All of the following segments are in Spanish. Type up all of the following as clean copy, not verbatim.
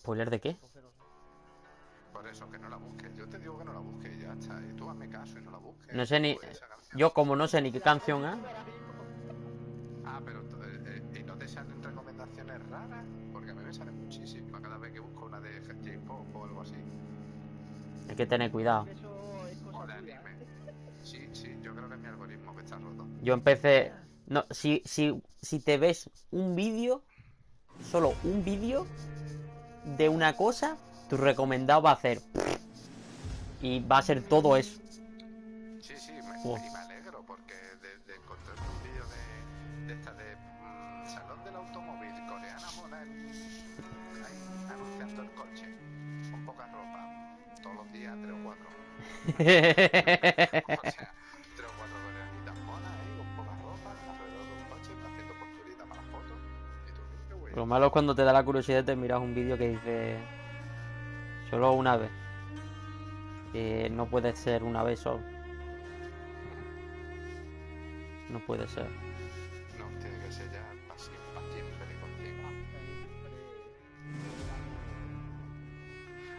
¿Spoiler de qué? Entonces no sé. Por eso, que no la busques. Yo te digo que no la busques y ya está. Y tú hazme caso y no la busques. No sé ni... Pues esa canción. Yo como no sé ni qué Si la acabo canción de es. subir ahora mismo. Ah, pero ¿y no te salen recomendaciones raras? Porque a mí me salen muchísimas cada vez que busco una de J-pop o algo así. Hay que tener cuidado. Eso es O cosa de tuya, anime. ¿eh? Sí, sí, yo creo que es mi algoritmo que está roto. Yo empecé... No, si te ves un vídeo, solo un vídeo de una cosa, tu recomendado va a hacer... Y va a ser todo eso. Sí, sí, Oh. y me alegro porque de encontrarte un vídeo de esta de Salón del Automóvil coreana mona ahí anunciando el coche con poca ropa todos los días, tres o cuatro. O sea, tres o cuatro coreanitas monas ahí con poca ropa alrededor de un coche haciendo posturitas para las fotos. Y tú, mira qué güey. Lo malo es cuando te da la curiosidad de mirar un vídeo que dice... Solo una vez. No puede ser una vez solo. No puede ser. No, tiene que ser ya para siempre y contigo.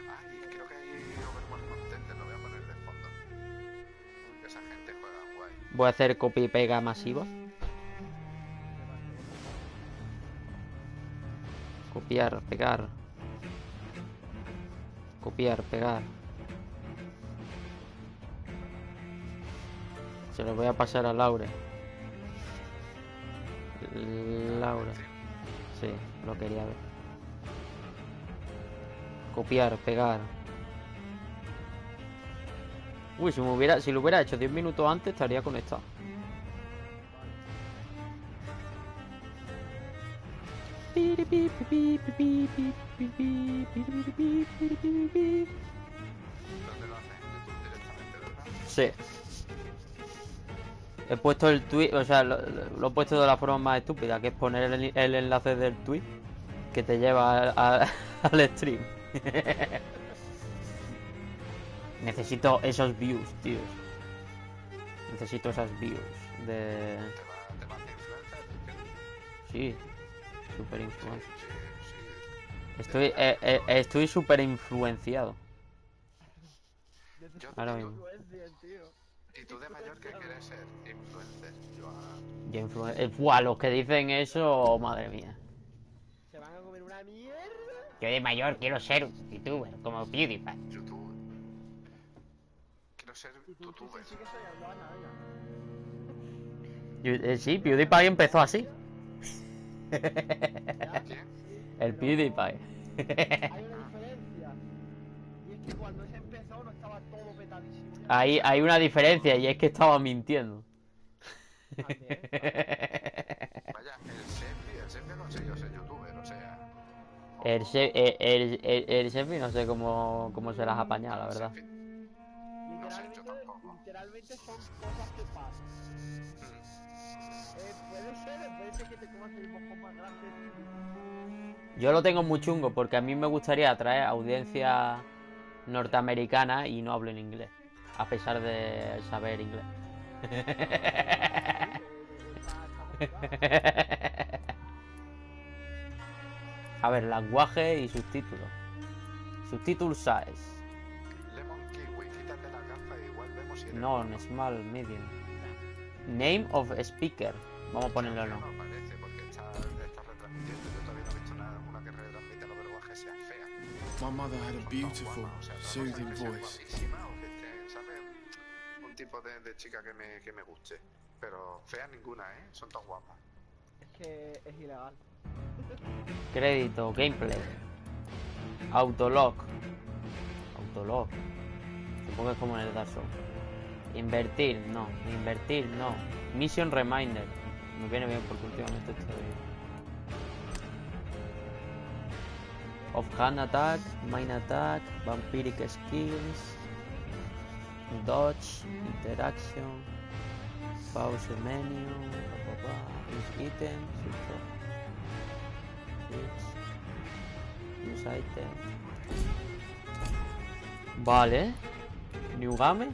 Ah, y creo que hay Overworld Contender, lo voy a poner de fondo. Que esa gente juega guay. Voy a hacer copia y pega masiva. Copiar, pegar. Copiar, pegar. Se lo voy a pasar a Laura. Laura. Sí, lo quería ver. Copiar, pegar. Uy, si lo hubiera hecho 10 minutos antes estaría conectado. ¿Dónde lo haces? En YouTube directamente, ¿verdad? Sí. He puesto el tweet, o sea, lo he puesto de la forma más estúpida, que es poner el enlace del tweet que te lleva al stream. Necesito esos views, tío. Necesito esas views de... Te va a hacer influencer, ¿qué? Sí, super Sí, influencia. sí, sí. Estoy súper influenciado. Necesito Ahora que mismo. influencien, tío. ¿Y tú de mayor qué quieres ser? Influencer. Buah, los que dicen eso, madre mía. Se van a comer una mierda. Yo de mayor quiero ser youtuber, como PewDiePie. YouTube. Quiero ser Y tú youtuber. sí que soñando, anda, Sí, PewDiePie empezó así. Ya, ¿Quién? sí, El pero PewDiePie. hay una diferencia. Y es que cuando ese empezó no estaba todo petadísimo ya. Hay una diferencia y es que estaba mintiendo. También, también. Vaya, el Sepi consiguió ser youtuber, o sea. El Sefi no sé cómo se las apaña, la El verdad. Sepi, no sé, yo tampoco. Literalmente son cosas que pasan. Puede ser que te comas el mojón más grande de tu vida. Yo lo tengo muy chungo porque a mí me gustaría atraer audiencia norteamericana y no hablo en inglés, a pesar de saber inglés. Está complicado. A ver, lenguaje y subtítulos. Subtítulos size. Lemon Kiwi, quítate la gafa y igual vemos si eres No, mono. small, medium. Name of speaker. Vamos a ponerlo no. No parece porque está retransmitiendo. Yo todavía no he visto una que retransmite los lenguajes sea fea. My mother had a beautiful, O sea, soothing que sea voice. guapísima o que esté, ¿sabes? Un tipo de chica que me guste. Pero fea ninguna, ¿eh? Son todas guapas. Es que es ilegal. Crédito, gameplay. Autolog. Autolog. Supongo que es como en el Dark Souls. Invertir, no. Invertir, no. Mission Reminder. Me viene bien porque últimamente estoy... Off-hand attack, main attack, vampiric skills, dodge, interaction, pause menu, use item, use item. Vale. New game.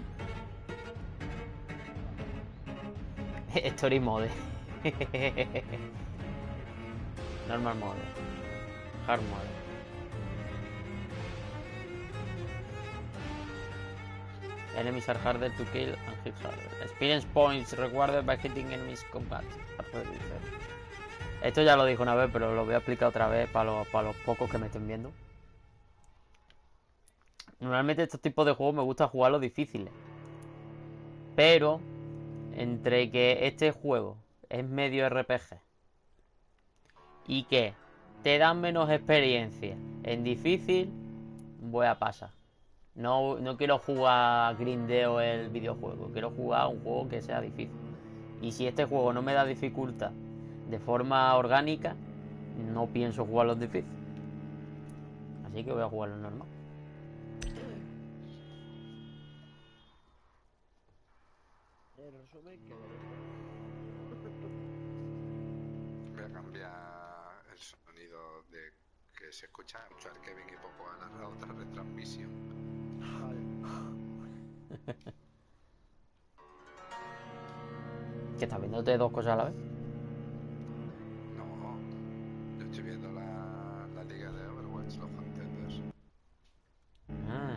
Story mode. Normal mode. Hard mode. Enemies are harder to kill and hit harder. Experience points rewarded by hitting enemies combat. Esto ya lo dije una vez, pero lo voy a explicar otra vez para los pocos que me estén viendo. Normalmente estos tipos de juegos me gusta jugarlos difíciles. Pero, entre que este juego es medio RPG y que te dan menos experiencia en difícil, voy a pasar. No quiero jugar grindeo el videojuego, quiero jugar un juego que sea difícil. Y si este juego no me da dificultad de forma orgánica, no pienso jugar los difíciles. Así que voy a jugar lo normal. En resumen, que Voy a cambiar el sonido de que se escucha mucho al Kevin y poco a la otra retransmisión. ¿Que estás viéndote dos cosas a la vez? No, yo estoy viendo la liga de Overwatch, los contenders. Ah,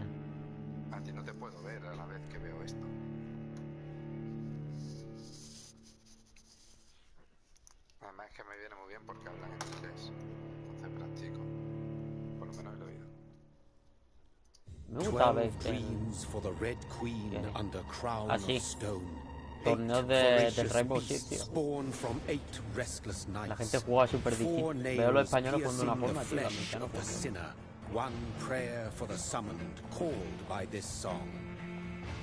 A ti no te puedo ver a la vez que veo esto. Además es que me viene muy bien porque hablan en inglés. Entonces practico. Por lo menos el oído. me gusta ver 12 queens for the Red Queen under crown Así. of stone. Torneos 8 del voracious Rainbow beasts Six, tío. spawned from 8 restless La nights. gente juega súper 4 difícil. nails Veo los españoles jugando de una piercing forma, the tío. Los flesh mexicanos of the jugando. sinner. One prayer for the summoned, called by this song.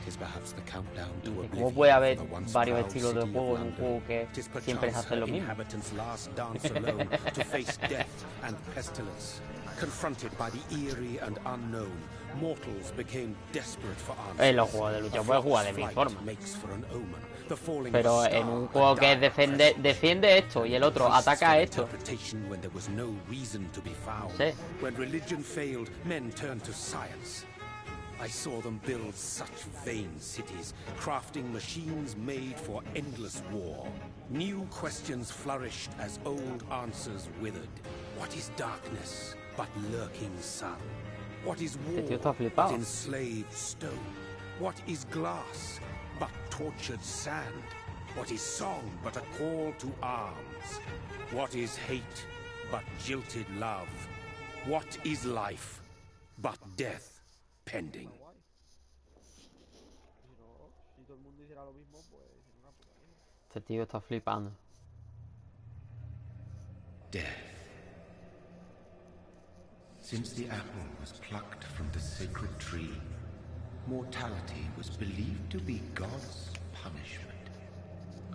'Tis perhaps the countdown to Y oblivion ¿cómo puede haber for the once varios proud estilos de city of juego en un London? juego que 'Tis siempre perchance hace lo her mismo? inhabitants' last dance alone to face death and pestilence. Confronted by the eerie and unknown, mortals became desperate for answers. En los juegos de lucha puedes jugar de mil Flight formas. makes for an omen. The falling Pero of a en star, un juego que es defiende esto y el otro ataca esto. interpretation when there was no reason to be found. Sí. When religion failed, men turned to science. I saw them build such vain cities, crafting machines made for endless war. New questions flourished as old answers withered. What is darkness but lurking sun? What is war tío está but flipado. enslaved stone? What is glass but tortured sand? What is song but a call to arms? What is hate but jilted love? What is life but death pending? guay. Si todo el mundo hiciera lo mismo, pues sería una puta mierda. Este tío está flipando. Death. Since the apple was plucked from the sacred tree, mortality was believed to be God's punishment,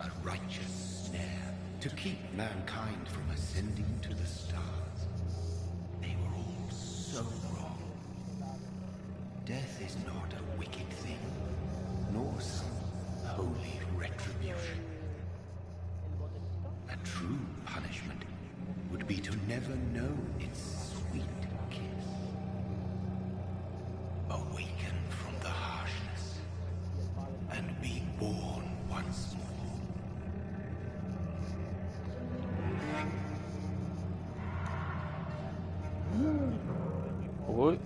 a righteous snare to keep mankind from ascending to the stars. They were all so wrong. Death is not a wicked thing, nor some holy retribution. A true punishment would be to never know its sweet kiss. Awaken from the harshness and be born once more. Uy.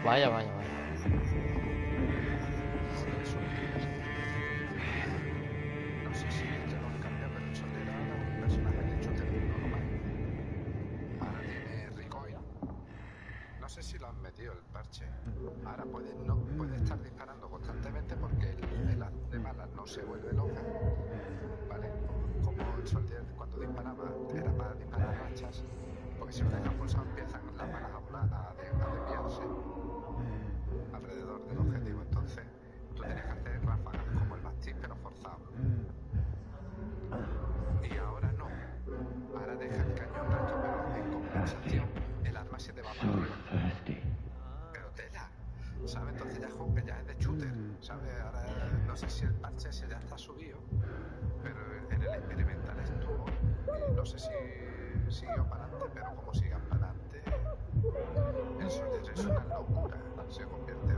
Vaya, vaya, vaya. No sé si ya lo han cambiado, pero el Sol era un personaje de shooter normal. Ahora tiene recoil. No sé si lo han metido el parche. Ahora puede estar disparando constantemente porque el haz de balas no se vuelve loca. ¿Vale? Como el Soldier cuando disparaba era para disparar rachas, porque si lo dejas pulsado empiezan las balas a volar, a desviarse alrededor del objetivo. Entonces tú tienes que hacer ráfagas como el Vampyr pero forzado. Y ahora no. Ahora deja el cañón recto pero en compensación además se te va para arriba. Pero tela, ¿sabes? Entonces ya es juego que ya es de shooter, ¿sabes? Ahora no sé si el parche ese ya está subido, pero en el experimental estuvo y no sé si siguió para adelante, pero como sigan para adelante, el Soldier es una locura. Se convierte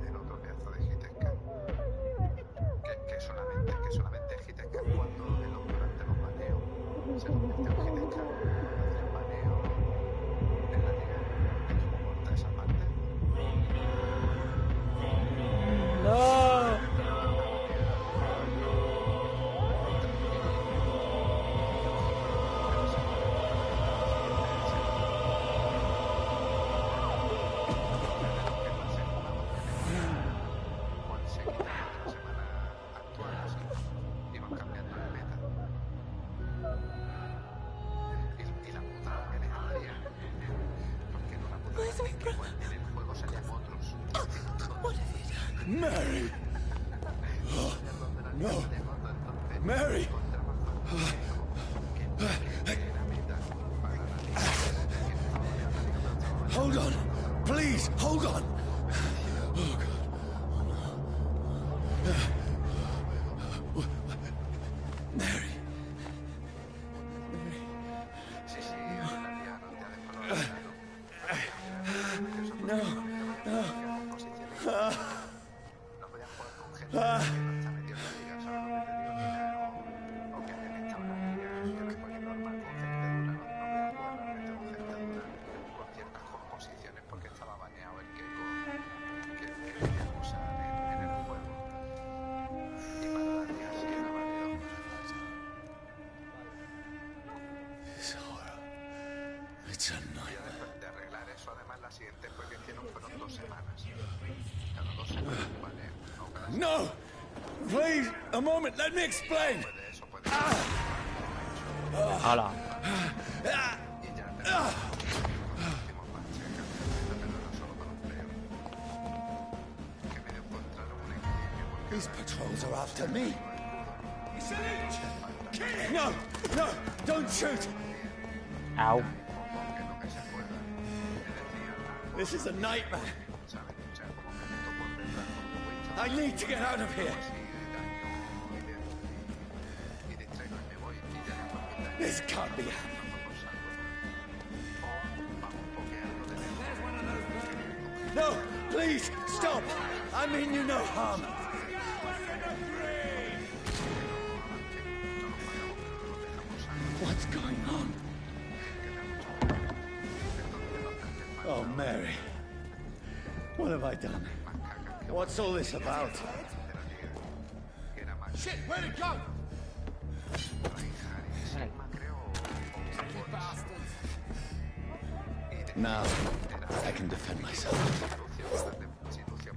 en otro pedazo de hit and can. Que solamente hit and can cuando durante los baneos se convierte en hit and can. Hacen baneo en la liga, es como corta esa parte. ¡No! Mary! Oh, no! Mary! Hold on! Please, hold on! Oh, God. Mary. No, no. No podían jugar con gente que no está metido en la liga, ¿sabes lo que te digo? O que hayan estado en la liga, que no es cualquier normal con gente dura, no podían jugar realmente con gente dura con ciertas composiciones porque estaba baneado el que querían usar en el juego. Y para la liga sí que era válido. It's horror. It's a Y nightmare. después de arreglar eso, además la siguiente fue que hicieron fueron 2 semanas. Cada 2 semanas un baneo, no cada semana. No! Please, a moment, let me explain! Después de eso puede ¡Hala! y ya tenemos último parche que pero era solo para un player que medio encontraron un equilibrio porque These patrols are after me. No! No! Don't shoot! ¡Au! que no que se pueda This is a nightmare. ¿sabes? O sea, como me meto por detrás con un güey, I need to get out of here. y distraigo y me voy y ya después me daño. This can't be happening. No! Please, stop! I mean you no harm. What's going on? Oh, Mary. What have I done? What's all this about? Shit, where'd it go? Now, I can defend myself.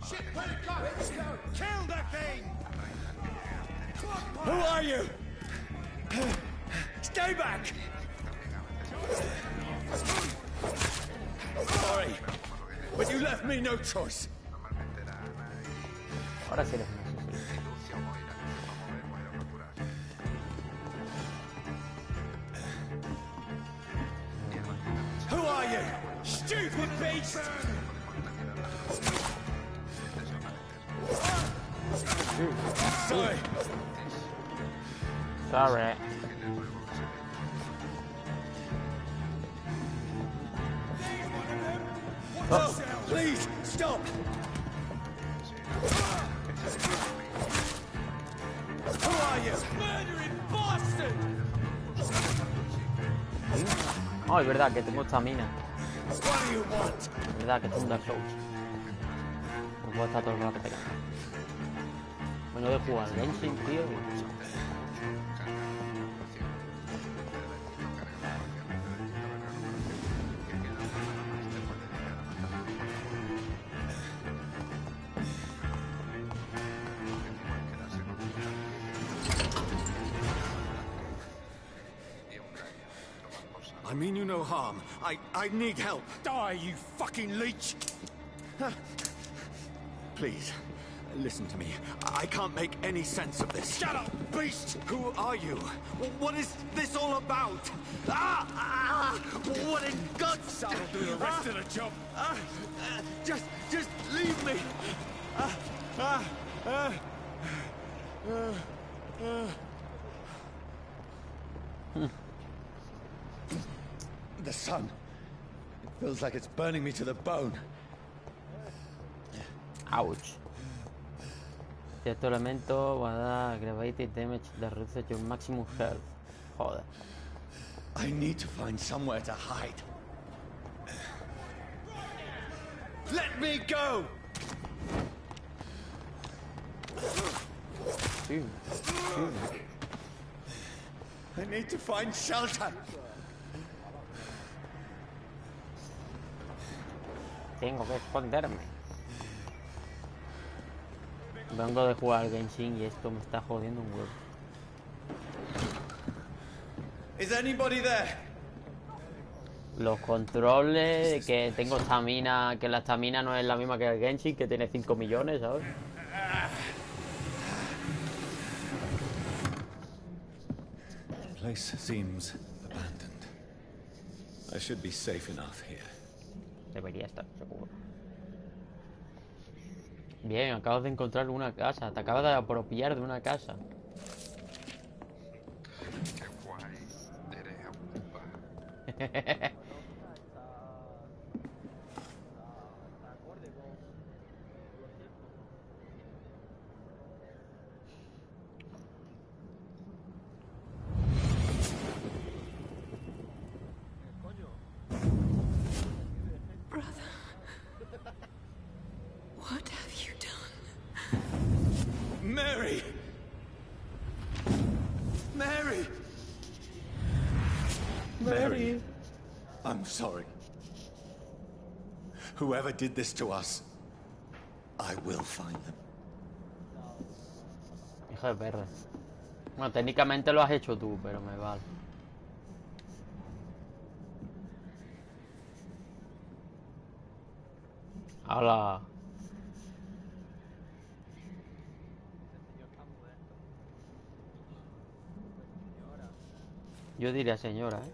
Shit, where'd it go? Kill that thing! Who are you? Stay back! Sorry, but you left me no choice. Ahora sí eres un asesino. Who are you? Stupid beast! Sorry. Sorry. No, please, stop! Who are you? Murdering bastard! Oh, es verdad que tengo estamina. What do you want? Es verdad que tengo un Dark Souls. No puedo estar todo el rato pegando. Bueno, de jugar Genshin, tío. I mean you no harm. I need help. Die, you fucking leech! Please, Listen to me. I can't make any sense of this. Shut up, beast! Who are you? What is this all about? What in God's... That'll do the rest of the job. Just leave me. The sun. It feels like it's burning me to the bone. Ouch. Cierto elemento va a dar aggravated damage that reduces your maximum health. Joder. I need to find somewhere to hide. Let me go! Sí, sí. I need to find shelter. Tengo que esconderme. Vengo de jugar al Genshin y esto me está jodiendo un huevo. Is anybody there? Los controles, que tengo estamina, que la estamina no es la misma que el Genshin, que tiene 5 millones, ¿sabes? The place seems abandoned. I should be safe enough here. Debería estar seguro. Bien, acabas de encontrar una casa. Te acabas de apropiar de una casa. Qué guay. Eres abupa. Brother, what have you done? Mary! Mary! Mary! I'm sorry. Whoever did this to us, I will find them. Hijo de perra. Bueno, técnicamente lo has hecho tú, pero me vale. ¡Hala! Yo diría señora, ¿eh?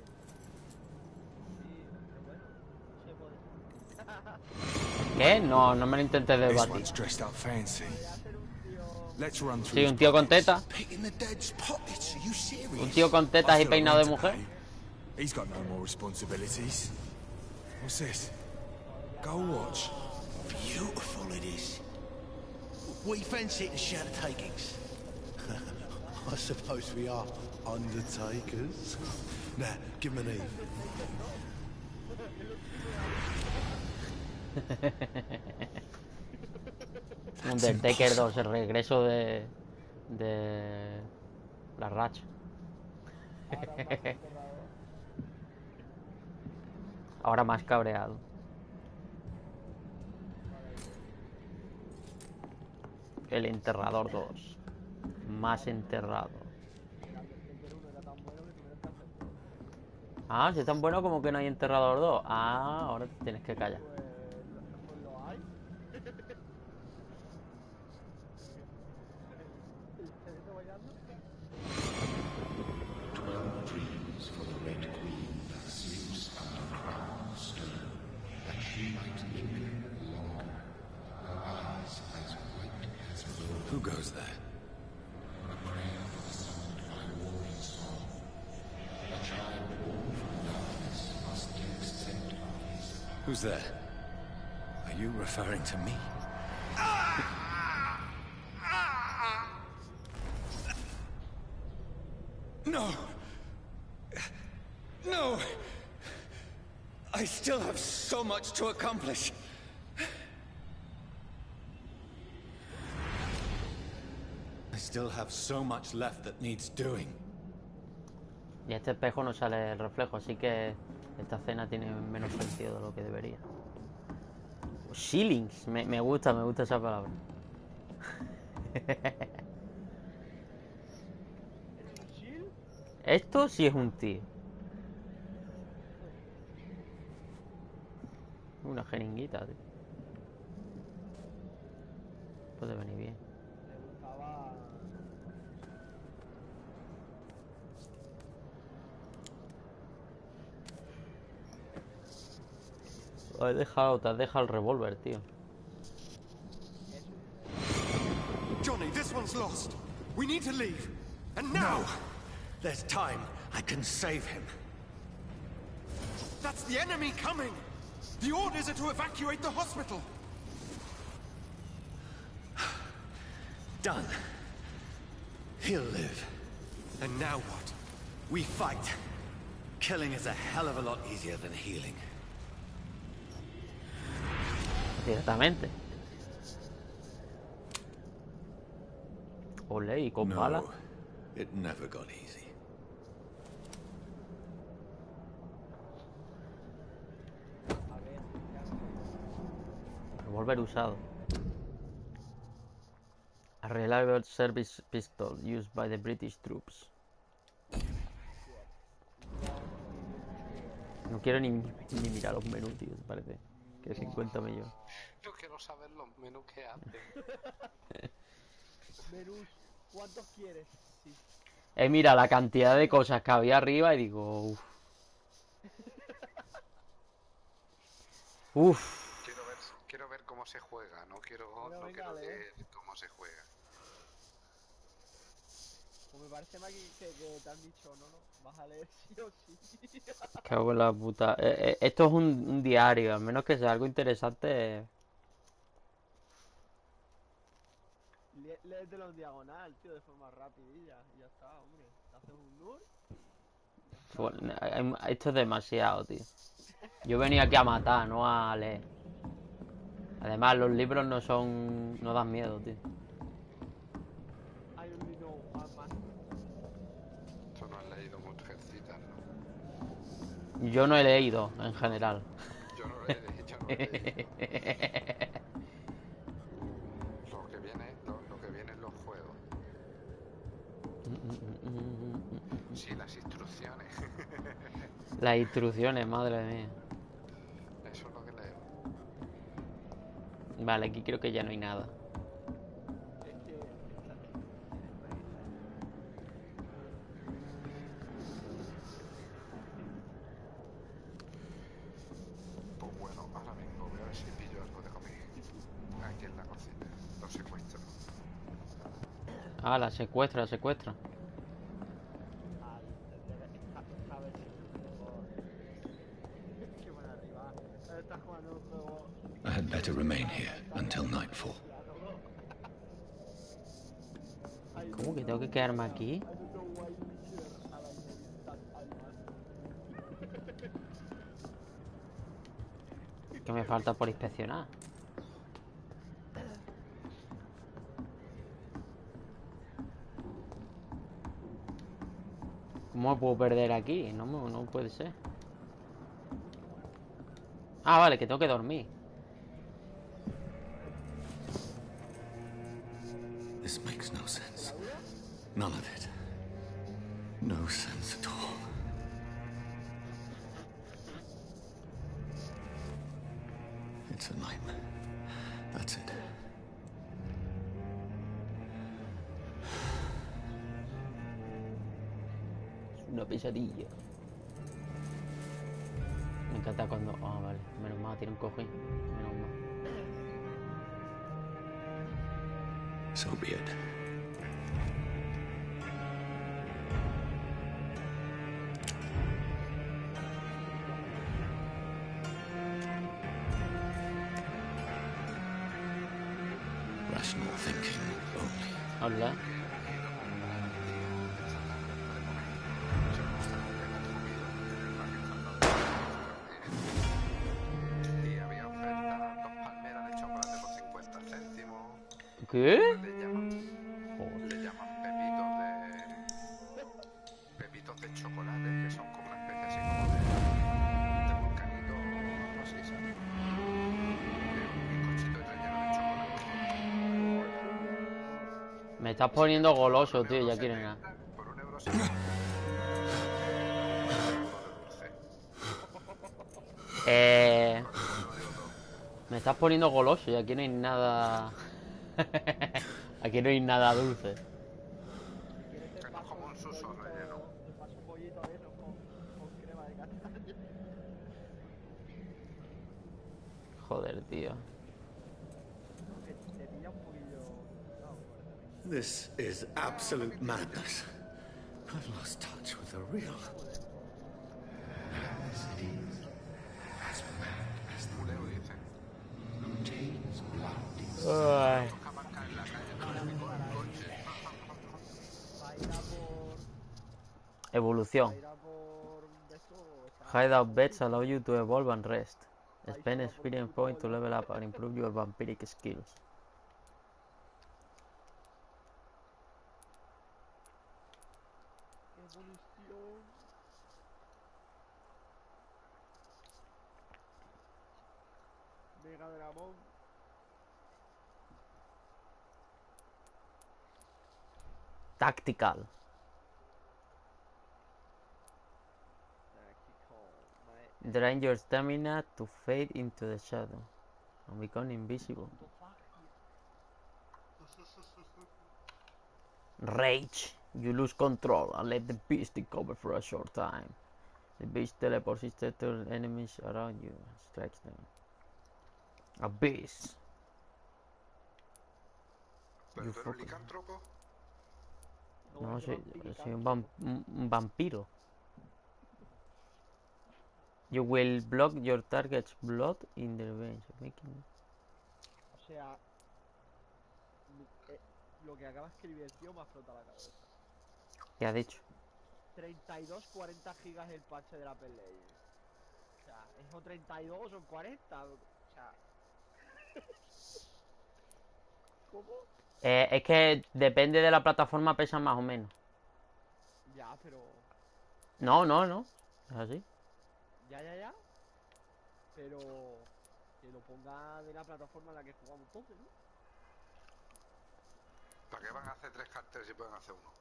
¿Qué? No, no me lo intentes This debatir. one's dressed up fancy. Let's run through Sí, his un tío con pockets. teta. Picking the dead's pockets? Are you serious? Un tío con tetas y I've got a peinado de rent to mujer. pay. He's got no more responsibilities. What's this? Gold watch. Beautiful it is. We fancy it in shadow takings. I suppose we are undertakers. Now, give him an Eve. Undertaker 2, el regreso de la racha. Ahora más cabreado. El enterrador 2. Más enterrado. Ah, si es tan bueno como que no hay enterrador 2. Ah, ahora te tienes que callar. Dreams for the Red Queen that sleeps under crown stone, that she might linger longer, her eyes as white as wool. Who goes there? A prayer for the summoned by warring song. A child born from darkness must give accept of his. Who's there? Are you referring to me? No! No! I still have so much to accomplish. I still have so much left that needs doing. Y a este espejo no sale el reflejo, así que esta escena tiene menos sentido de lo que debería. Shillings, me gusta esa palabra. Esto sí es un tío. Una jeringuita, tío. puede venir bien. Le gustaba... Te has dejado el revólver, tío. Johnny, this one's lost. We need to leave. And now! No. There's time. I can save him. That's the enemy coming! The orders are to evacuate the hospital! Done. He'll live. And now what? We fight. Killing is a hell of a lot easier than healing. Ciertamente. Ole, y con bala. No, it never got easy. Revólver usado. A reliable service pistol used by the British troops. No quiero ni mirar los menús, tío, parece. Que 50 millones. Yo quiero saber los menús que hacen. Menús, ¿cuántos quieres? Sí. Mira la cantidad de cosas que había arriba y digo, uff. Uff. Quiero ver cómo se juega, no quiero leer cómo se juega. Pues me parece más que te han dicho, no, vas a leer sí o sí. Cago en la puta. Esto es un diario, al menos que sea algo interesante. Léetelo en diagonal, tío, de forma rapidilla. Y ya está, hombre. Te haces un nur. Bueno, esto es demasiado, tío. Yo venía aquí a matar, no a leer. Además, los libros no dan miedo, tío. Hay un libro más. Tú no has leído Mujercitas, ¿no? Yo no he leído, en general. Yo no he leído. Lo que viene en los juegos. Sí, las instrucciones. Las instrucciones, madre mía. Eso es lo que leo. Vale, aquí creo que ya no hay nada. Es que... Pues bueno, ahora vengo, voy a ver si pillo algo de comer. Aquí en la cocina. Lo secuestro. Ah, la secuestra. I had better remain here until nightfall. ¿Cómo que tengo que quedarme aquí? ¿Qué me falta por inspeccionar? ¿Cómo me puedo perder aquí? No puede ser. Ah, vale, que tengo que dormir. This makes no sense. None of it. No sense at all. It's a nightmare. That's it. Es una pesadilla. Me encanta cuando... Ah, vale. Menos mal, tiene un cojín. Menos mal. So be it. Rational thinking only. Hola. Y había oferta, 2 palmeras de chocolate por 50 céntimos. ¿Qué? Le llaman pepitos de chocolate, que son como una especie así como de volcanito o algo así, ¿sabes? Un bizcochito relleno de chocolate. Me estás poniendo goloso, tío. Ya quiero nada. Por €1.70. Me estás poniendo goloso. Ya aquí no hay nada. Aquí no hay nada dulce. Si quieres te Que no es paso como un suso pollito, relleno. te paso un pollito de esos con crema de castaña. Joder, tío. Que te pilla un poquillo. No, This is absolute madness. I've lost touch with the real. Muleo dice. Contains blood. Ay. Toca aparcar en la calle para que me coja el coche. para ir a por. Evolución. Para ir a por un de estos. Hideout beds allow you to evolve and rest. Ahí Spend se va por experience culo, point to ¿no? level up and improve your vampiric skills. Evolución. Mega Dramón. Tactical. Drain your stamina to fade into the shadow and become invisible. Rage. You lose control and let the beast take over for a short time. The beast teleports instead to enemies around you and strikes them. A beast. ¿Pero You tú eres un fuck- licántropo? No, es soy vampirical. un vampiro. You will block your target's blood in the range, making... O sea, lo que acaba de escribir el tío me ha explotado la cabeza. ¿Qué ha dicho? 32-40 gigas el parche de la Play. O sea, ¿es o 32 o son 40? O sea... ¿Cómo? Es que depende de la plataforma, pesa más o menos. Ya, pero... No. Es así. Ya. Pero... Que lo ponga de la plataforma en la que jugamos entonces, ¿no? ¿Para qué van a hacer 3 carteles si pueden hacer uno?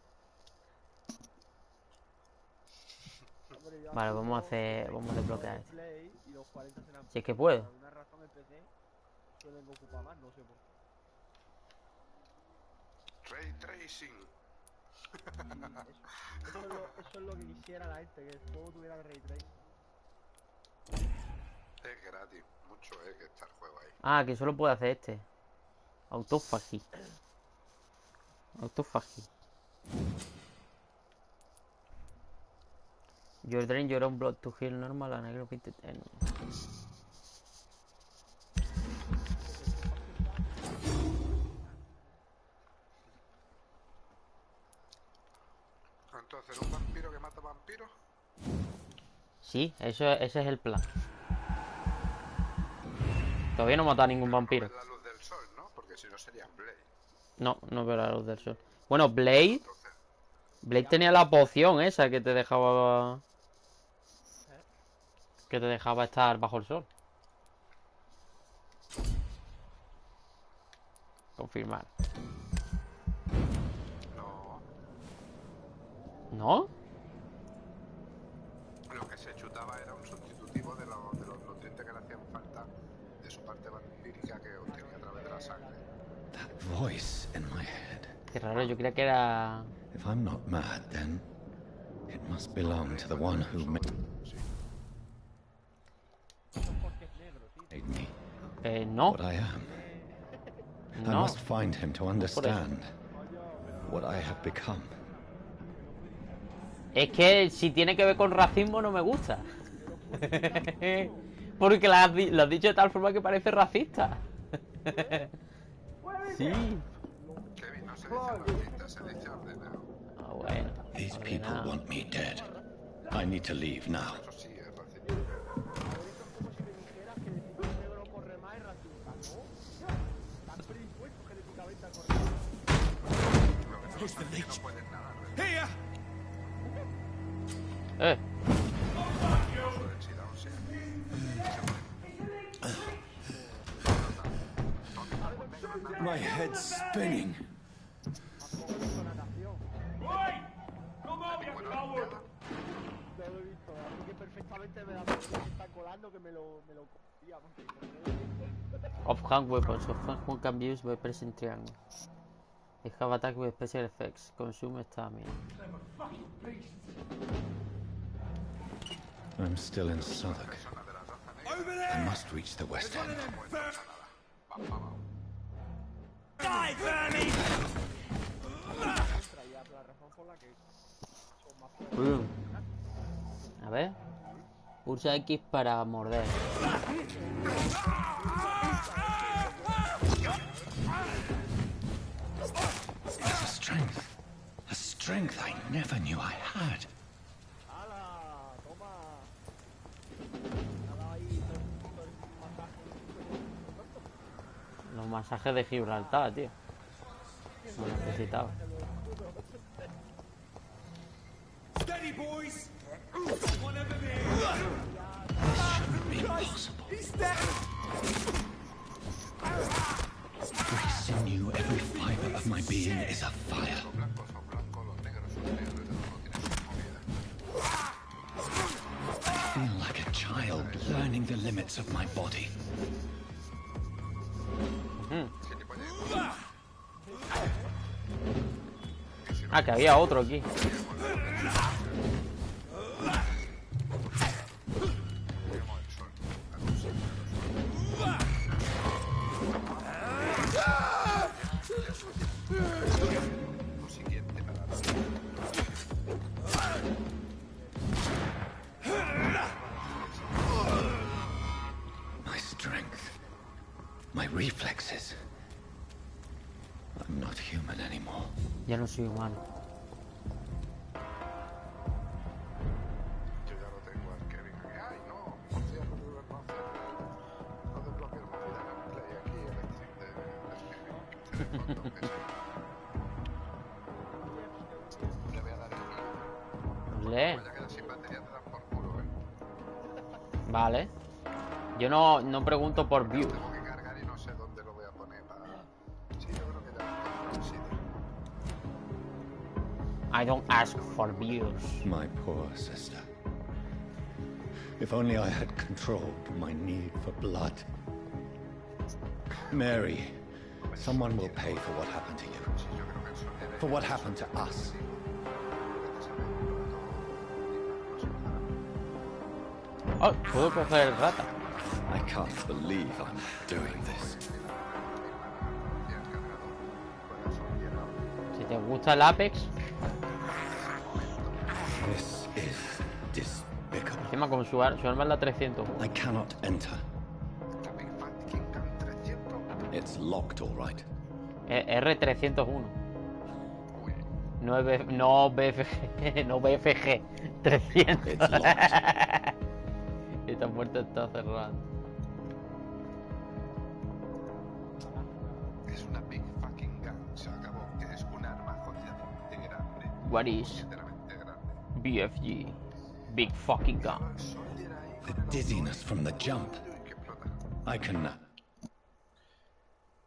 Hombre, yo Vale, asumo vamos a que desbloquear en esto. Play y los 40 serán Si es que PC, puedo. por alguna razón en PC suelen ocupar más, no sé por qué. Ray Tracing. Eso es lo que quisiera la gente, que el juego tuviera ray tracing. Es gratis. Mucho que está el juego ahí. Ah, que solo puede hacer este. Autofagy. You drain your own blood to heal normal and aggravated enemies. Entonces, ¿un vampiro que mata vampiros? Sí, ese es el plan. Todavía no he matado a ningún vampiro. No ves la luz del sol, ¿no? Porque si no serían Blade. No veo la luz del sol. Bueno, Blade Entonces, tenía la poción esa que te dejaba... Que te dejaba estar bajo el sol. Confirmar. no. ¿No? Lo que se chutaba era un sustitutivo de los nutrientes que le hacían falta de su parte vampírica que obtenía a través de la sangre. That voice in my head. Qué raro, yo creía que era... If I'm not mad, then it must belong to the one who made me no. what I am. I No. must find him to understand what I have become. Es que si tiene que ver con racismo no me gusta. Porque lo has dicho de tal forma que parece racista. Sí. Kevin, no se dice racista, se dice ordenado. Ah, bueno. These people Ordenado. want me dead. I need to leave now. Eso sí es racista. Como si me dijeras que decir que un negro corre más es racista, ¿no? Están predispuestos genéticamente a correr. Lo que pasa es que no pueden nadar. Here! Su densidad ósea. My head's spinning. No lo he visto, así que perfectamente me da por que se está colando que me lo cogía. Porque como no lo he visto. Off-hand weapons. Off-hand can be used by pressing triangle. They have attack with special effects. Consume stamina. I'm still in Southwark. I must reach the West End. Die, vermin! A ver. Pulsa X para morder. It's a strength I never knew I had. Los masajes de Gibraltar, tío. Lo necesitaba. Steady, boys! One over there! This shouldn't be possible. Every sinew, every fiber of my being is afire. I feel like a child learning the limits of my body. Ah, que había otro aquí. My strength, my reflexes. I'm not human anymore. Ya no soy humano. Yo ya lo tengo al Kevin. ¡Ay, no! No desbloqueo el móvil de gameplay aquí, el Kevin. Le voy a dar el mío. Lee. Vaya, queda sin batería, te dan por culo, Vale. Yo no pregunto por view. Tengo que cargar y no sé dónde lo voy a poner para... Sí, yo creo que ya lo sitio. I don't ask for views. My poor sister. If only I had controlled my need for blood. Mary, someone will pay for what happened to you. For what happened to us. Oh, puedo coger rata. I can't believe I'm doing this. Si te gusta el Apex, This is despicable. encima con su arma es la 300. I cannot enter. It's locked, all right. R301. No BFG, no BFG 300. It's locked. Esta puerta está cerrada. Es una big fucking gun. Se acabó. Que es un arma jodidamente grande. What is Jodidamente grande. BFG? Big fucking gun. The dizziness from the jump. Que explota. I can...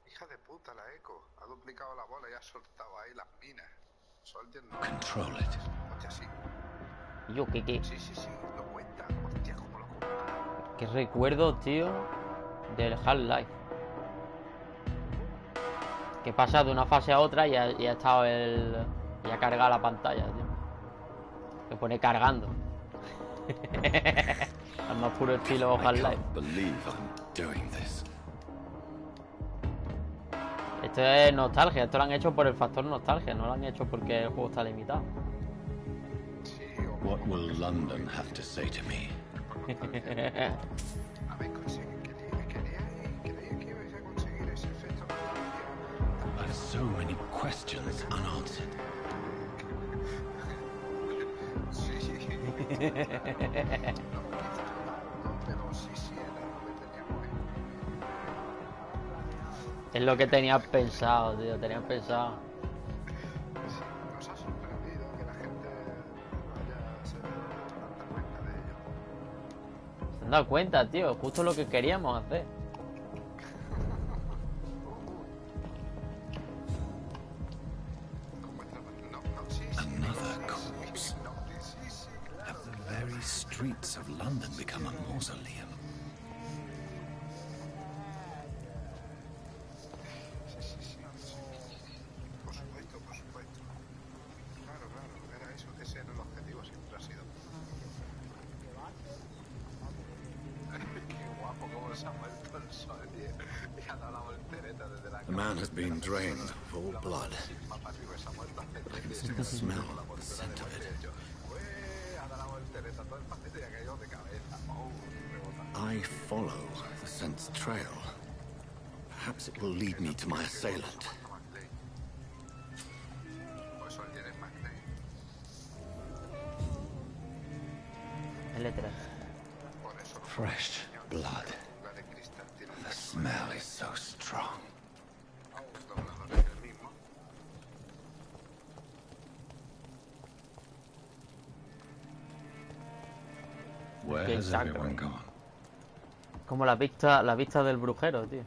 Hija de puta, la Echo. Ha duplicado la bola y ha soltado ahí las minas. Soldier no. control it. Hostia, sí. Yo, ¿qué? Sí, lo cuenta. Hostia, cómo lo cuenta. ¿Qué recuerdo, tío, del Half-Life? Que pasa de una fase a otra y ha estado y ha cargado la pantalla, tío. Se pone cargando. Al más puro estilo I Half-Life. can't believe I'm doing this. Esto es nostalgia, esto lo han hecho por el factor nostalgia, no lo han hecho porque el juego está limitado. What will London have to say to me? A ver, creía que ibais a conseguir ese efecto. I have so many questions unanswered. Sí. Pero sí, era lo que teníamos. Es lo que tenías pensado, tío, tenías pensado. Nos ha sorprendido que la gente vaya a se dando cuenta de ello. ¿Se han dado cuenta, tío? Justo lo que queríamos hacer. Another corpse. Have the very streets of London become a mausoleum? man has been drained of all blood. I can still smell the scent of it. I follow the scent's trail. Perhaps it will lead me to my assailant. L3. Fresh blood. The smell is so strong. Where has everyone gone? Como la vista del brujero, tío.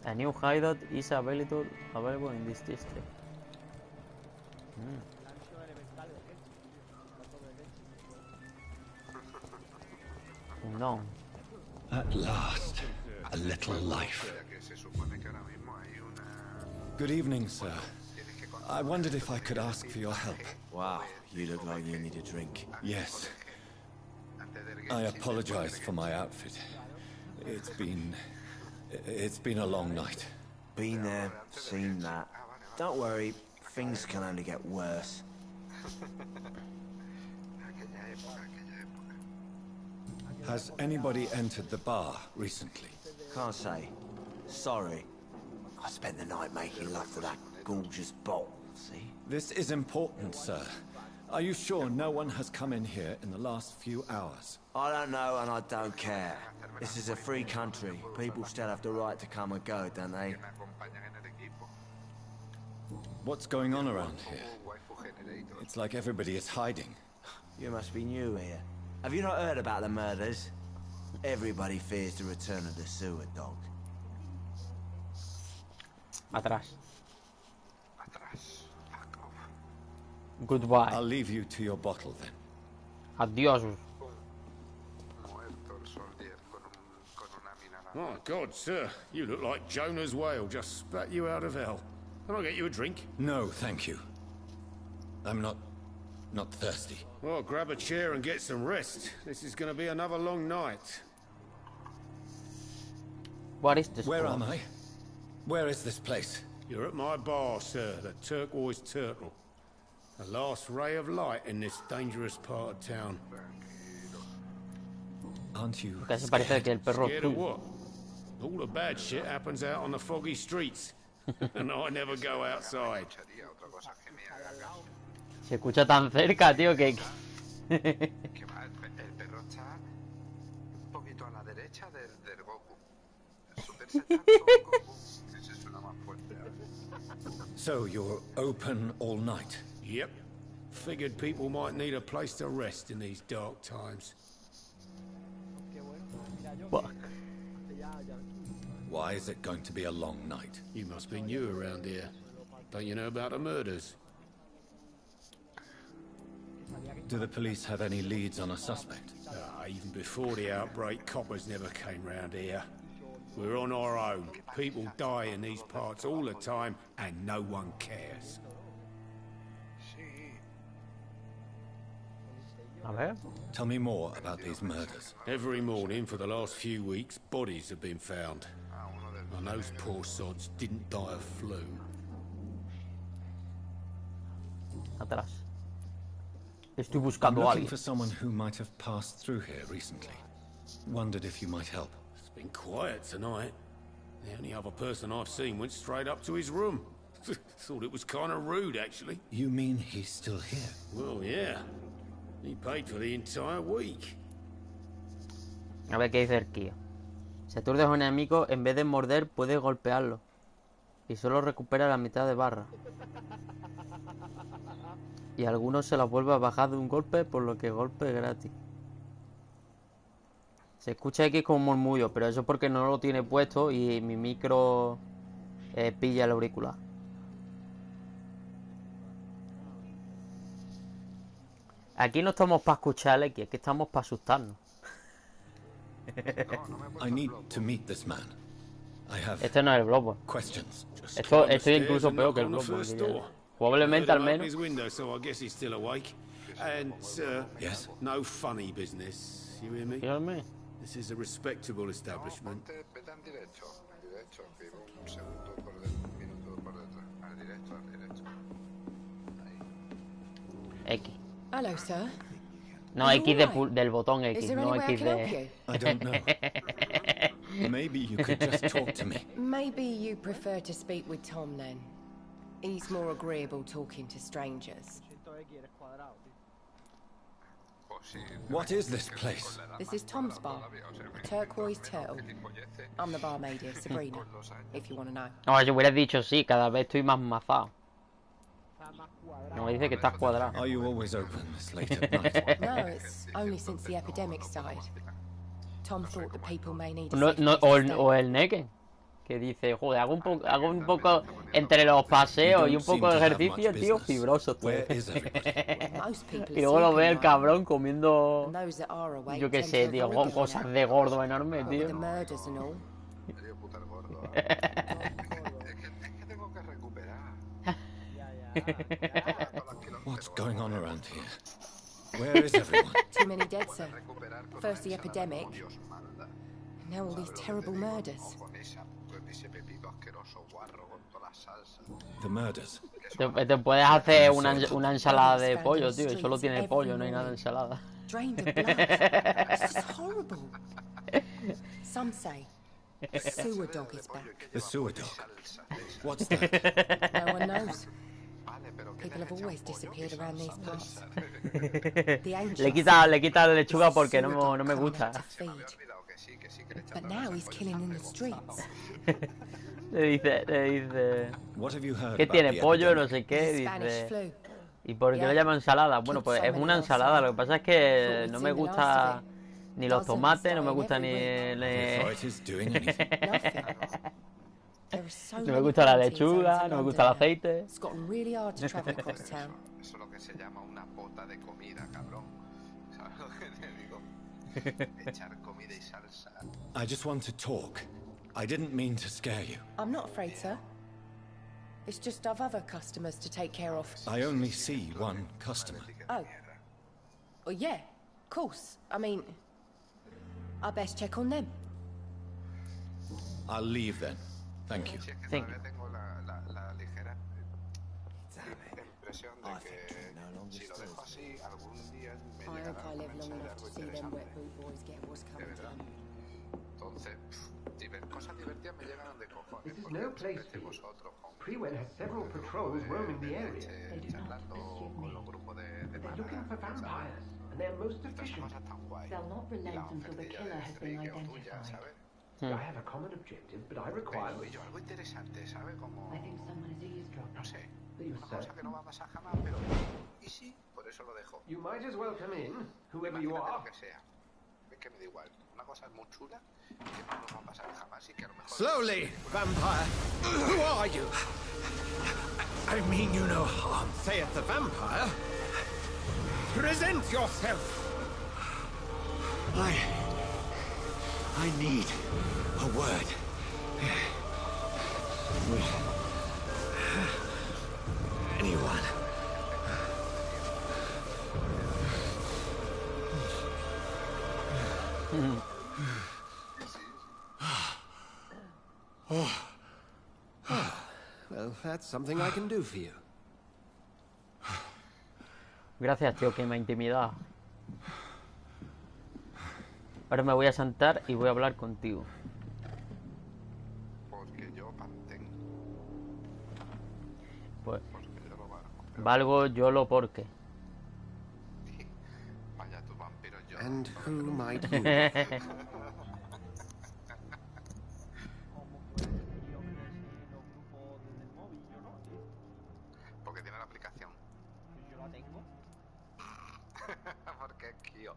A new hideout is available in this district. No. At last, a little life. Good evening, sir. I wondered if I could ask for your help. Wow, you look like you need a drink. Yes. I apologize for my outfit. It's been a long night. Been there, seen that. Don't worry, things can only get worse. Has anybody entered the bar recently? Can't say. Sorry. I spent the night making love to that gorgeous bottle, see? This is important, sir. Are you sure no one has come in here in the last few hours? I don't know and I don't care. This is a free country. People still have the right to come and go, don't they? What's going on around here? It's like everybody is hiding. You must be new here. Have you not heard about the murders? Everybody fears the return of the sewer dog. Atrás. Goodbye. I'll leave you to your bottle then. Adiós. My God, sir, you look like Jonah's whale just spat you out of hell. Can I get you a drink? No, thank you. I'm not thirsty. Well, grab a chair and get some rest. This is going to be another long night. What is this? Where am I? Where is this place? You're at my bar, sir, the Turquoise Turtle. The last ray of light in this dangerous part of town. Aren't you Casi parece que el perro Scared of what? All the bad shit happens out on the foggy streets. And I never go outside. Se escucha tan cerca, tío, que... Que va, el perro está un poquito a la derecha del Goku. Subirse tanto Goku, ese suena más fuerte. So you're open all night? Yep. Figured people might need a place to rest in these dark times. Fuck. Why is it going to be a long night? You must be new around here. Don't you know about the murders? Do the police have any leads on a suspect? Even before the outbreak, coppers never came round here. We're on our own. People die in these parts all the time, and no one cares. A ver. Tell me more about these murders. Every morning for the last few weeks, bodies have been found. And those poor sods didn't die of flu. Atrás. Estoy I'm buscando a looking alguien. for someone who might have passed through here recently. Wondered if you might help. It's been quiet tonight. The only other person I've seen went straight up to his room. Thought it was kind of rude, actually. You mean he's still here? Well, yeah. He paid for the entire week. A ver qué dice el Kio. Si aturdes a un enemigo, en vez de morder, puedes golpearlo. Y solo recupera la mitad de barra. Y a algunos se las vuelve a bajar de un golpe, por lo que golpe es gratis. Se escucha aquí como un murmullo, pero eso es porque no lo tiene puesto y mi micro pilla el auricular. Aquí no estamos para escuchar aquí, es que estamos para asustarnos. I need to meet this man. I have Este no es el Bloodborne. questions. Esto es incluso peor que el Bloodborne. Probablemente al menos. His window, so I guess he's still awake. And Yes? no funny business. you hear me? You hear me? This is a respectable establishment. No, vete al derecho, que iba un segundo un minuto por detrás. Al derecho. Ahí. X. Hello, sir. No, X del botón X, Is there no any way I X can help de... you? I don't know. Maybe you could just talk to me. Maybe you prefer to speak with Tom then. He's more agreeable talking to strangers. 100 quieres cuadrado, tío. Pues sí, What is this place? This is Tom's bar, Turquoise Turtle. I'm the barmaid here, Sabrina, if you want to know. No, yo hubieras dicho sí, cada vez estoy más mazado. Está más cuadrado. No me dice que estás cuadrado. Are you always open this late at night? No, it's only since the epidemic started. Tom thought the people may need a No, safe no, place to o stay. el Neke, que dice, joder, hago un poco entre los paseos y un poco de ejercicio, tío, fibroso todo. Where is everybody? Most people Y are luego lo ve el sleeping, cabrón comiendo, and those that are awake yo qué tend sé, to tío, avoid cosas getting de out. gordo enorme, But with tío. the murders and all, medio puta el gordo. Es que tengo que recuperar. Ya. What's going on around here? Where is everyone? too many dead, sir. Recuperar con First the la ensalada epidemic, como Dios manda. and now all these terrible murders. O con ese pepito asqueroso guarro con toda la salsa. The murders. Te puedes hacer una ensalada de pollo, tío, y solo tiene pollo, no hay nada de ensalada. Drained of blood. It's just horrible. Some say the sewer dog is back. The sewer dog. What's that? No one knows. Vale, pero ¿qué People le have has always echado pollo? disappeared ¿Qué around these salsa parts. esa? The ancient Le quita la lechuga porque no me gusta. Se me había olvidado que sí, que le But echaba now ese he's pollo killing in the rebozado. streets. Le dice, What have you heard ¿qué about tiene? the Pollo, no epidemic? sé qué, The Spanish dice. flu. ¿Y por qué lo llama ensalada? Bueno, pues es una ensalada, lo que pasa es que no me gusta ni los tomates, no me gusta ni... The authorities doing anything? Nothing. There are so No me many gusta la quarantine zones lechuga, in no me London gusta el now. aceite. It's gotten really hard to travel across town. Eso es lo que se llama una pota de comida, cabrón. ¿Sabes lo que te digo? Echar comida y salsa. I just want to talk. I didn't mean to scare you. I'm not afraid, sir. It's just I've other customers to take care of. I only see one customer. Oh. Well, yeah, of course. I mean, I best check on them. I'll leave then. Thank you. Si es que Thank todavía tengo la ligera impresión de que si lo dejo así, algún día me I llegará hope I a live long enseñar enough algo to see them wet interesante. boot boys get what's De coming to verdad. them. Entonces, cosas divertidas me llegan de cojones. This is Porque no muchas place veces for you. vosotros con Prewen has several el grupo patrols roaming the de area. leche, charlando con los grupos de They're looking for malas, ¿sabes? vampires, and they're most Estas efficient. cosas tan guay. They'll not Y relent la until the ofertilla killer de has been Enrique o tuya, identified. ¿sabes? I have a common objective, but I require... Pero, y yo algo interesante, ¿sabes? Como, I think someone is no eavesdropping. sé, Please, una sir. cosa que no va a pasar jamás, pero... ¿Y sí? Por eso lo dejo. You might as well come in, whoever you Imagínate are. lo que sea. Es que me da igual. Una cosa muy chula que no nos va a pasar jamás y que a lo mejor... Slowly, vampire. Who are you? I mean you no harm, saith the vampire. Present yourself. I need a word. With anyone. Well, that's something I can do for you. Gracias, tío, que me ha intimidado. Ahora me voy a sentar y voy a hablar contigo. Porque yo mantengo. Pues, Porque yo lo valgo. Pero valgo yo lo porque. vaya tu vampiro yo. And who might you? Como puede el tío meterse en los grupos desde el móvil, yo no, tío. Porque tiene la aplicación. Pues yo la tengo. Porque es Kio.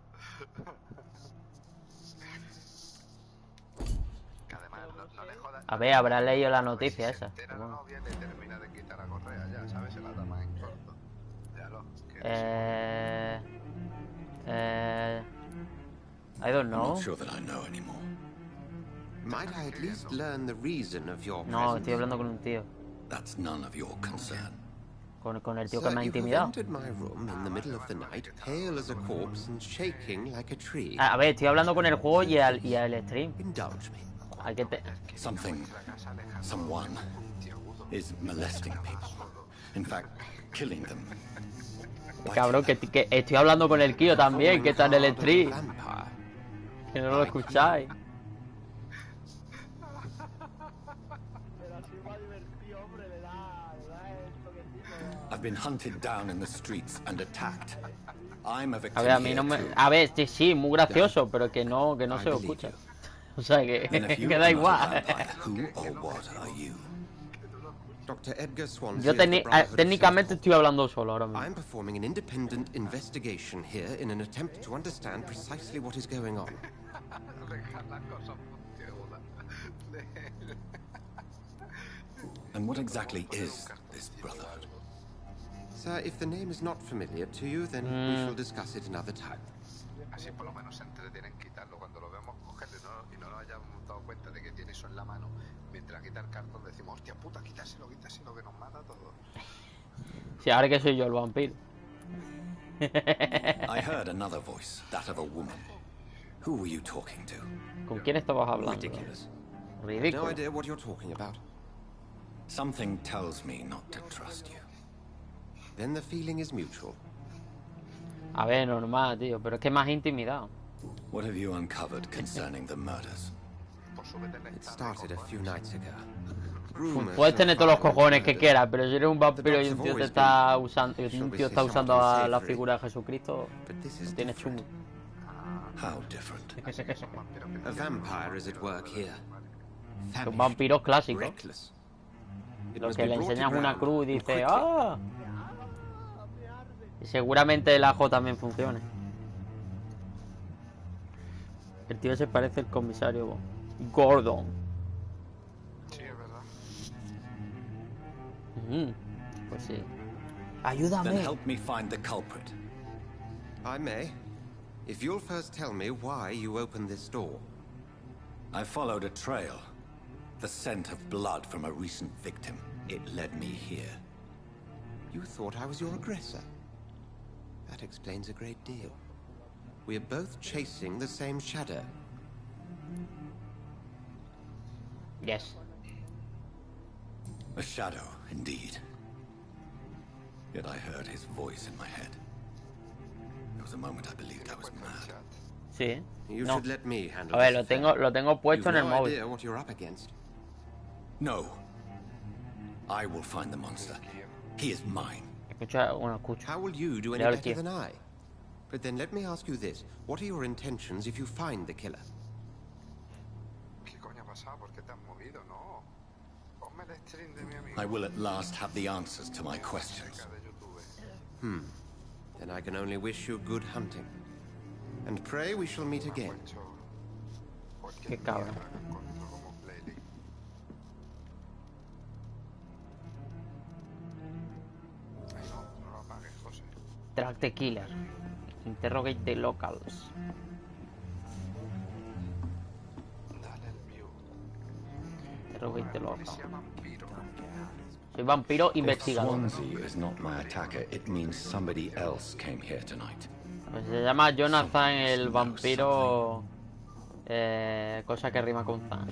Que además no le jodas. A ver, habrá leído la noticia Si se esa. entera la novia y le termina de quitar la correa ya, ¿sabes? Se la da más en corto. Ya lo. I don't I'm know. not sure that I know anymore. Might I at least learn the reason of your No, estoy presence? hablando con un tío. That's none of your concern. Con el tío que Sir, me ha you have intimidado. entered my room in the middle of the night, pale as a corpse and shaking like a tree. A ver, estoy hablando con el juego y al stream. Indulge me. Hay que te... Someone is molesting people. In fact, killing them. Cabrón, que estoy hablando con el Kio también, que está en el stream. Vampire. Que no lo escucháis. Pero así va divertido, hombre, le da el toquecito. I've been hunted down in the streets and attacked. I'm a A victim ver, a mí no me... here too. A ver, sí, muy gracioso, pero que no se escucha. O sea, que da igual. Who or what are you? Dr. Edgar Swansea. Yo of the Brotherhood of técnicamente Saint estoy hablando solo ahora mismo. I'm performing an independent investigation here in an attempt to understand precisely what is going on. And what exactly is this brotherhood? Sir, if the name is not familiar to you, then we shall discuss it another time. Así por lo menos se entretienen en quitarlo. Cuando lo vemos cogerlo y no nos hayamos dado cuenta de que tiene eso en la mano, mientras quita el cartón decimos, hostia puta, quítaselo, que nos mata a todos. Sí, ahora que soy yo el vampiro. I heard another voice, that of a woman. Who were you talking to? ¿Con quién estabas hablando? Ridiculous. No Ridículo. idea what you're talking about. Something tells me not to trust you. Then the feeling is mutual. A ver, normal, tío, pero es que me has intimidado. What have you uncovered concerning the murders? It started a few nights ago. Rumors Puedes tener todos los surrounding cojones que murder. quieras, pero si eres un vampiro y un tío te está usando, a la figura de Jesucristo, lo tienes chungo. How different. A vampire is at work here. Son vampiros clásicos. Reckless. It Los must que be le brought to enseñas una ground, cruz y and dice, quickly. ¡ah! Y seguramente el ajo también funcione. El tío se parece al comisario Gordon. Sí, es verdad. Pues sí. Then Ayúdame. help me find the culprit. I may. If you'll first tell me why you opened this door. I followed a trail. The scent of blood from a recent victim. It led me here. You thought I was your aggressor. That explains a great deal. We are both chasing the same shadow. Yes. A shadow, indeed. Yet I heard his voice in my head. There was a moment I believed I was mad. Sí. You No. should let me handle A ver, this lo tengo affair. puesto en You've el no móvil. idea what you're up against. No. I will find the monster. He is mine. Escucha, bueno, escucha. How will you do any Mira al better tío. than I? But then let me ask you this. What are your intentions if you find the killer? ¿Qué coño ha pasado? ¿Por qué te has movido? No. Ponme el stream de mi amigo. I will at last have the answers to my questions. De YouTube. Then I can only wish you good hunting. And pray we shall meet again. Qué cabrón. Ay, no lo apagues, José. Track the killer. Interrogate the locals. Dale el view. Interrogate the locals. Policía vampiro. Soy vampiro If investigador. Swansea is not my attacker, it means somebody else came here tonight. Pues se llama Jonathan el vampiro. Cosa que rima con Zan.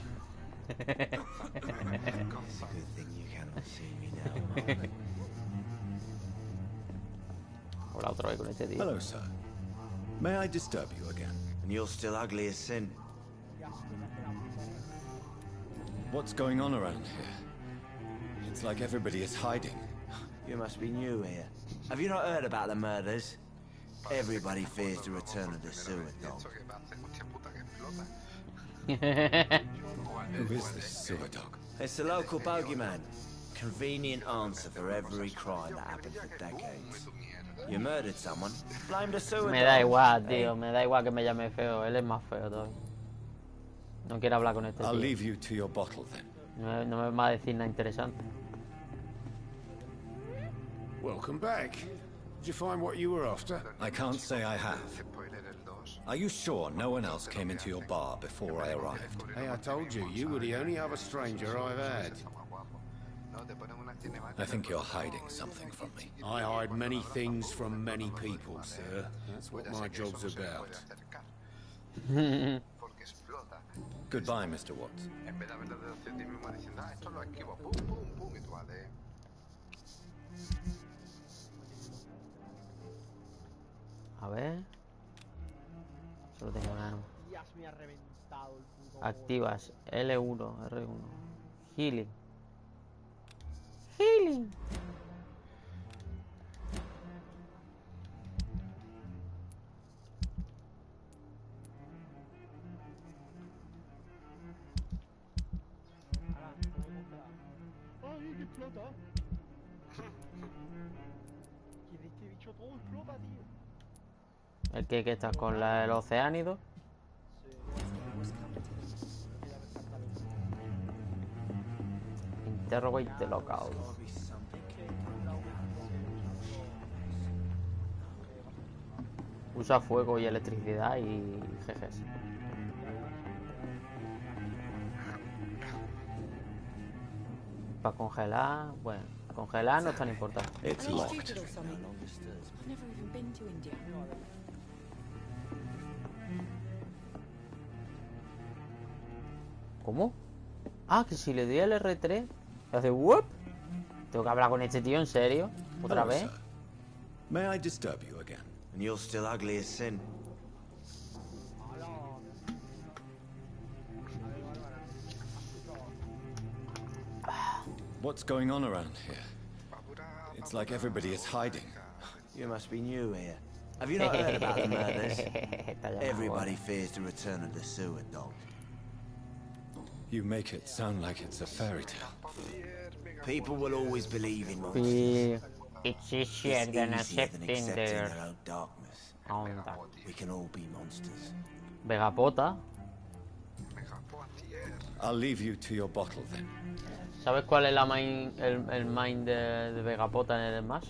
Hola otra vez con este tío. Hello, sir. May I disturb you again? And you're still ugly as sin. What's going on around here? It's like everybody is hiding. You must be new here. Have you not heard about the murders? Everybody fears the return of the sewer dog. Esto que va a hacer, hostia puta, que explota. Who is this sewer dog? It's the local bogeyman. Convenient answer for every crime that happened for decades. You murdered someone, blamed a sewer Me da dog. igual, tío. Me da igual que me llame feo. Él es más feo todavía. No quiero hablar con este I'll tío. leave you to your bottle then. No me va a decir nada interesante. Welcome back. Did you find what you were after? I can't say I have. Spoiler el 2. Are you sure no one else came into your bar before I arrived? Hey, I told you, you were the only other stranger I've had. Está más guapo. No, te ponen una cinemática I think you're hiding something from me. I hide many things from many people, sir. That's what my job's about. Porque explota. Goodbye, Mr. Watts. En vez de haberlo deducido a ti mismo diciendo, ah, esto lo esquivo, pum, pum, pum, y tú vale. A ver. Solo tengo una. Ya se me ha reventado el puto. Activas L1, R1. Healing. Healing. ¡Ay, que explota! Que de este bicho todo explota, tío. ¿El que está con el oceánido? Interrogate the lockout. Usa fuego y electricidad y jejes. Para congelar, bueno, congelar no es tan importante. It's locked. ¿Cómo? Ah, que si le doy al R3 hace whoop. Tengo que hablar con este tío, ¿en serio? ¿Otra Hello, vez? sir. May I disturb you again? And you're still ugly as sin. What's going on around here? It's like everybody is hiding. You must be new here. Have you not heard about the murders? Everybody fears the return of the sewer dog. You make it sound like it's a fairy tale. People will always believe in monsters. It's easier It's than easier than accepting accepting their their own darkness. We can all be monsters. Vegapota. I'll leave you to your bottle then. ¿Sabes cuál es la main, el main de Vegapota en el Smash?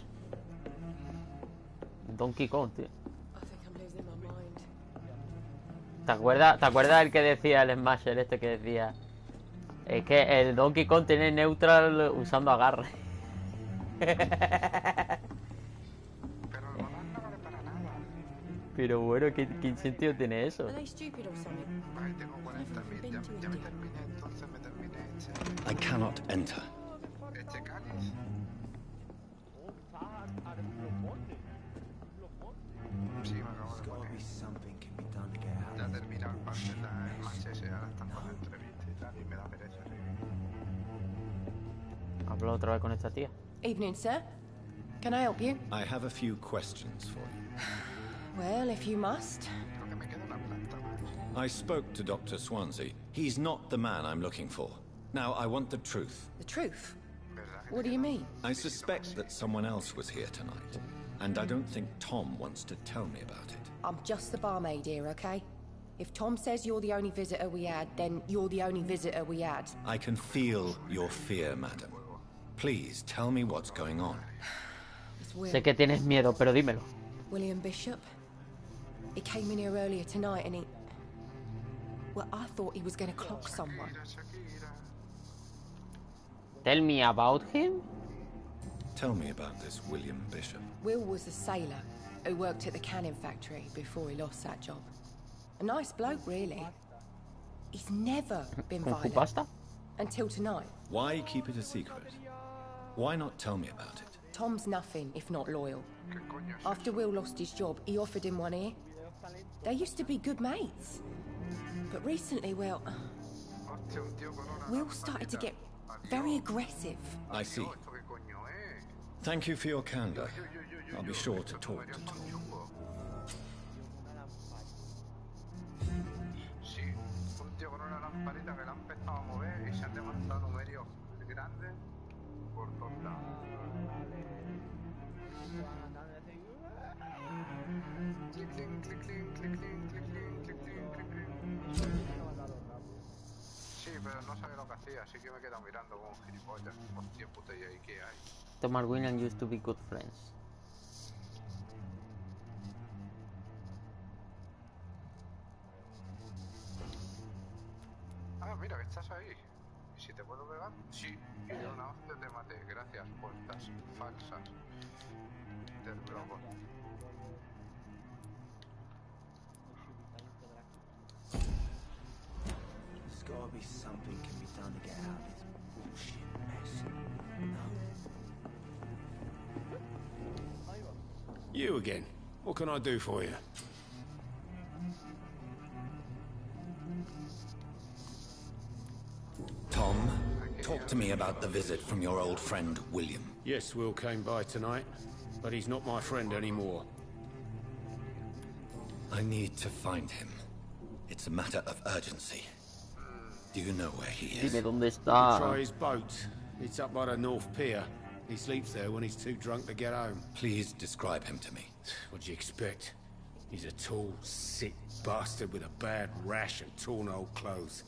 Donkey Kong, tío. ¿Te acuerdas el que decía el Smasher este que decía? Es que el Donkey Kong tiene neutral usando agarre. Pero bueno, ¿qué sentido tiene eso? Ay, tengo 40.000, ya me terminé, entonces me terminé I cannot enter. este cáliz. Sí, me acabo de poner. Ya he terminado el pase, el match ese, ahora están con la entrevista y tal, y me da pereza. Hablo otra vez con esta tía. Evening, sir. Can I help you? I have a few questions for you. Well, if you must. I spoke to Dr. Swansea. He's not the man I'm looking for. Now, I want the truth. The truth? What do you mean? I suspect that someone else was here tonight, and I don't think Tom wants to tell me about it. I'm just the barmaid here, okay? If Tom says you're the only visitor we had, then you're the only visitor we had. I can feel your fear, madam. Please tell me what's going on. It's Will. Sé que tienes miedo, pero dímelo. William Bishop. He came in here earlier tonight and he... Well, I thought he was going to clock someone. Tell me about him. Tell me about this William Bishop. Will was a sailor who worked at the canning factory before he lost that job. A nice bloke, really. He's never been violent. Pasta? Until tonight. Why keep it a secret? Why not tell me about it? Tom's nothing if not loyal. After Will lost his job, he offered him one ear. They used to be good mates. But recently, well... Will started to get very aggressive. I see. Thank you for your candor. I'll be sure to talk to Tom. Sí, un tío con una lamparita que la han empezado a mover y se han levantado numerios grandes por todos lados. Clic, clic, clic, clic, clic, clic, clic, clic, clic, clic, clic. Sí, pero no sabía lo que hacía, así que me he quedado mirando como un gilipollas. Hostia puta, ¿y ahí qué hay? Tom and William used to be good friends. Ah, mira que estás ahí. ¿Y si te puedo pegar? Sí. Y de una hostia te maté. Gracias, pues. bolas falsas del globo. There's gotta be something can be done to get out of this bullshit mess. No? You again. What can I do for you? Tom, talk to me about the visit from your old friend, William. Yes, Will came by tonight, but he's not my friend anymore. I need to find him. It's a matter of urgency. Do you know where he is? Dime dónde You está. try his boat. It's up by the North Pier. He sleeps there when he's too drunk to get home. Please describe him to me. What do you expect? He's a tall, sick bastard with a bad rash and torn old clothes.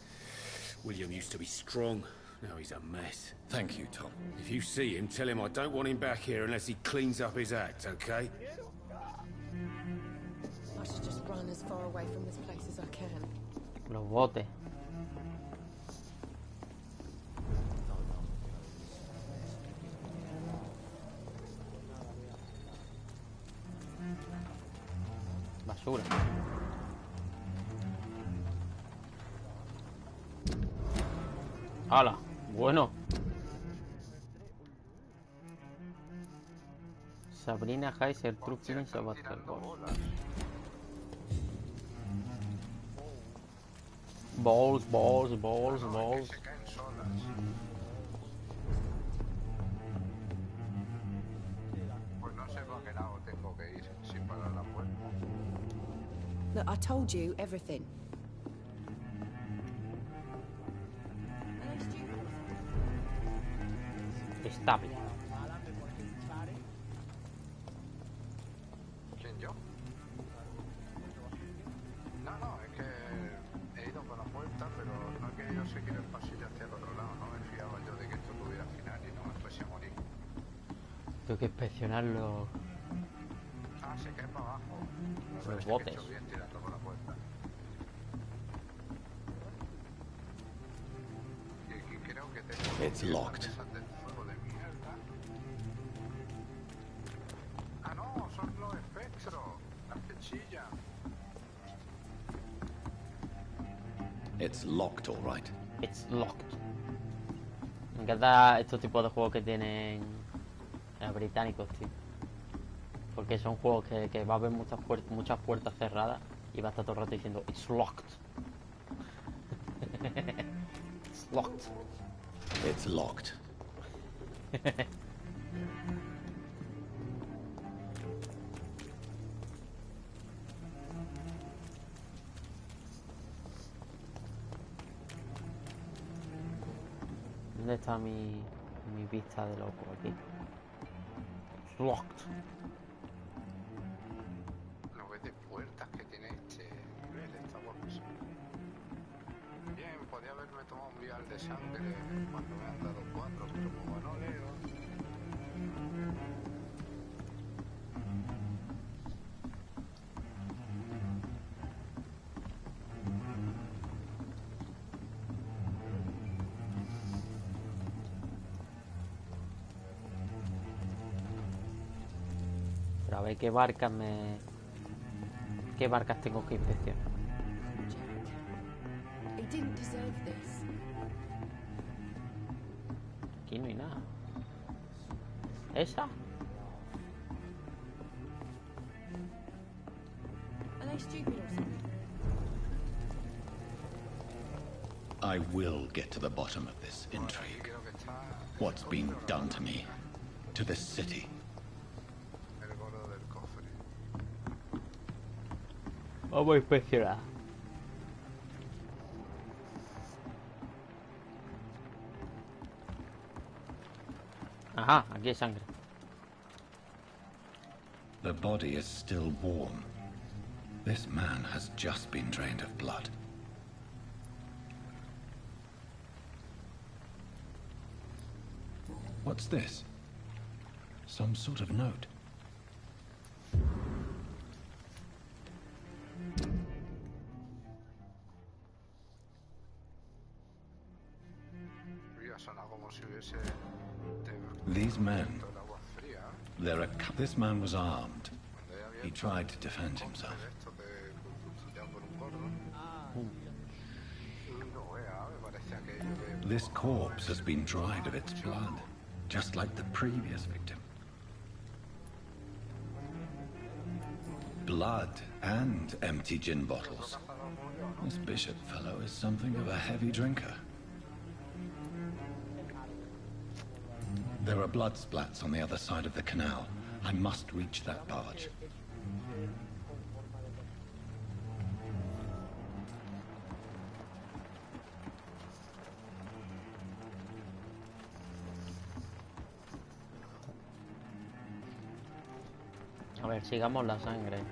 William used to be strong. Now he's a mess. Thank you, Tom. If you see him, tell him I don't want him back here unless he cleans up his act, okay? I should just run as far away from this place as I can. Los botes. Basura. ¡Hala! Bueno. Sabrina Heiser, True Feelings of Basketball. Balls. Se caen solas. Pues no sé para qué lado tengo que ir sin parar la puerta. Look, I told you everything. Estable. ¿Quién, yo? No, es que he ido por la puerta, pero no he querido seguir el pasillo hacia el otro lado. No me fiaba yo de que esto tuviera final y no me fuese a morir. Tengo que inspeccionarlo. Ah, se cae para abajo. Los Parece que he botes. hecho bien tirando por la puerta. Y creo que tengo... It's locked. mesas del fuego de mierda. Ah, no, son los espectros. Las que chillan. It's locked, all right. It's locked. Me encanta estos tipos de juegos que tienen británicos, tío. Porque son juegos que va a haber muchas puertas cerradas y va a estar todo el rato diciendo it's locked. It's locked. It's locked. ¿Dónde está mi vista de loco aquí? It's locked. No ves de puertas que tiene este nivel, está guapísimo. Bien, podía haberme tomado un vial de sangre cuando me han dado 4, pero como no leo... Pero a ver qué barcas ¿Qué barcas tengo que inspeccionar? He didn't deserve this. Aquí no hay nada. ¿Esa? Are they stupid or something? I will get to the bottom of this intrigue. What's been done to me, to this city. El gordo del cofre. Vamos a inspeccionar. Ajá, aquí hay sangre. The body is still warm. This man has just been drained of blood. What's this? Some sort of note. Y ha sonado como si hubiese... These men This man was armed. He tried to defend himself. This corpse has been dried of its blood, just like the previous victim. Blood and empty gin bottles. This bishop fellow is something of a heavy drinker. There are blood splats on the other side of the canal. I must reach that barge. A ver, sigamos la sangre.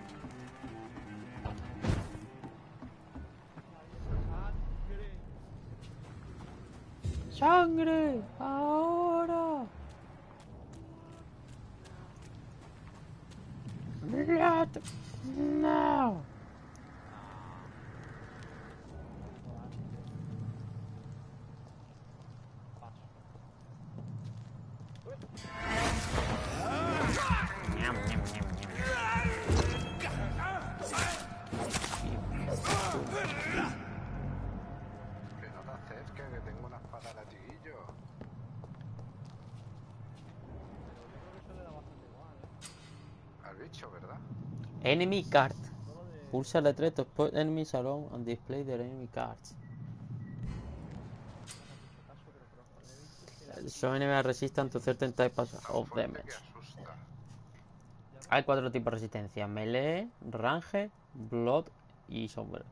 ¡Sangre! ¡Ahora! ¡Blood! ¡No! Enemy card. Pulsa L3 to spot enemies alone and display their enemy cards. Some enemies resistant to certain types of damage. Hay 4 tipos de resistencia: melee, range, blood y sombra.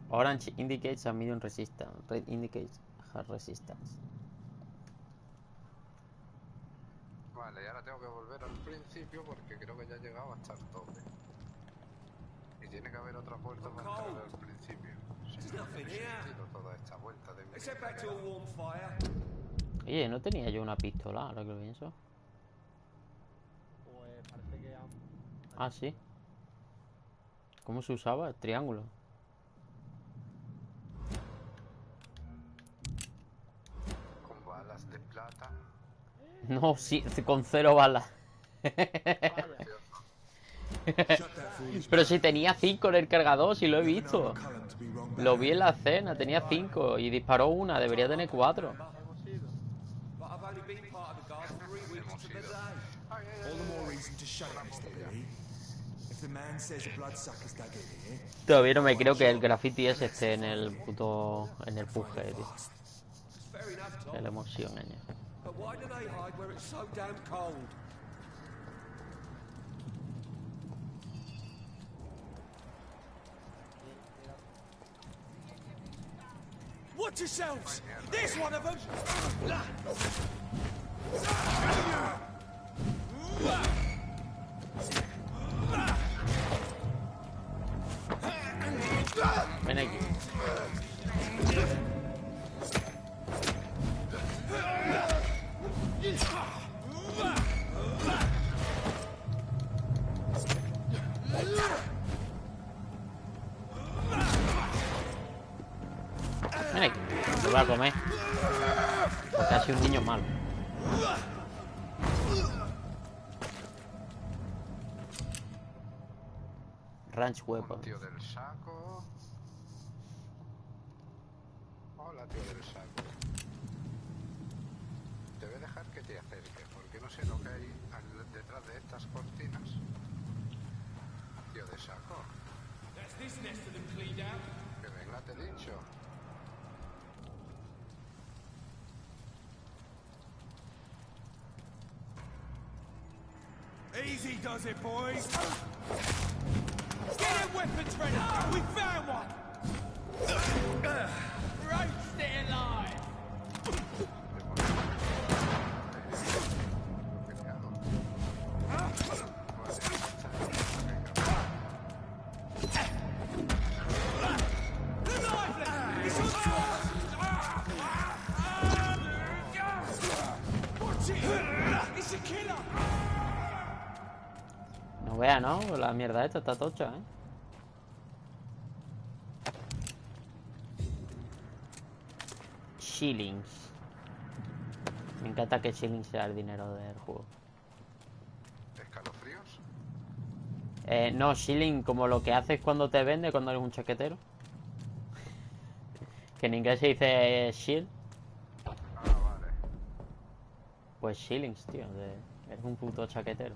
Orange indicates a medium resistance. Red indicates hard resistance. Vale, y ahora tengo que volver al principio porque creo que ya he llegado hasta el tope. Y tiene que haber otra puerta para entrar al principio. Si no, no tiene sentido toda esta vuelta de Oye, ¿no tenía yo una pistola ahora que lo pienso? Pues parece que han... Ah, sí. ¿Cómo se usaba? El triángulo. Con balas de plata. No, sí, con 0 balas. Pero si tenía 5 en el cargador, si lo he visto. Lo vi en la escena, tenía 5 y disparó una, debería tener 4. Todavía no me creo que el graffiti ese esté en el puto... en el puje, tío. Qué la emoción, But why do they hide where it's so damn cold? Watch yourselves! There's one of them! Ven aquí. Ven aquí. Te voy a comer. Porque ha sido un niño malo. Ranch weapon. Tío del saco. Hola, tío del saco. Te voy a dejar que te acerques, porque no sé lo que hay detrás de estas cortinas. Tío de saco. Que venga, te he dicho. Easy does it, boys! Get your weapons ready! We found one! Right, stay alive! No vea, ¿no? La mierda esta está tocha, ¿eh? Shillings. Me encanta que shilling sea el dinero del juego. ¿Escalofríos? No, shilling como lo que haces cuando te vende, cuando eres un chaquetero. Que en inglés se dice shield. Ah, vale. Pues shillings, tío. Eres un puto chaquetero.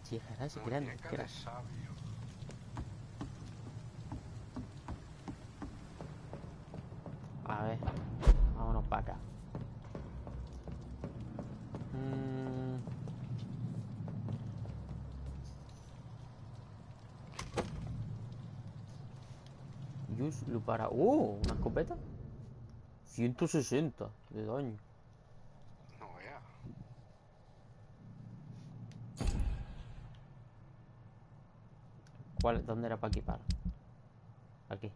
Llegará si quieran. Muñeca de sabio. A ver, vámonos para acá. Use lo para. Una escopeta. 160 de daño. No vea. ¿Dónde era para equipar? Aquí.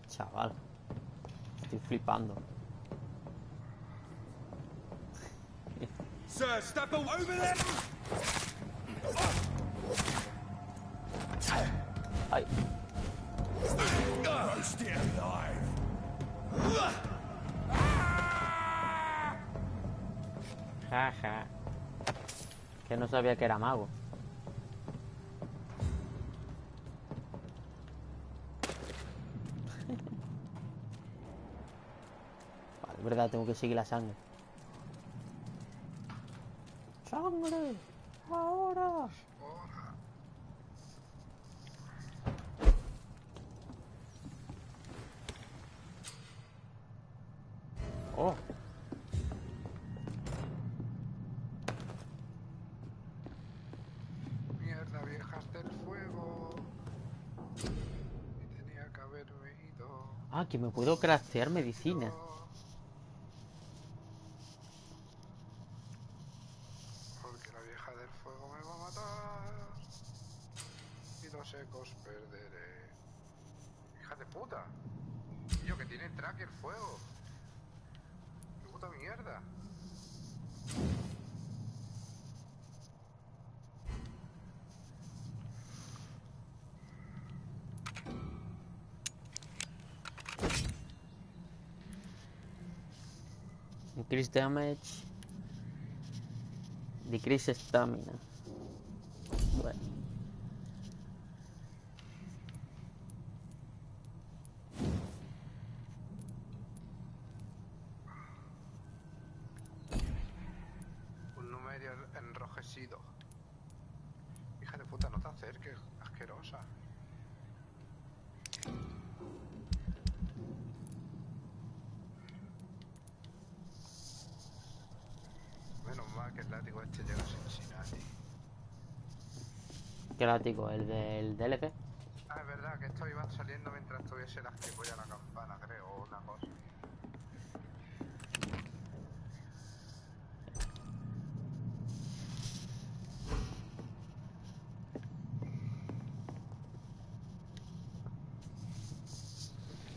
Chaval. Estoy flipando. Sir, step over there! Ay. Stay alive! Jaja. Que no sabía que era mago. Vale, es verdad, tengo que seguir la sangre. ¡Sangre! ¡Ahora! ¡Oh! Mierda, viejas del fuego. Y tenía que haberme ido. Ah, que me puedo craftear medicina. Porque la vieja del fuego me va a matar. Y los ecos perderé. ¡Hija de puta! Tío, que tiene track el fuego. ¡Qué puta mierda! Increase damage. Decrease stamina. Bueno. Un número enrojecido. Hija de puta, no te acerques, asquerosa. Menos mal que el látigo este llega a Cincinnati. ¿Qué látigo? ¿El del DLC? Ah, es verdad que estos iban saliendo mientras tuviese las que voy a la campana, creo, o una cosa.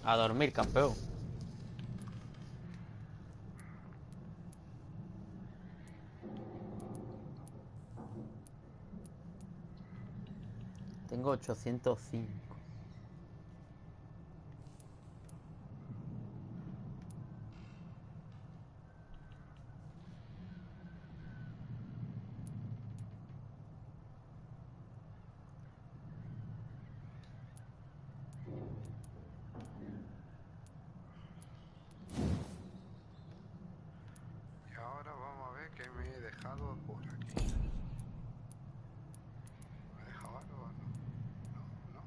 A dormir, campeón. Tengo 805. Y ahora vamos a ver qué me he dejado por aquí. ¿Me he dejado algo o no? No.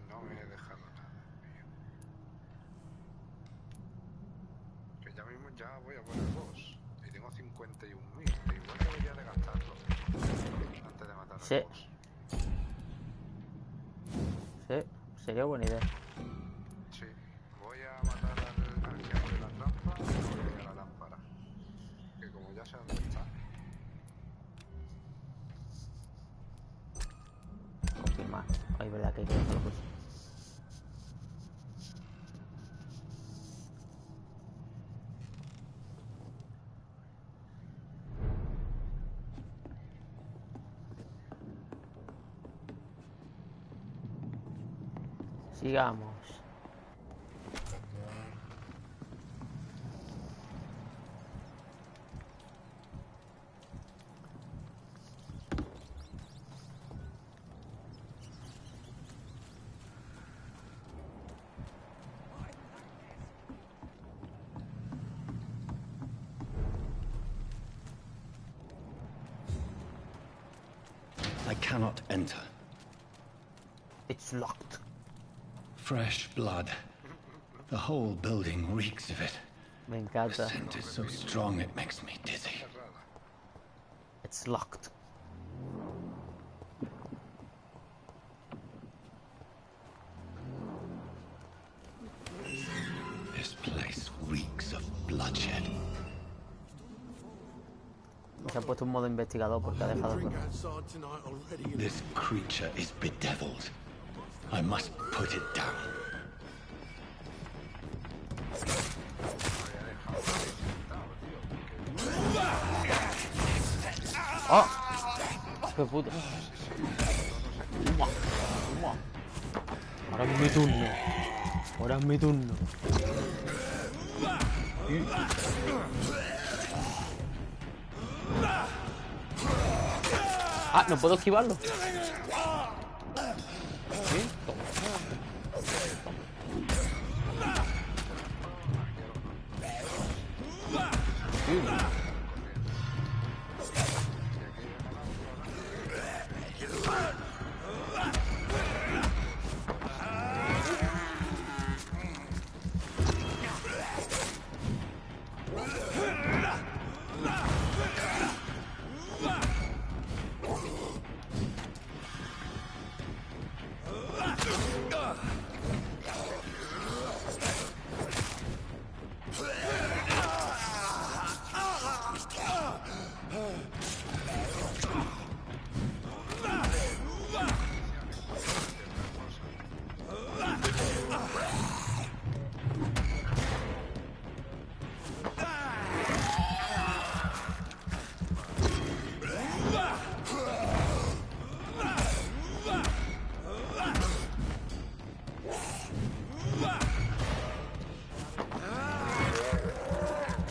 No me he dejado nada, tío. Que ya mismo ya voy a por el boss. Y tengo 51.000. Igual debería de gastarlo. Antes de matar Sí. al boss. Sí, sería buena idea. Sí, voy a matar al Ay, verdad que hay que dejarlo pues. Sigamos. I cannot enter. It's locked. Fresh blood. The whole building reeks of it. Me The encanta. scent is so strong it makes me dizzy. It's locked. This place reeks of bloodshed. Se ha puesto un modo investigador porque ha dejado todo. This creature is bedeviled. I must put it down. ¡Oh! ¡Qué puta! Ahora es mi turno. Ahora es mi turno. Ah, no puedo esquivarlo. ¿Sí?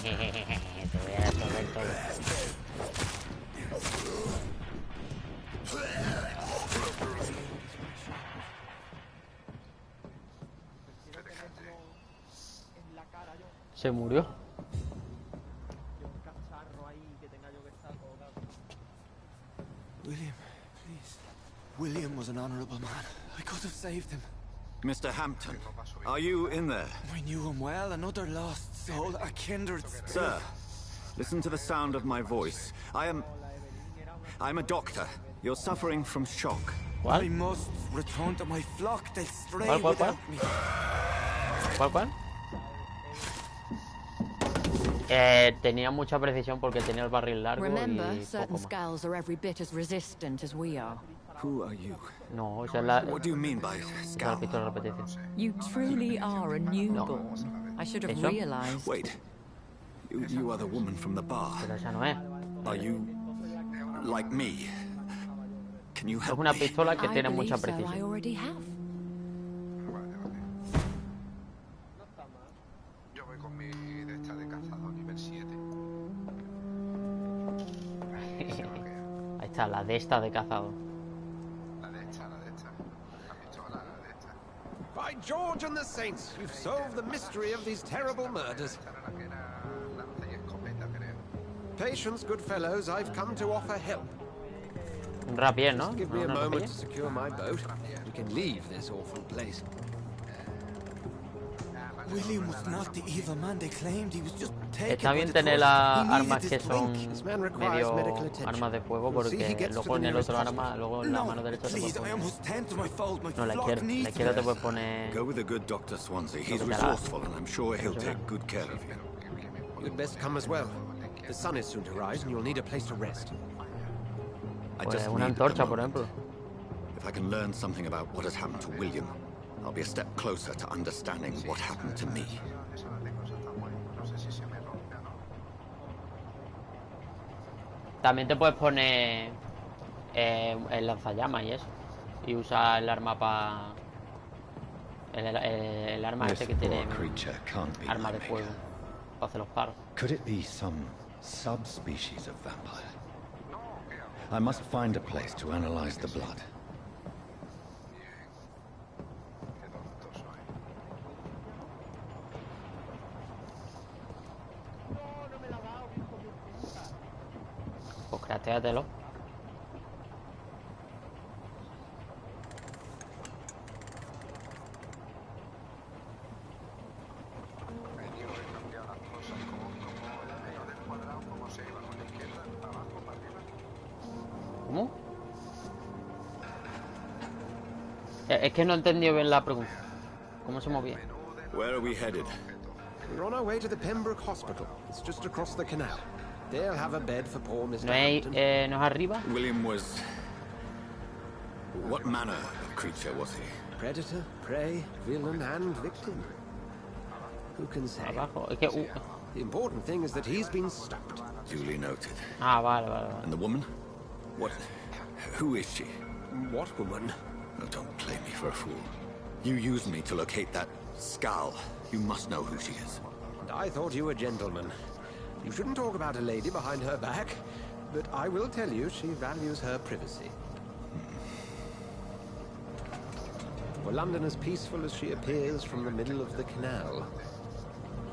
Te voy a resolver todo. Se murió. William, please. William was an honorable man. I could have saved him. Mr. Hampton, are you in there? I knew him well, another lost soul, a kindred spirit. Sir, listen to the sound of my voice. I'm a doctor. You're suffering from shock. What? I must return to my flock. They'll stray ¿Cuál? without me. ¿Cuál? Tenía mucha precisión porque tenía el barril largo Remember, y poco certain más. skulls are every bit as resistant as we are. Who are you? No, esa es la... What do you mean by la pistola de repetición. You truly are a newborn. I should have ¿Eso? realized. Wait. You are the woman from the bar. Pero esa no es. Are you like me? Can you Es help una me? pistola que I tiene mucha believe so. I precisión. already have. Yo voy con mi de esta de cazador nivel 7. Ahí está, la de esta de cazado. La de esta. La pistola, la de esta. By George and the Saints, you've solved the mystery of these terrible murders. Esta era la que era lanza y escopeta, creo. Patience, good fellows, I've come to offer help. Un rapier, ¿no? Just give me ¿No a una moment rapilla? to secure my boat. We can leave this awful place. William was not the evil man they claimed. He was just taken Está by bien the tener thirst. las He needed armas his que drink. son This man requires medical medio attention. armas de fuego We'll see he porque gets to luego the en el nearest otro arma, hospital. luego en la No, mano derecha te puedes please, I poner... almost tend to my fold. My No, la flock izquierda. needs La izquierda te me. puedes poner... Go with the good Dr. Swansea. He's Lo que te resourceful and I'm sure he'll take good care of you. You'd best come as well. The sun is soon to rise and you'll need a place to rest. I Pues just una need a antorcha, por moment. ejemplo. If I can learn something about what has happened to William, I'll be a step closer to understanding what happened to me. También te puedes poner el lanzallamas y eso. Y usar el arma para... El arma este que tiene arma de fuego para hacer los paros. Could it be some subspecies of vampire? I must find a place to analyze the blood. Pues craftéatelo. ¿Cómo? Es que no he entendido bien la pregunta. ¿Cómo se movía? Where are we headed? We're on our way to the Pembroke Hospital. It's just across the canal. They'll have a bed for poor Mr. ¿No es arriba? William was... What manner of creature was he? Predator, prey, villain, and victim. Who can say? Abajo. Es que... The important thing is that he's been stopped. Duly noted. Ah, vale. And the woman? What? Who is she? What woman? Oh, don't play me for a fool. You used me to locate that skull. You must know who she is. And I thought you a gentleman. You shouldn't talk about a lady behind her back, but I will tell you she values her privacy. For London as peaceful as she appears from the middle of the canal.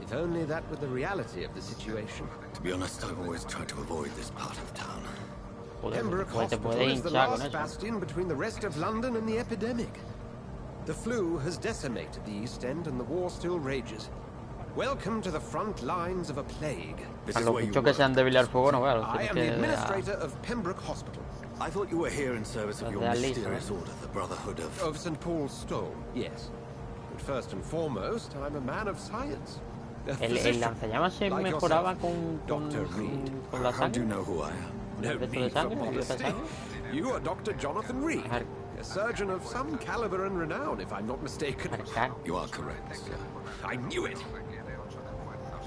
If only that were the reality of the situation. To be honest, I've always tried to avoid this part of town. Pembroke Hospital is the last bastion between the rest of London and the epidemic. The flu has decimated the East End and the war still rages. Welcome to the front lines of a plague. This is where you work. I am the administrator of Pembroke Hospital. I thought you were here in service of your mysterious order, the Brotherhood of... Of St. Paul's Stone, yes. But first and foremost, I'm a man of science. El lanzallamas se mejoraba con la How do sangre. you know who I am? No need for modesty. You are Dr. Jonathan Reed, a surgeon of some caliber and renown, if I'm not mistaken. You are correct, sir. I knew it.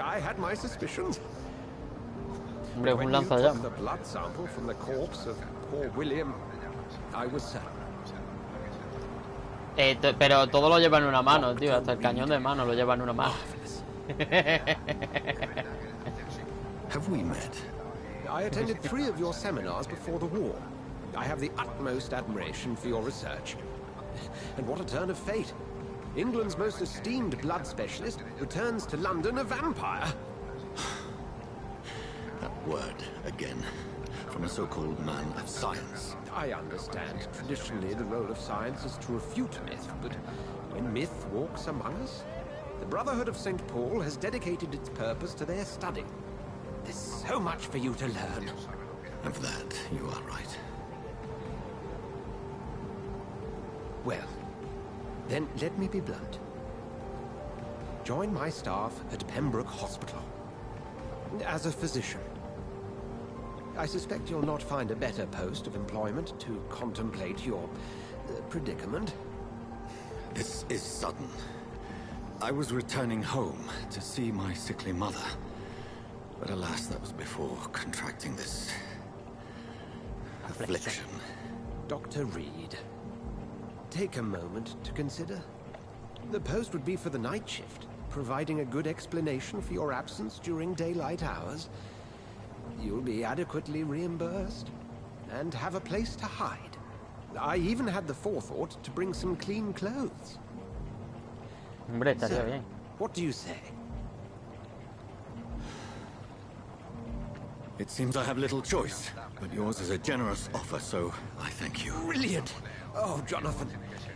I had my suspicions. Hombre, When un you took lanzallamas. the blood sample from the corpse of poor William, I was certain. Pero todo lo lleva en una mano, tío. Hasta el cañón de mano lo lleva en una mano. Have we met? I attended 3 of your seminars before the war. I have the utmost admiration for your research. And what a turn of fate. England's most esteemed blood specialist returns to London a vampire. That word, again. From a so-called man of science. I understand. Traditionally, the role of science is to refute myth, but when myth walks among us, the Brotherhood of St. Paul has dedicated its purpose to their study. There's so much for you to learn. Of that, you are right. Well, then let me be blunt. Join my staff at Pembroke Hospital. As a physician. I suspect you'll not find a better post of employment to contemplate your predicament. This is sudden. I was returning home to see my sickly mother. But alas, that was before contracting this... affliction. Dr. Reed, take a moment to consider. The post would be for the night shift, providing a good explanation for your absence during daylight hours. You'll be adequately reimbursed, and have a place to hide. I even had the forethought to bring some clean clothes. Hombre, estaría bien. What do you say? It seems I have little choice, but yours is a generous offer, so I thank you. Brilliant! Oh, Jonathan,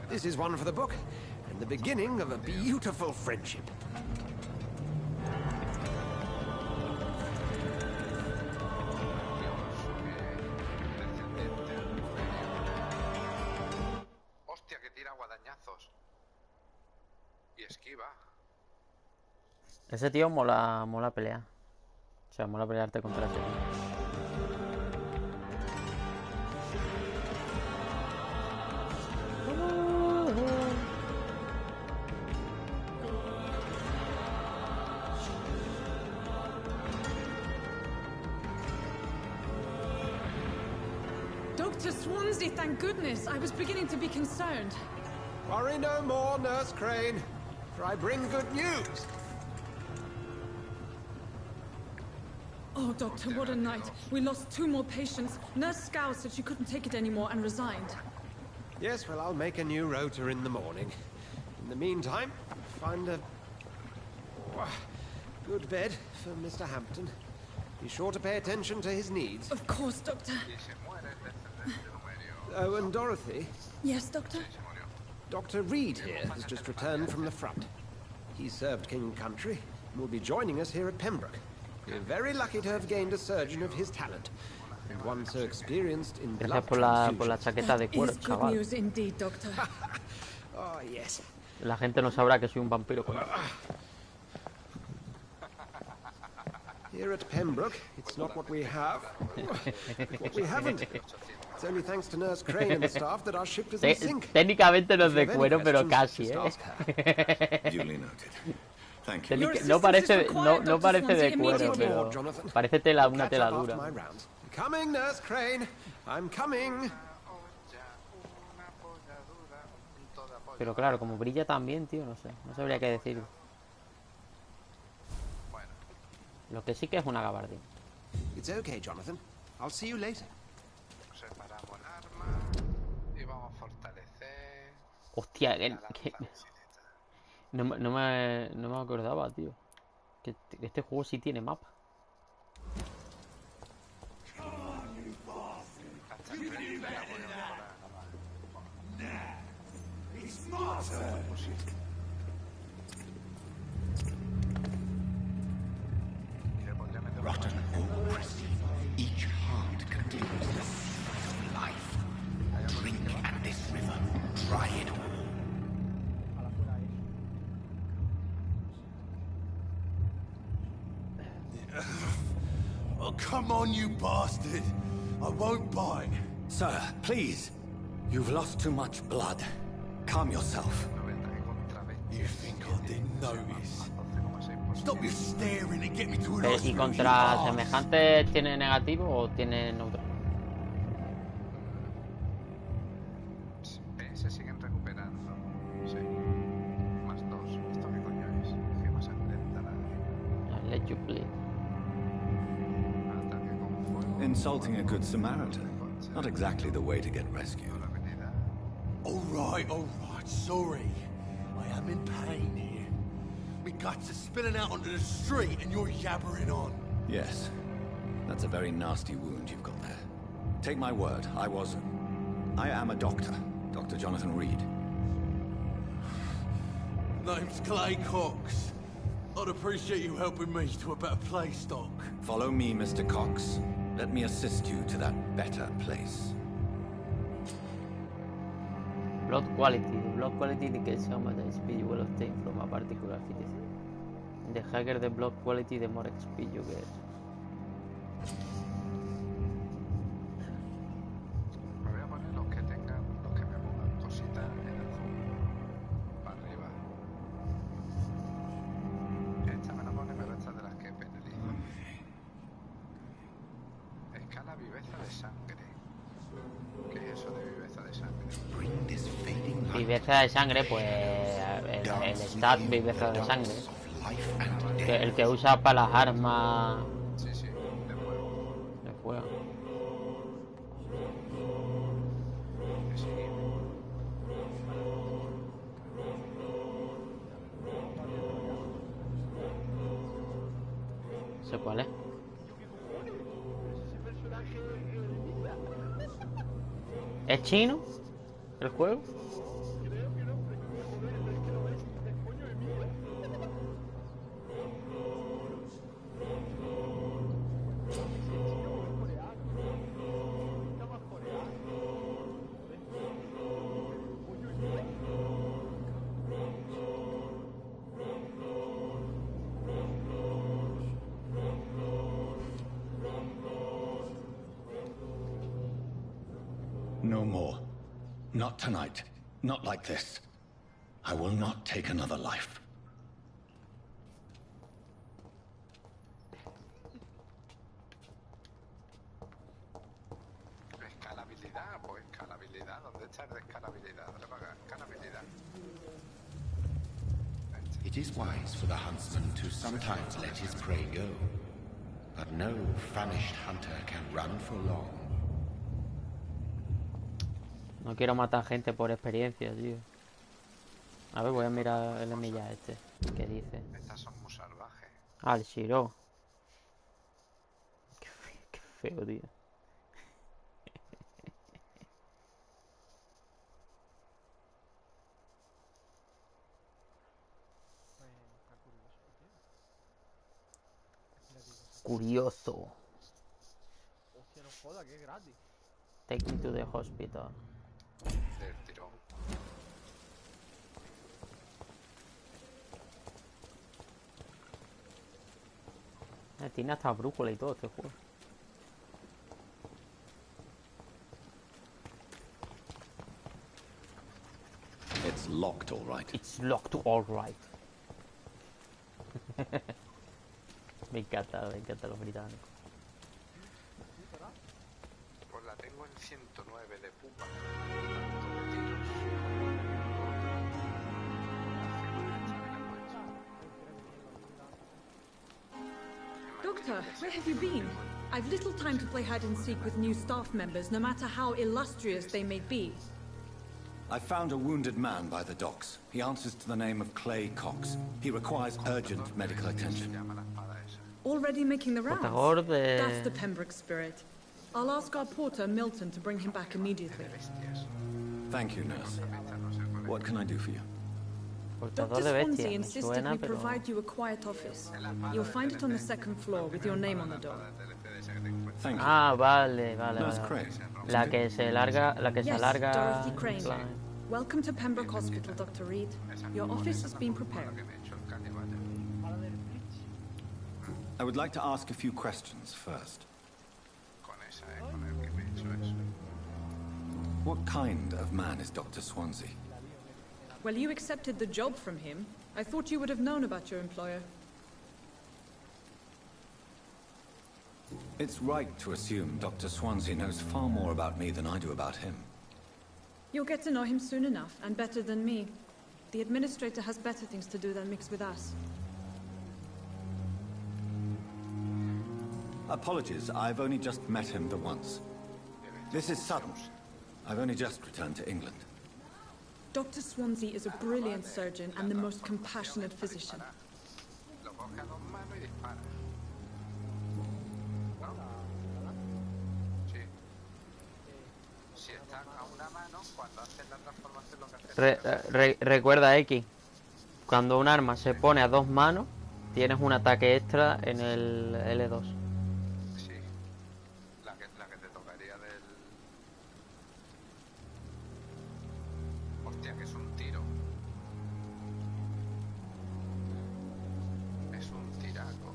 this is one for the book, and the beginning of a beautiful friendship. Hostia, que tira guadañazos. Y esquiva. Ese tío mola pelear. O sea, mola pelearte contra ese tío. Dr. Swansea, thank goodness. I was beginning to be concerned. Worry no more, Nurse Crane, for I bring good news. Oh, Doctor, what a night. We lost 2 more patients. Nurse Scow said she couldn't take it anymore and resigned. Yes, well, I'll make a new rota in the morning. In the meantime, find a good bed for Mr. Hampton. Be sure to pay attention to his needs. Of course, Doctor. Oh, and Dorothy? Yes, Doctor? Dr. Reed here has just returned from the front. He served King and Country and will be joining us here at Pembroke. We're very lucky to have gained a surgeon of his talent, and one so experienced in blood Gracias por la chaqueta de cuero, Is good chaval. news indeed, Doctor. Oh, yes. La gente no sabrá que soy un vampiro con... Here at Pembroke, it's not what we have, but what we haven't. It's only thanks to Nurse Crane and the staff that our ship doesn't sink. Técnicamente no es de cuero, pero casi, Duly noted. Thank you. No parece, no parece de cuero, pero parece tela, una tela dura. Coming, Nurse Crane. I'm coming. Pero claro, como brilla también, tío, no sé, no sabría qué decir. Lo que sí que es una gabardina. It's okay, Jonathan. I'll see you later. Separamos el arma y vamos a fortalecer. Hostia, no me acordaba, tío. Que este juego sí tiene mapa. Rotten or pristine, each heart contains the secret of life. Drink at this river, try it all. Oh, come on, you bastard! I won't bite. Sir, please. You've lost too much blood. Calm yourself. You think I didn't notice? Stop your staring and get me to an ¿Y contra semejantes tiene negativo o tiene neutro? Se siguen recuperando. Sí. Más 2. ¿Esto qué coño es? Gema sangrienta. Let you bleed. Insulting a good Samaritan. Not exactly the way to get rescued. All right, sorry. I am in pain here. My guts are spilling out onto the street and you're yabbering on. Yes. That's a very nasty wound you've got there. Take my word, I am a doctor. Dr. Jonathan Reed. Name's Clay Cox. I'd appreciate you helping me to a better place, Doc. Follow me, Mr. Cox. Let me assist you to that better place. Blood quality. The blood quality indicates how much XP you will obtain from a particular citizen. The higher the blood quality, the more XP you get. Me voy a poner los que tengan, los que me pongan cositas en el fondo. Para arriba. Esta me la pone, pero esta de las que penalizo. Escala viveza de sangre. ¿Qué es eso de viveza de sangre? Viveza de sangre, pues el stat viveza de sangre. El que usa para las armas. Sí, de fuego. De fuego. No sé cuál es. ¿Es chino el juego? No more. Not tonight. Not like this. I will not take another life. Escala habilidad. ¿dónde está el de escalabilidad? Dale para acá, escalabilidad. It is wise for the huntsman to sometimes let his prey go, but no famished hunter can run for long. No quiero matar gente por experiencia, tío. A ver, voy a mirar el Emilia este. ¿Qué dice? Estas son muy salvajes. Ah, el Shiro. Qué feo, tío. Curioso. Hostia, no joda, que es gratis. Take me to the hospital. Del tirón. Tiene hasta brújula y todo este juego. It's locked, all right. It's locked, all right. Me encanta los británicos. Pues la tengo en 109 de pupa. Tanto de tiros. Doctor, where have you been? I've little time to play hide and seek with new staff members, no matter how illustrious they may be. I found a wounded man by the docks. He answers to the name of Clay Cox. He requires urgent medical attention. Already making the rounds? Portador de... That's the Pembroke spirit. I'll ask our porter, Milton, to bring him back immediately. Thank you, nurse. What can I do for you? Dr. Swansea insisted we provide you a quiet office. You'll find it on the second floor with your name on the door. Thank you. Ah, vale. Nurse Crane. La que se alarga... Yes, Dorothy Crane. Welcome to Pembroke Hospital, Dr. Reed. Your office has been prepared. I would like to ask a few questions first. What kind of man is Dr. Swansea? Well, you accepted the job from him. I thought you would have known about your employer. It's right to assume Dr. Swansea knows far more about me than I do about him. You'll get to know him soon enough, and better than me. The administrator has better things to do than mix with us. Apologies, I've only just met him the once. This is sudden. I've only just returned to England. Dr. Swansea is a brilliant surgeon and the most compassionate physician. Recuerda, X, cuando un arma se pone a dos manos, tienes un ataque extra en el L2. Sí, la que te tocaría del... Hostia, que es un tiro. Es un tiraco.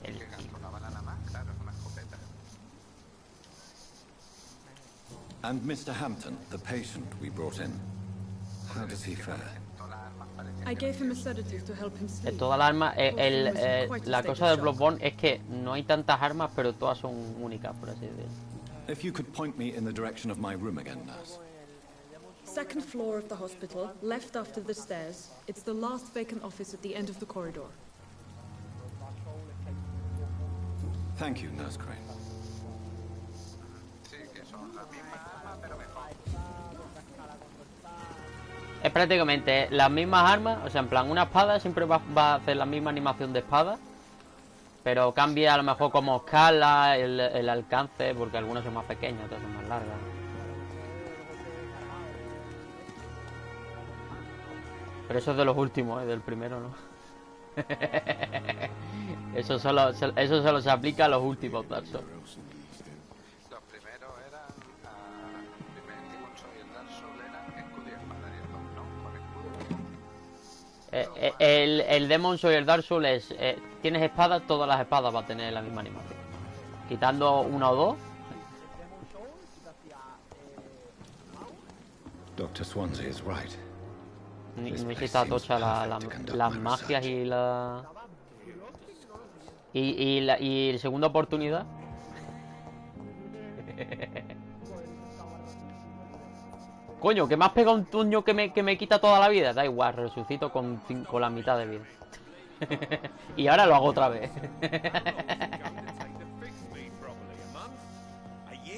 ¿El que gasta una bala nada más? Claro, es una escopeta. And Mr. Hampton, the patient we brought in, how does he fare? I gave him a sedative to help him sleep. Toda la arma, la cosa del Bloodborne es que no hay tantas armas, pero todas son únicas, por así decirlo. If you could point me in the direction of my room again, nurse. Second floor of the hospital, left after the stairs. It's the last vacant office at the end of the corridor. Thank you, Nurse Crane. Es prácticamente las mismas armas, o sea, en plan, una espada siempre va a hacer la misma animación de espada, pero cambia a lo mejor como escala, el alcance, porque algunas son más pequeñas, otras son más largas. Pero eso es de los últimos, del primero no. Eso solo se aplica a los últimos Dark Souls. Los primeros eran... el primer Demon Souls y el Dark Souls eran escudo y espada, y el dos no, con escudo. El Demon Souls y el Dark Souls es... tienes espadas, todas las espadas van a tener la misma animación. Quitando una o dos. Dr. Swansea is right. No hiciste tocha las magias y la... Y segunda oportunidad. Coño, que me has pegado un tuño que me quita toda la vida. Da igual, resucito con la mitad de vida. Y ahora lo hago otra vez.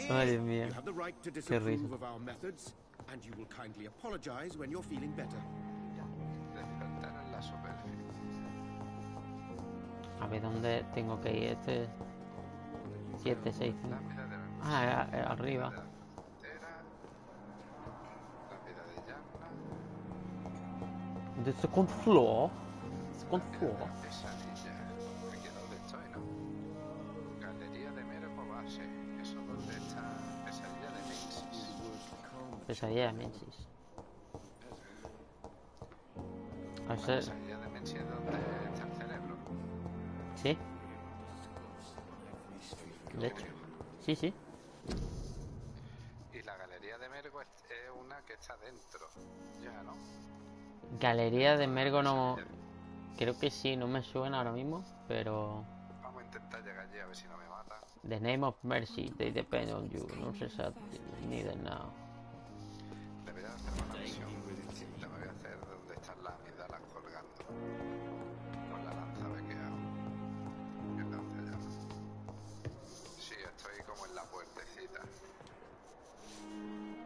Ay, Dios mío. Qué risa. A ver dónde tengo que ir. Este 7, 6, 5. Ah, arriba. De second floor. Second floor. Aquí es donde estoy, ¿no? Galería de Merco Base. Eso es donde está Pesadilla de Mensis. Pesadilla de Mensis. La pesadilla de Mensis es donde está el cerebro. Sí. De hecho. Sí, sí. Y la Galería de Mergo es una que está dentro. Ya, ¿no? Galería de Mergo no... Creo que sí, no me suena ahora mismo, pero... Vamos a intentar llegar allí a ver si no me mata. The name of mercy, they depend on you. No sé si neither now. Debería hacer una misión distinta. Me voy a hacer donde están las amígdalas colgando. Con la lanza de que hago. ¿Qué lanza llama? Sí, estoy como en la puertecita.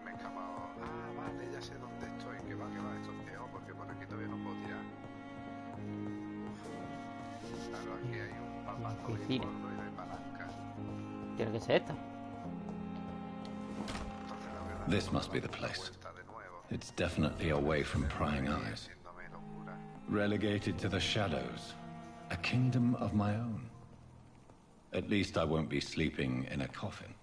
Me he escapado. Ah, vale, ya sé dónde estoy. Que va, esto es peor porque por aquí todavía no puedo tirar. Claro, aquí hay un papazo y gordo y de palanca. Tiene que ser esta. This must be the place. It's definitely away from prying eyes. Relegated to the shadows. A kingdom of my own. At least I won't be sleeping in a coffin.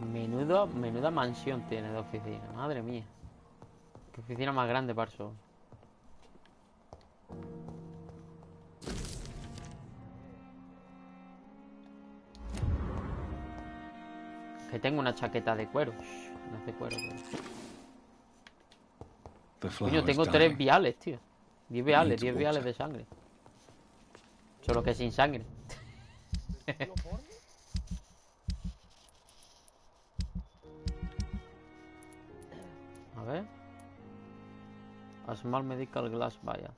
Menuda mansión tiene de oficina. Madre mía. Qué oficina más grande para eso. Que tengo una chaqueta de cuero. No es de cuero, pero... Coño, tengo 3 viales, tío. 10 viales de sangre. Solo que sin sangre. A ver. A small medical glass vial.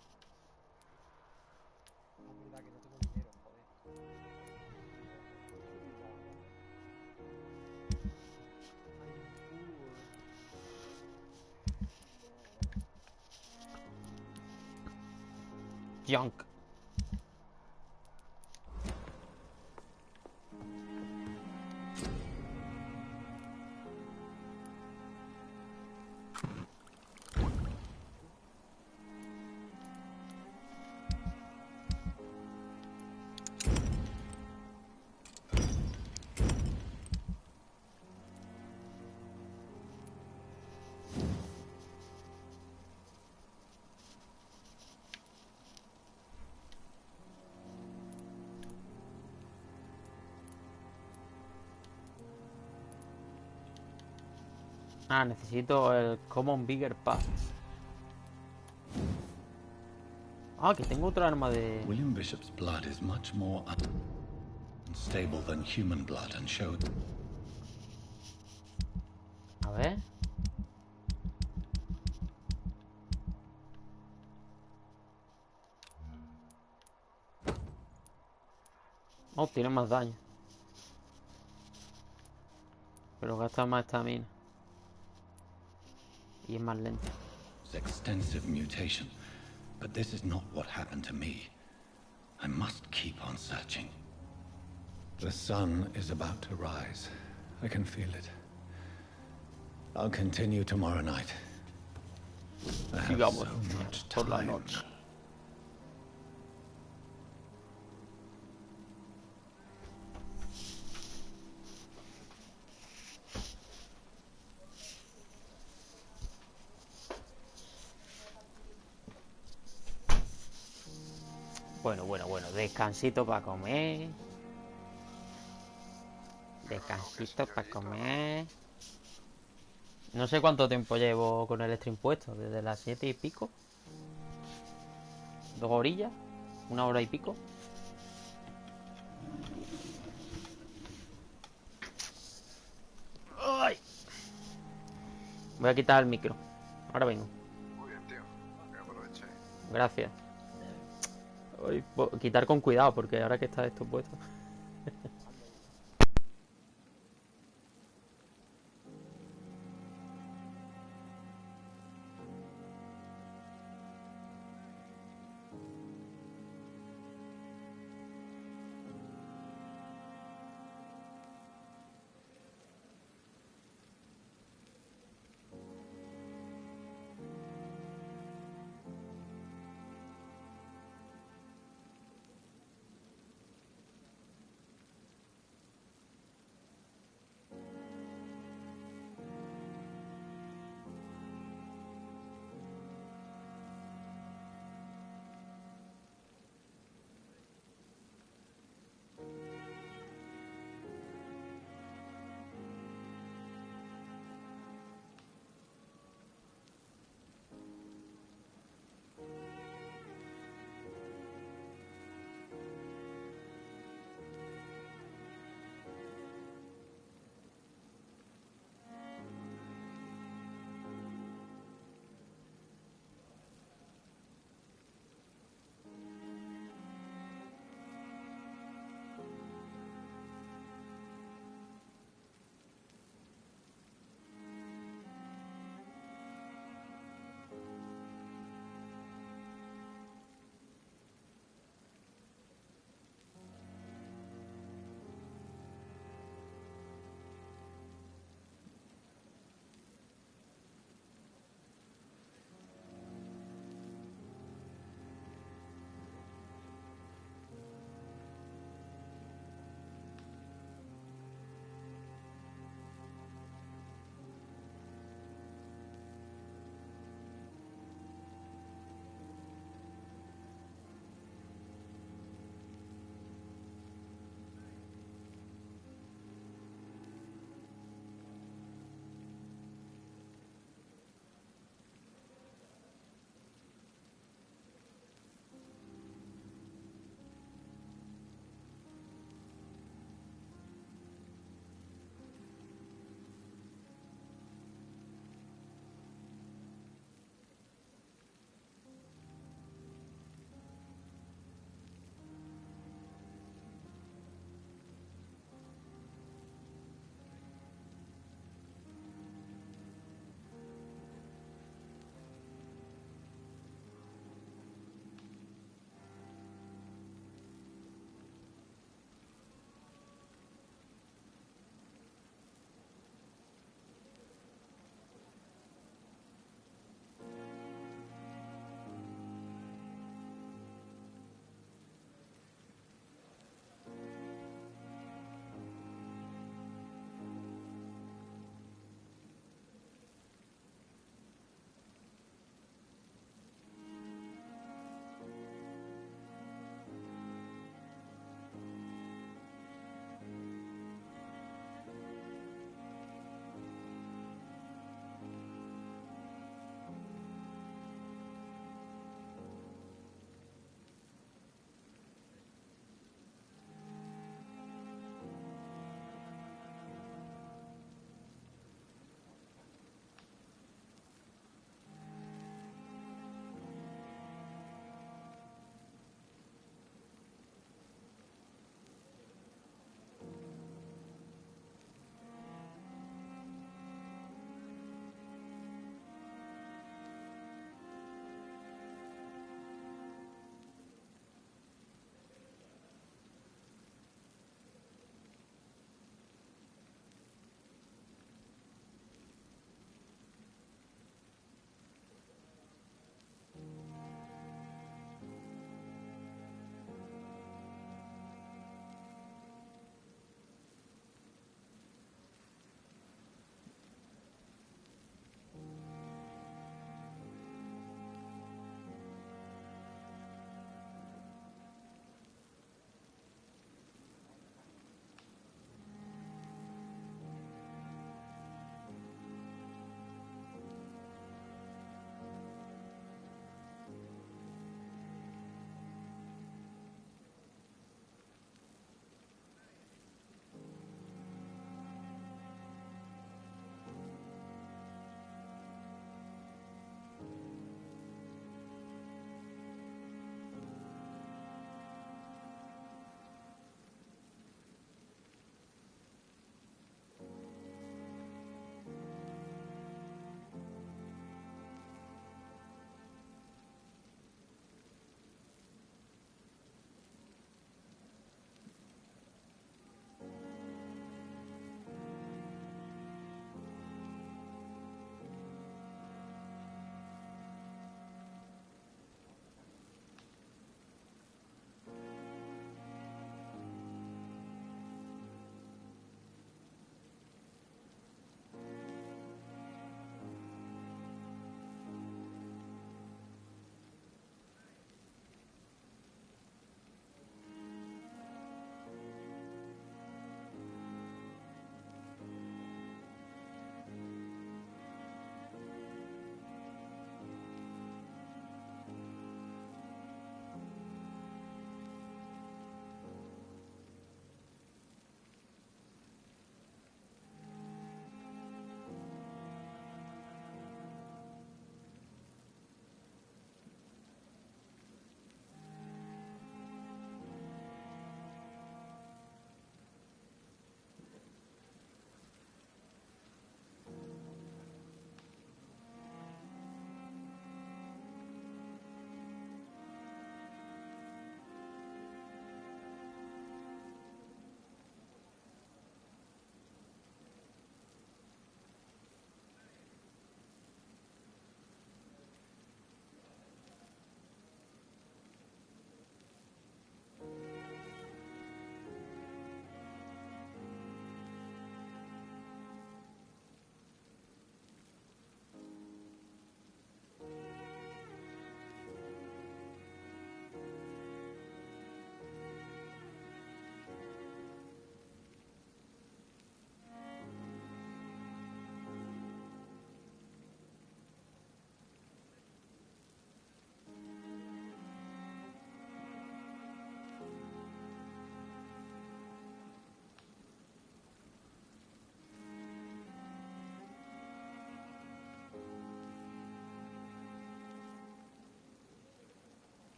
Junk. Ah, necesito el Common Bigger Path. Ah, que tengo otra arma de... William Bishop's blood is much more unstable than human blood and showed... A ver. Oh, tiene más daño. Pero gasta más estamina. Y es más lento. Extensive mutation, but this is not what happened to me. I must keep on searching. The sun is about to rise. I can feel it. I'll continue tomorrow night. I have so much time. Bueno, descansito para comer. Descansito para comer. No sé cuánto tiempo llevo con el stream puesto. Desde las 7 y pico. 2 horillas. 1 hora y pico. ¡Ay! Voy a quitar el micro. Ahora vengo. Muy bien, tío. Que aproveche. Gracias. Quitar con cuidado, porque ahora que está esto puesto.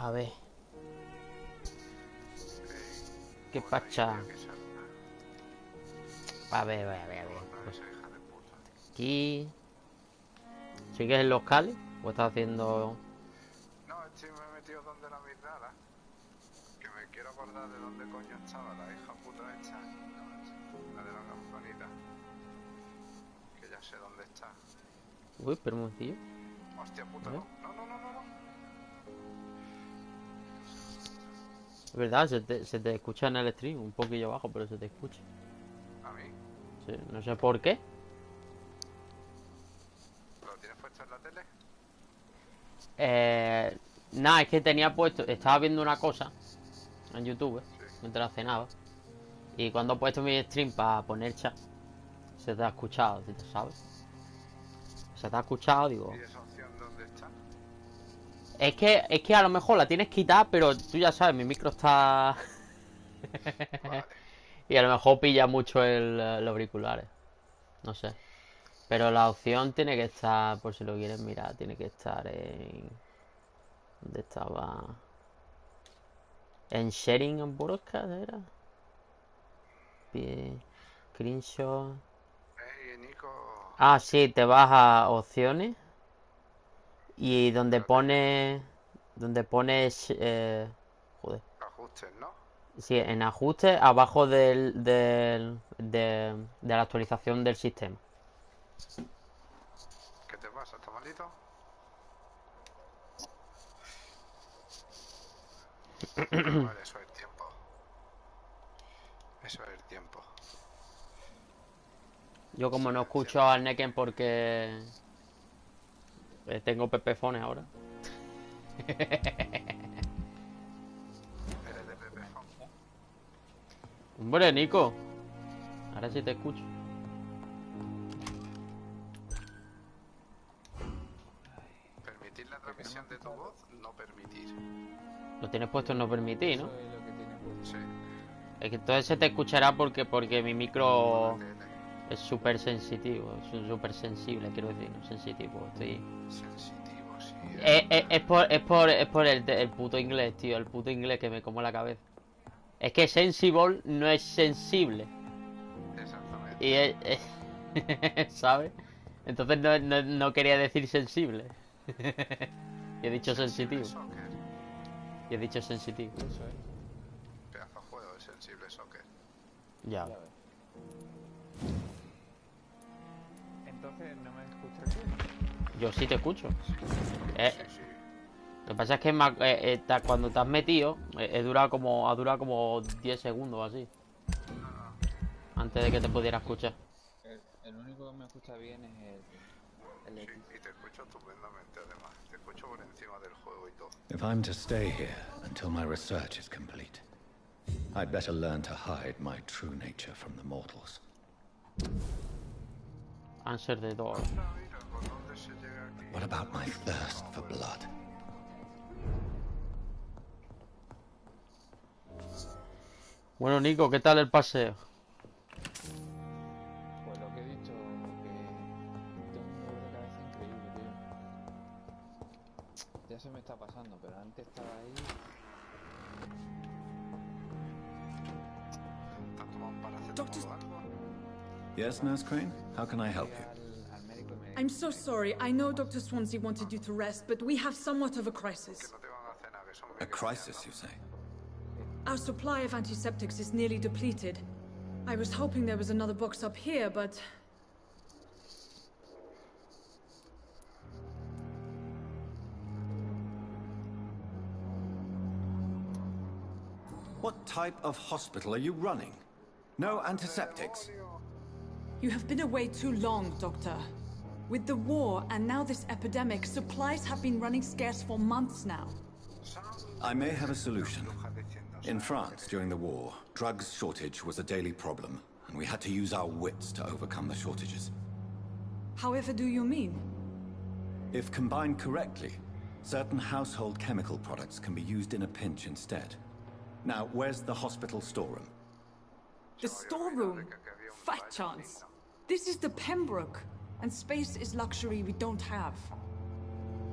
A ver. ¿Qué pacha? A ver. Pues, aquí. ¿Sigues en los Cali? ¿O estás haciendo...? No, estoy me he metido donde la mirada. Que me quiero acordar de dónde coño estaba la hija puta esta. La de la campanita. Que ya sé dónde está. Uy, pero un momentillo. Hostia puta, no. Es verdad, se te escucha en el stream, un poquillo bajo, pero se te escucha. ¿A mí? Sí, no sé por qué. ¿Lo tienes puesto en la tele? Nada, es que tenía puesto... Estaba viendo una cosa en YouTube, mientras cenaba. Y cuando he puesto mi stream para poner chat, se te ha escuchado, ¿sabes? Se te ha escuchado, digo... ¿Y esa opción dónde está? Es que a lo mejor la tienes quitada, pero tú ya sabes, mi micro está... Vale. Y a lo mejor pilla mucho los auriculares. No sé. Pero la opción tiene que estar, por si lo quieres mirar, tiene que estar en... ¿Dónde estaba? En Sharing and Broadcast, ¿era? Screenshot. Hey, Nico. Ah, sí, te vas a opciones. Y donde pone... Donde pones... joder. Ajustes, ¿no? Sí, en ajustes, abajo de la actualización del sistema. ¿Qué te pasa? ¿Estás malito? Vale, eso es el tiempo. Eso es el tiempo. Yo como no escucho al Neken porque... tengo Pepefones ahora. Eres de Pepefon. Hombre, Nico. Ahora sí te escucho. Permitir la transmisión de tu voz, no permitir. Lo tienes puesto en no permitir, ¿no? Sí. Es que entonces se te escuchará porque mi micro es súper sensitivo, es súper sensible, quiero decir, no sensitivo, estoy... Sensitivo, sí. Es por el puto inglés, tío, el puto inglés que me como la cabeza. Es que sensible no es sensible. Exactamente. Y ¿sabes? Entonces no quería decir sensible. Y he dicho sensitivo. Y he dicho sensitivo. Eso es. Pedazo de juego de sensible soccer. Ya. Entonces, ¿no me escuchas bien? Yo sí te escucho. Lo que pasa es que cuando te has metido, ha durado como 10 segundos o así. Antes de que te pudiera escuchar. El único que me escucha bien es el X. Sí, y te escucho estupendamente además. Te escucho por encima del juego y todo. If I'm to stay here until my research is complete, I'd better learn to hide my true nature from the mortals. Answer the door. What about my thirst for blood? Bueno, Nico, ¿qué tal el paseo? Pues lo que he dicho, que tengo un dolor de cabeza increíble, tío. Ya se me está pasando, pero antes estaba ahí. Yes, Nurse Crane? How can I help you? I'm so sorry. I know Dr. Swansea wanted you to rest, but we have somewhat of a crisis. A crisis, you say? Our supply of antiseptics is nearly depleted. I was hoping there was another box up here, but... What type of hospital are you running? No antiseptics? You have been away too long, Doctor. With the war and now this epidemic, supplies have been running scarce for months now. I may have a solution. In France, during the war, drugs shortage was a daily problem, and we had to use our wits to overcome the shortages. However do you mean? If combined correctly, certain household chemical products can be used in a pinch instead. Now, where's the hospital storeroom? The storeroom? Fat chance. This is the Pembroke, and space is luxury we don't have.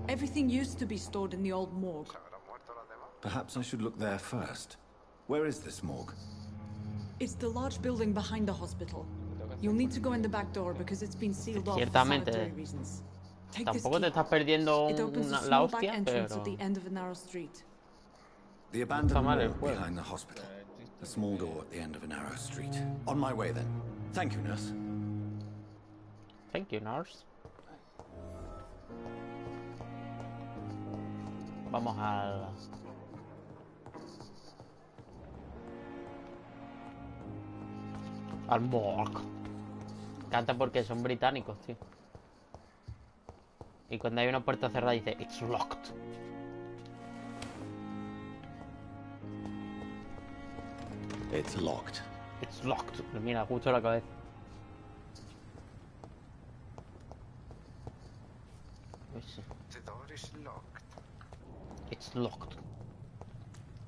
Everything used to be stored in the old morgue. Perhaps I should look there first. Where is this morgue? It's the large building behind the hospital. You'll need to go in the back door because it's been sealed off for Ciertamente. sanitary reasons. Take this Tampoco key. te estás perdiendo It opens a la small back hostia, entrance pero... at the end of a narrow street. The Está abandoned mal el morgue juego. behind the hospital. A small door at the end of a narrow street. On my way then. Thank you, nurse. Thank you, nurse. Vamos al morgue. Canta porque son británicos, tío. Y cuando hay una puerta cerrada dice It's locked. It's locked. It's locked. Mira, justo la cabeza. The door is locked. It's locked.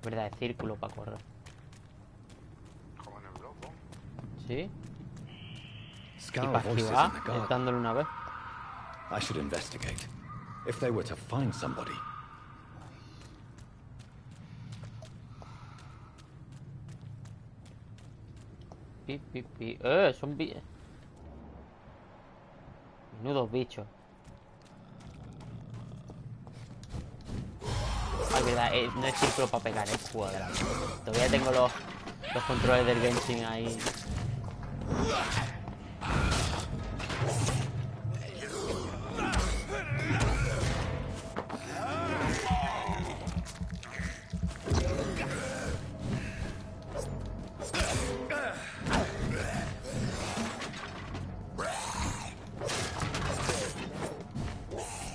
Verdad, es círculo para correr. Como en el globo. ¿Sí? Y Scour para voices in esquivar, the garden. dándole una vez. I should investigate. If they were to find somebody. Pi, pi, pi. Son menudos bichos. Ay, verdad, no es círculo para pegar, es cuadrado. Todavía tengo los controles del Genshin ahí.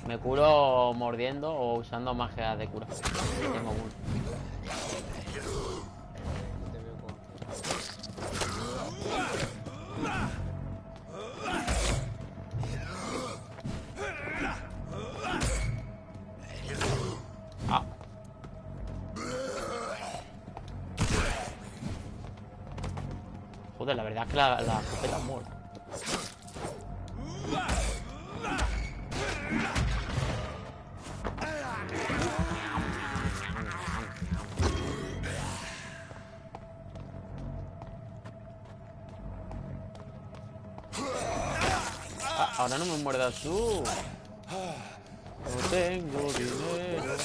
Me curo mordiendo o usando magia de cura. Tengo uno. Ah. Joder, la verdad es que la escopeta muere. Ahora no me muerdas tú. No tengo dinero.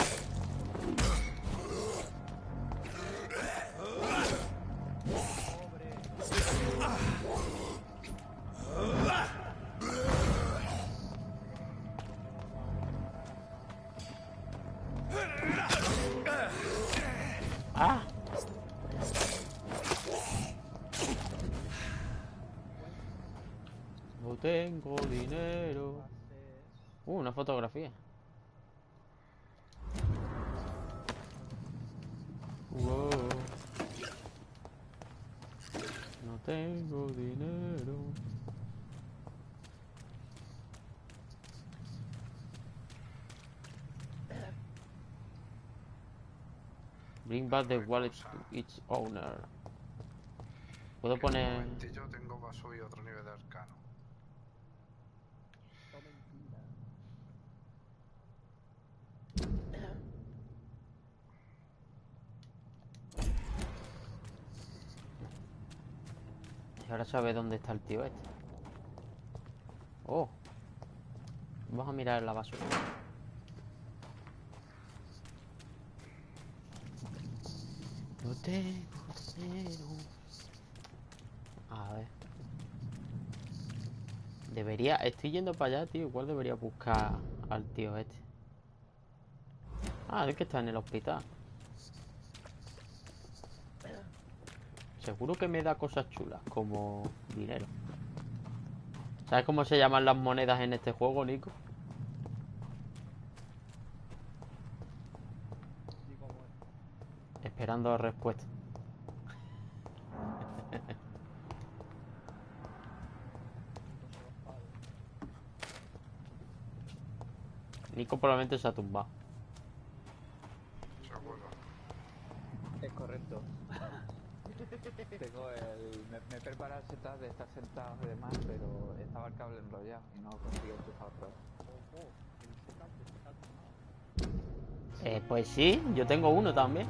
Ah. No tengo dinero. Una fotografía. Wow. No tengo dinero. Bring back the wallet to its owner. Puedo poner... Yo tengo para subir otro nivel de arcano. Y ahora sabe dónde está el tío este. Oh. Vamos a mirar la basura. No tengo dinero. A ver. Debería... Estoy yendo para allá, tío. Igual debería buscar al tío este. Ah, es que está en el hospital. Seguro que me da cosas chulas, como dinero. ¿Sabes cómo se llaman las monedas en este juego, Nico? Esperando respuesta. Nico probablemente se ha tumbado. Es correcto. Tengo me he preparado el setup de estar sentado y demás, pero estaba el cable enrollado y no conseguí enchufar otra vez. Pues sí, yo tengo uno también.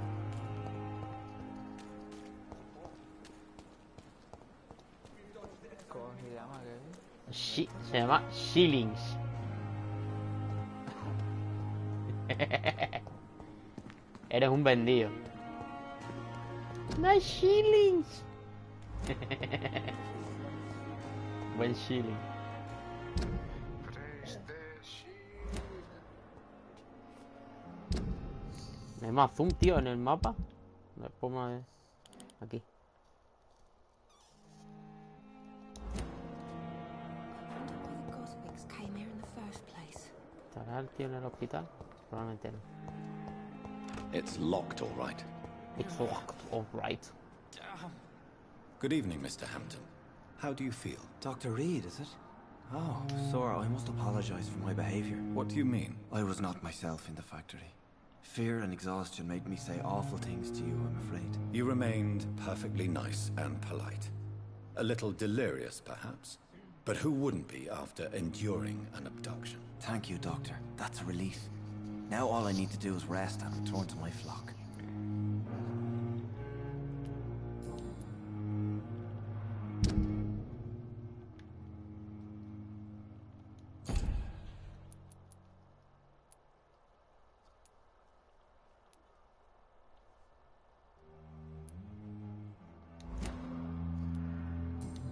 ¿Cómo se llama? Sí, se llama Shillings. Eres un vendido. ¡No shillings! Buen shilling. Hay más zoom, tío, en el mapa. Después más... Aquí. ¿Estará el tío en el hospital? Probablemente no. It's locked, all right. It's locked, all right. Good evening, Mr. Hampton. How do you feel? Dr. Reed, is it? Oh, sir, I must apologize for my behavior. What do you mean? I was not myself in the factory. Fear and exhaustion made me say awful things to you, I'm afraid. You remained perfectly nice and polite. A little delirious, perhaps. But who wouldn't be after enduring an abduction? Thank you, Doctor. That's a relief. Now all I need to do is rest and return to my flock.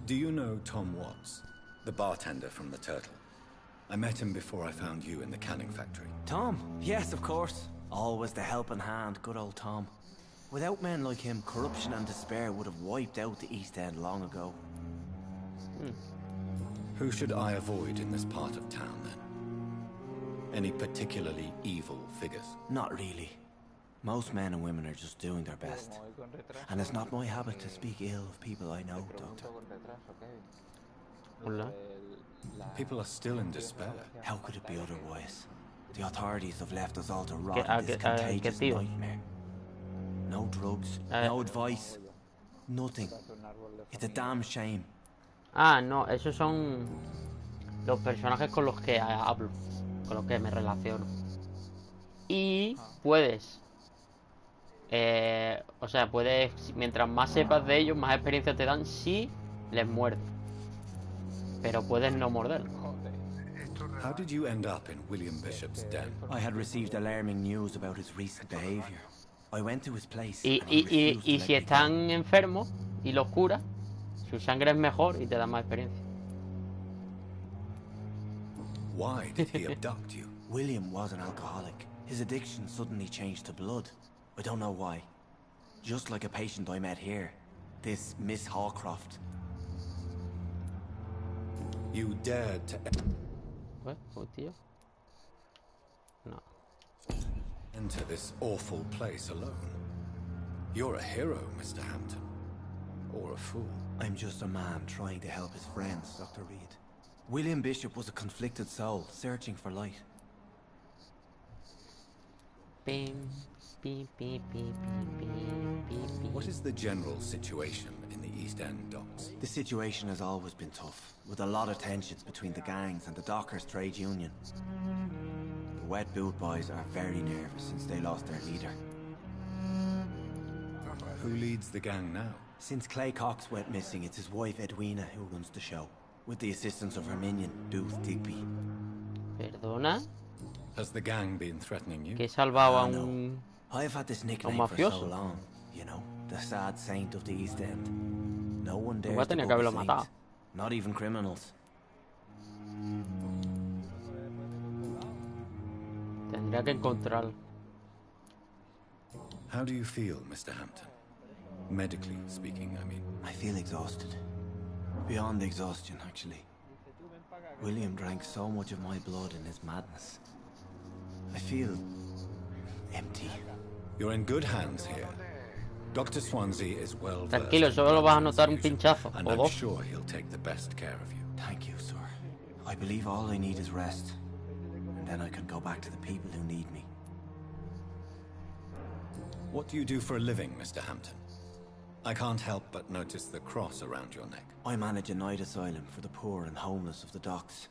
Do you know Tom Watts, the bartender from the Turtle? I met him before I found you in the canning factory. Tom? Yes, of course. Always the helping hand, good old Tom. Without men like him, corruption and despair would have wiped out the East End long ago. Who should I avoid in this part of town, then? Any particularly evil figures? Not really. Most men and women are just doing their best. And it's not my habit to speak ill of people I know, Doctor. People are still in despair. How could it be otherwise? The authorities have left us all to rot in this contagious nightmare. No drugs, no advice, nothing. It's a damn shame. Ah, no, esos son los personajes con los que hablo, con los que me relaciono. Y puedes... o sea, puedes... Mientras más sepas de ellos, más experiencia te dan si les muerdes. Pero puedes no morder. How did you end up in William Bishop's den? I had received alarming news about his recent behavior. I went to his place. Y si están enfermos y los curas, su sangre es mejor y te da más experiencia. Why did he abduct you? William was an alcoholic. His addiction suddenly changed to blood. I don't know why. Just like a patient I met here. This Miss Hawcroft. You dared to... What? Oh, tío. No. Enter this awful place alone. You're a hero, Mr. Hampton. Or a fool. I'm just a man trying to help his friends, Dr. Reed. William Bishop was a conflicted soul, searching for light. What is the general situation in the East End docks? The situation has always been tough, with a lot of tensions between the gangs and the dockers' trade union. The Wet Boot Boys are very nervous since they lost their leader. Who leads the gang now? Since Clay Cox went missing, it's his wife Edwina who runs the show, with the assistance of her minion, Booth Digby. ¿Perdona? Has the gang been threatening you? Que salvaba un... I've had this nickname for so long, you know, the sad saint of the East End. No one dares to go the saint, not even criminals. Tendría que encontrarlo. How do you feel, Mr. Hampton? Medically speaking, I mean. I feel exhausted. Beyond exhaustion, actually. William drank so much of my blood in his madness. I feel... empty. You're in good hands here. Dr. Swansea is well versed. Tranquilo, solo vas a notar un pinchazo. And I'm sure he'll take the best care of you. Thank you, sir. I believe all I need is rest. And then I can go back to the people who need me. What do you do for a living, Mr. Hampton? I can't help but notice the cross around your neck. I manage a night asylum for the poor and homeless of the docks.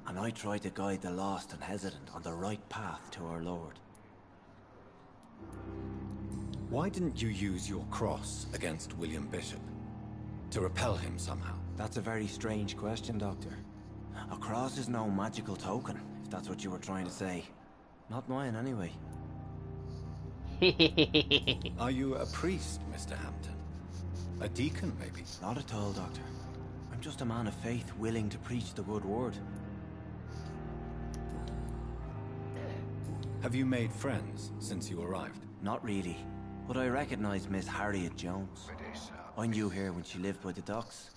And I try to guide the lost and hesitant on the right path to our Lord. Why didn't you use your cross against William Bishop? To repel him somehow? That's a very strange question, Doctor. A cross is no magical token, if that's what you were trying to say. Not mine, anyway. Are you a priest, Mr. Hampton? A deacon, maybe? Not at all, Doctor. I'm just a man of faith willing to preach the good word. Have you made friends since you arrived? Not really, but I recognize Miss Harriet Jones. I knew her when she lived by the docks.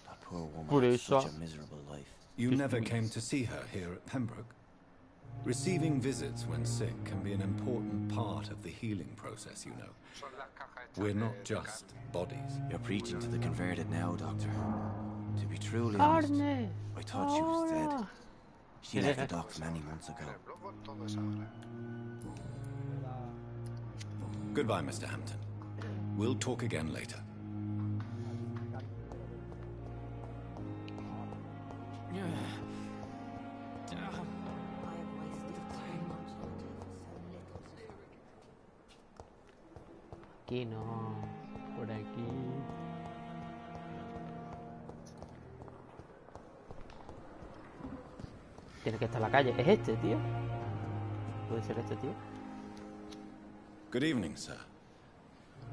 That poor woman had such a miserable life. You never came to see her here at Pembroke? Receiving visits when sick can be an important part of the healing process, you know. We're not just bodies. You're preaching to the converted now, Doctor. To be truly honest, I thought she was dead. She left the docks many months ago. Goodbye, Mr. Hampton. We'll talk again later. Aquí no, por aquí. Tiene que estar en la calle. ¿Es este, tío? ¿Puede ser este, tío? Good evening, sir.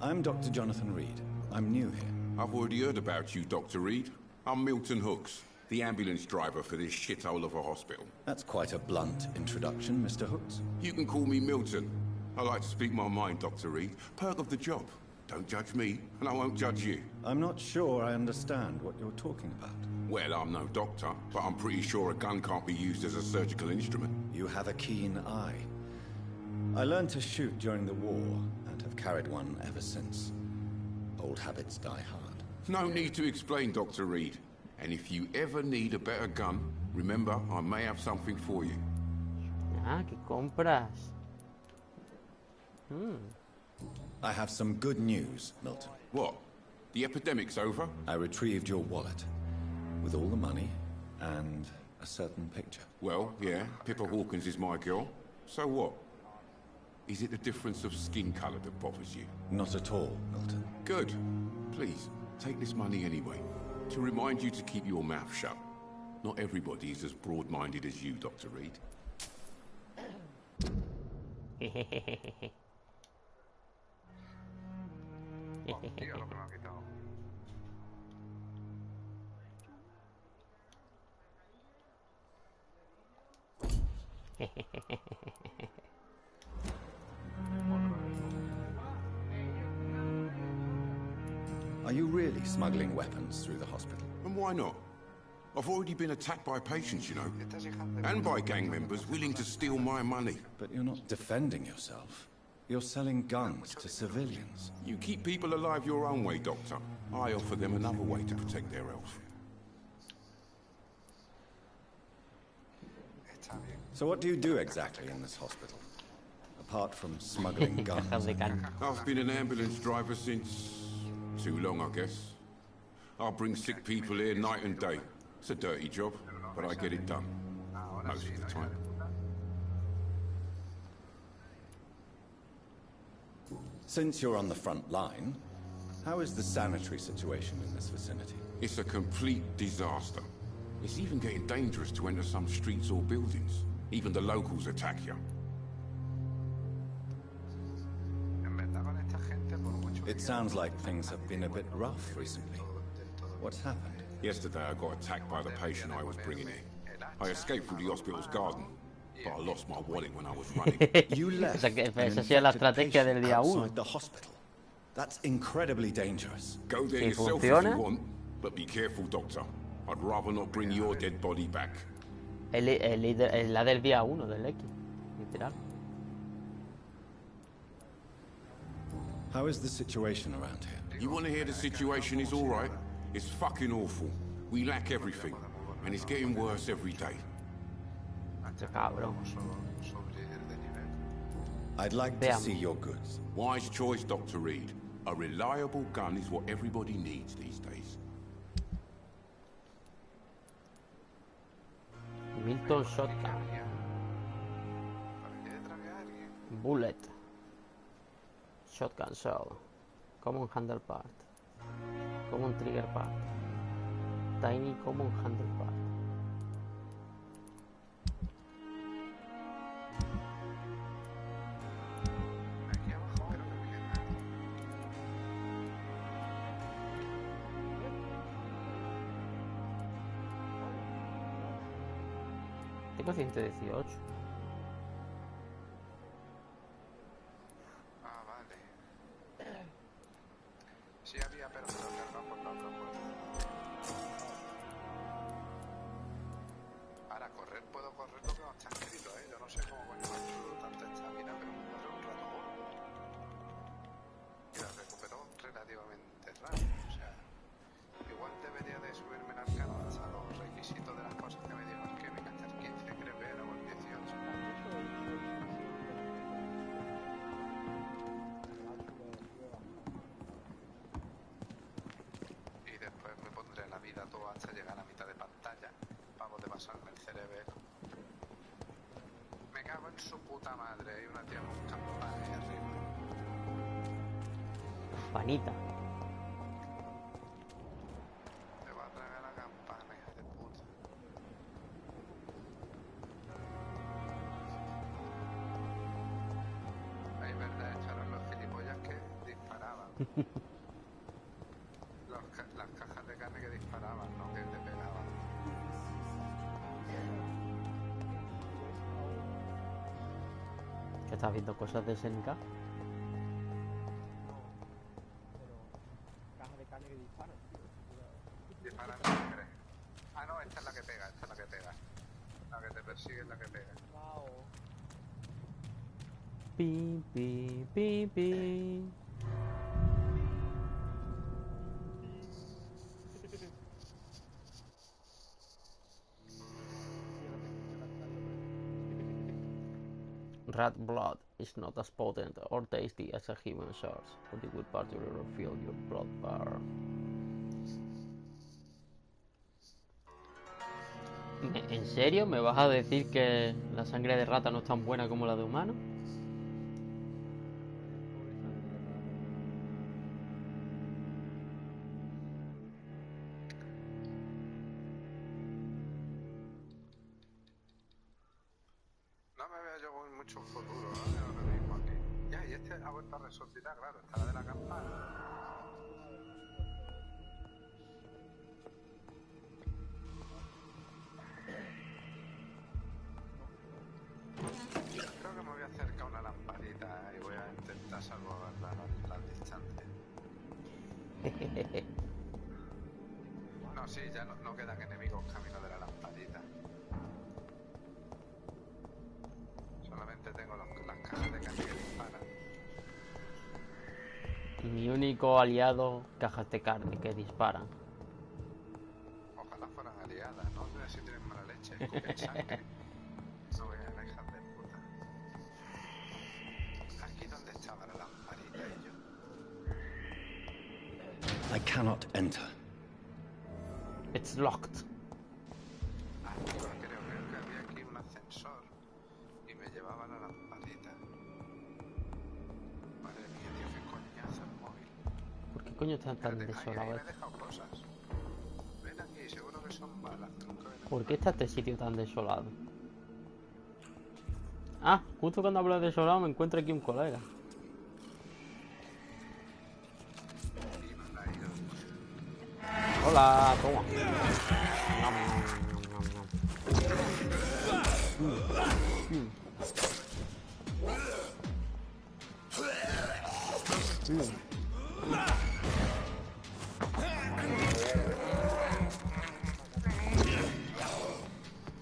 I'm Dr. Jonathan Reed. I'm new here. I've already heard about you, Dr. Reed. I'm Milton Hooks, the ambulance driver for this shithole of a hospital. That's quite a blunt introduction, Mr. Hooks. You can call me Milton. I like to speak my mind, Dr. Reed. Perk of the job. Don't judge me, and I won't judge you. I'm not sure I understand what you're talking about. Well, I'm no doctor, but I'm pretty sure a gun can't be used as a surgical instrument. You have a keen eye. I learned to shoot during the war, and have carried one ever since. Old habits die hard. No need to explain, Dr. Reed. And if you ever need a better gun, remember, I may have something for you. Ah, ¿qué compras? I have some good news, Milton. What? The epidemic's over? I retrieved your wallet, with all the money, and a certain picture. Well, yeah, Pippa Hawkins is my girl. So what? Is it the difference of skin colour that bothers you? Not at all, Milton. Good. Please, take this money anyway. To remind you to keep your mouth shut. Not everybody is as broad-minded as you, Dr. Reed. Are you really smuggling weapons through the hospital? And why not? I've already been attacked by patients, you know. And by gang members willing to steal my money. But you're not defending yourself. You're selling guns to civilians. You keep people alive your own way, Doctor. I offer them another way to protect their health. So what do you do exactly in this hospital? Apart from smuggling guns? I've been an ambulance driver since... too long, I guess. I'll bring sick people here night and day. It's a dirty job, but I get it done. Most of the time. Since you're on the front line, how is the sanitary situation in this vicinity? It's a complete disaster. It's even getting dangerous to enter some streets or buildings. Even the locals attack you. It sounds like things have been a bit rough recently. What's happened? Yesterday I got attacked by the patient I was bringing in. I escaped through the hospital's garden, but I lost my wallet when I was running. You left esa ha sido la estrategia del día 1. outside the hospital. That's incredibly dangerous. Go there yourself if you want, but be careful, Doctor. I'd rather not bring your dead body back. Es la del día 1 del X, literal. How is the situation around here? You want to hear the situation is all right? It's fucking awful. We lack everything, and it's getting worse every day. I'd like to see your goods. Wise choice, Dr. Reed. A reliable gun is what everybody needs these days. Milton Shotgun. Shotgun shell. Common handle part. Common trigger part. Tiny common handle part. Aquí abajo creo que me queda. Tengo 118. Ah, vale. Sí había, pero me lo he cargado por la otra puerta. Ahora, correr puedo correr lo que no está escrito, ¿eh? Yo no sé cómo coño controlo tanta estamina, pero me corre un rato gordo. Y la recupero relativamente rápido, o sea... Igual debería de subirme el arcano hasta los requisitos de las cosas que me dio alquímica, hasta el 15, creo que era, o el 18. Y después me pondré la vida toda hasta llegar a la mitad de pantalla para poder pasarme el cerebro. Me cago en su puta madre, hay una tía con campana ahí arriba. Panita. Te va a tragar la campana, hija de puta. Ahí verdad, echaron los gilipollas que disparaban. Las cajas de carne que disparaban, no que te pegaban. ¿Qué estás viendo? ¿Cosas de SNK? Caja de carne que disparan, tío. Disparan sangre. Ah, no, esta es la que pega, esta es la que pega. La que te persigue es la que pega. Pi, pi, pi, pi. Rat blood is not as potent or tasty as a human source, but it will partially refill your blood bar. ¿En serio? ¿Me vas a decir que la sangre de rata no es tan buena como la de humano? No me veo yo con mucho futuro, ¿no? Ahora mismo aquí. Ya, y este ha vuelto a resucitar, claro, está la de la campana. Creo que me voy a acercar a una lamparita y voy a intentar salvaguardar las distancias. No, sí, ya no quedan enemigos camino de la lamparita. Solamente tengo las cajas de carne que disparan. Mi único aliado, cajas de carne que disparan. Ojalá fueran aliadas, ¿no? Mira si tienen mala leche, escupen sangre. No vean, hijas de puta. Aquí donde estaba la lamparita y yo. I cannot enter. It's locked. Ah, creo que había aquí un ascensor y me llevaba la lamparita. Madre mía, tío, qué coñazo el móvil. ¿Por qué coño está tan desolado Ahí me he esto? dejado cosas. Ven aquí, seguro que son balas. ¿Por qué está este sitio tan desolado? Ah, justo cuando hablo de desolado me encuentro aquí un colega. Hola, toma.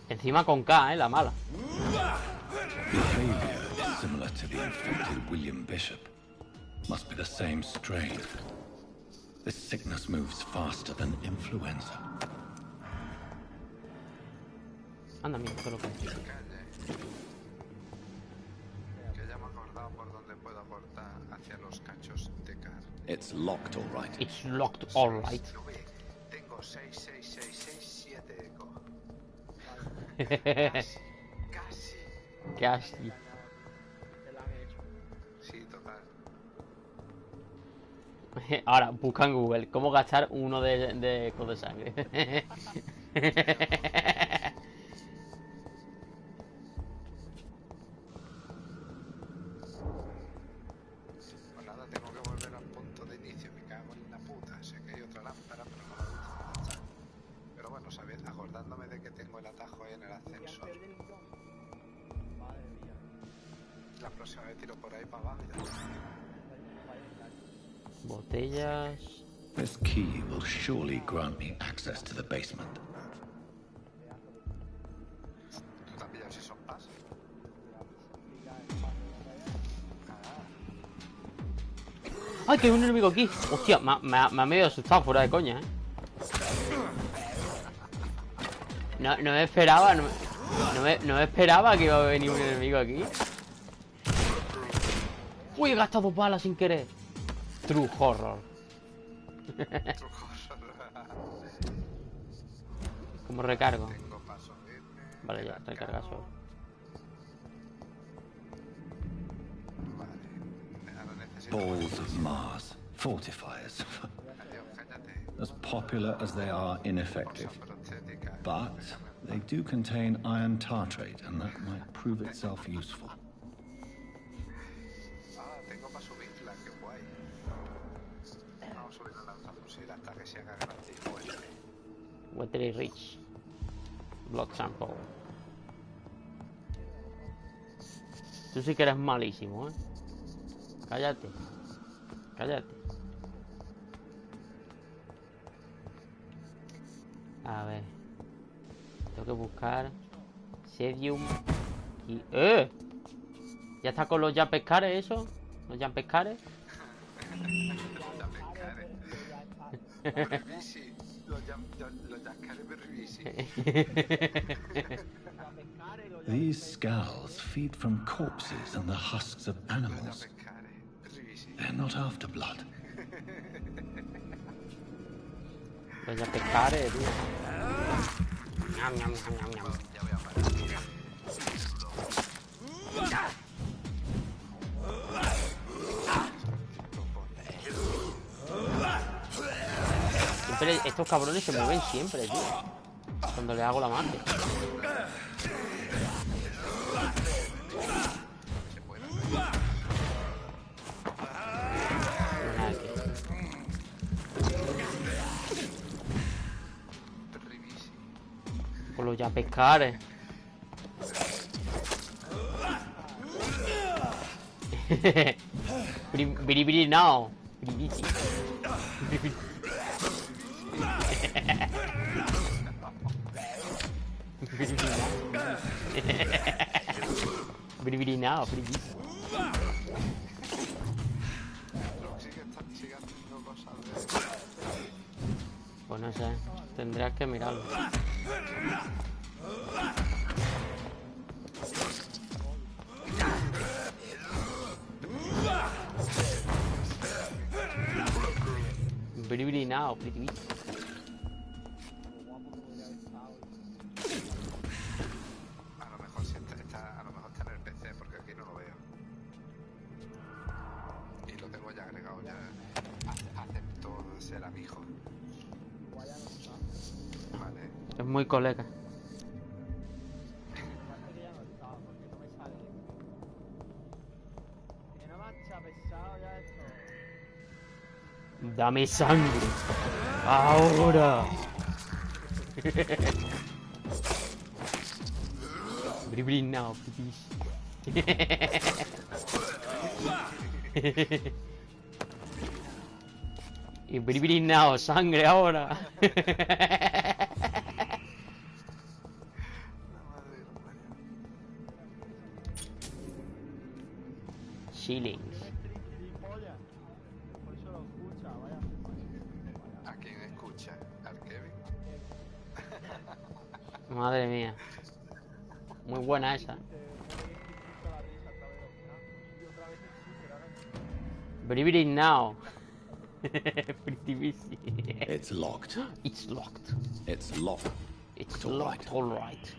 Encima con K, la mala. Behavior similar to the infected William Bishop. Must be the same strain. This sickness moves faster than influenza. Anda, mira, esto es lo que es. Que ya me he acordado por dónde puedo aportar hacia los cachos de carne. It's locked, all right. It's locked, all right. Tengo 6, 6, 6, 6, 7 eco. Casi. Casi. Te la han hecho. Sí, total. Ahora, busca en Google cómo gastar uno de ecos de sangre. Pues nada, tengo que volver al punto de inicio. Me cago en la puta. Sé que hay otra lámpara, pero no me gusta dónde está. Pero bueno, sabes, acordándome de que tengo el atajo ahí en el ascensor. La próxima vez tiro por ahí para abajo y ya está. Botellas. This key will surely grant me access to the basement. ¿Tú te has pillado si son pas? ¡Ay, que hay un enemigo aquí! Hostia, me ha medio asustado, fuera de coña, No me esperaba, no me esperaba que iba a venir un enemigo aquí. Uy, he gastado 2 balas sin querer. True horror. ¿Cómo recargo? Vale, ya, recarga solo. Balls of Mars, fortifiers. As popular as they are ineffective. But they do contain iron tartrate, and that might prove itself useful. Tengo para subirla, qué guay. Vamos a subir la lanzafusil hasta que se haga grande y fuerte. Weather Rich. Blood sample. Tú sí que eres malísimo, Cállate. Cállate. A ver. Tengo que buscar Sedium y... ¡Eh! ¿Ya está con los Jampescares eso? ¿Los Jampescares? These skulls feed from corpses and the husks of animals. They're not after blood. Los Jampescares, tío. Ñam, ñam, ñam, ñam. Siempre, estos cabrones se mueven siempre, tío. Cuando le hago la magia. Con los ya pescares. Biri now. Biri now. Pues no sé, tendrías que mirarlo. Biri now, pretty. A lo mejor si está, a lo mejor está en el PC porque aquí no lo veo. Y lo tengo ya agregado, ya acepto ser amigo. Vale. Es muy colega. Dame sangre. Ahora. Bri now, please. Y bri now, sangre ahora. Shillings. ¿A quién escucha? ¿Al Kevin? Madre mía. Muy buena esa. Believe it now. Pretty busy. It's locked. It's locked. It's locked. It's locked, all right.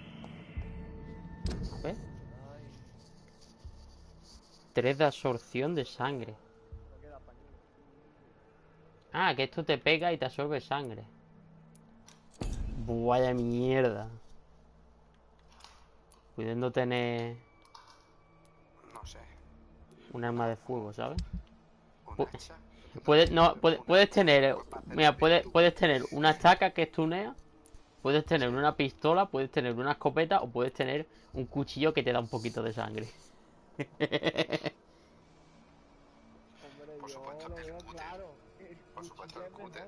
A ver. 3 de absorción de sangre. Ah, que esto te pega y te absorbe sangre. Vaya mierda. Pudiendo tener... No sé. un arma de fuego, ¿sabes? ¿Un hacha? Puedes tener... Mira, puedes tener una estaca que estunea. Puedes tener una pistola, puedes tener una escopeta o puedes tener un cuchillo que te da un poquito de sangre. Por supuesto, el cúter. Por supuesto, el cúter.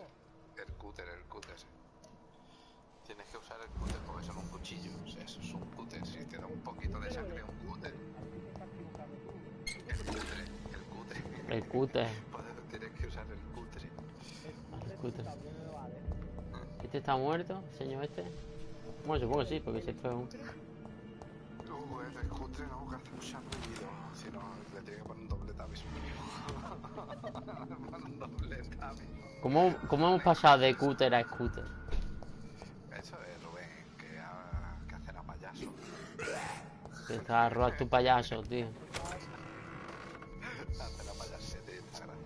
El cúter. Tienes que usar el cúter porque son un cuchillo. O sea, eso es un cúter. Si te da un poquito de sangre, un cúter. El cúter. Tienes que usar el cúter. El cúter. ¿Este está muerto, el señor este? Bueno, supongo que sí, porque si fue un... El cúter no, que hace mucho ruido. Si no, le tiene que poner un doble tabiz. Un doble tabiz. ¿Cómo hemos pasado de cúter a scooter? Eso es Rubén, que hace la payaso. Que está a robar tu payaso, tío. Hace la payasete, desgraciado.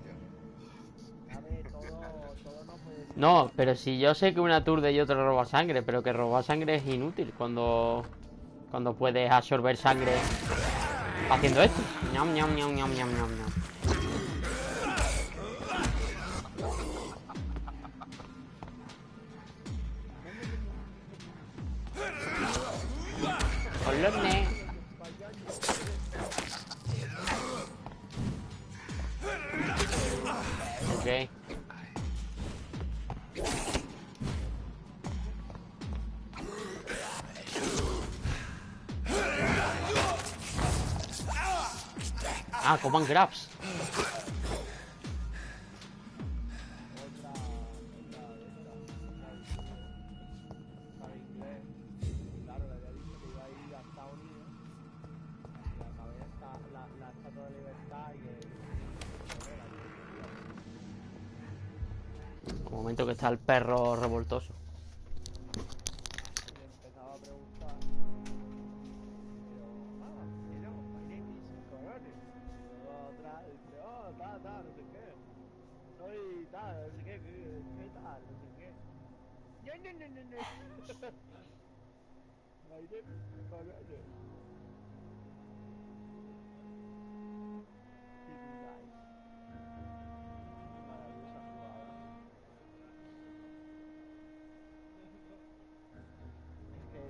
No, pero si yo sé que una aturde y otro roba sangre, pero que robar sangre es inútil cuando puedes absorber sangre haciendo esto. Ñam, ñam, ñam, ñam, ñam, ñam, ñam. Olorne. Ok. Ah, command grabs. Un momento que está el perro revoltoso.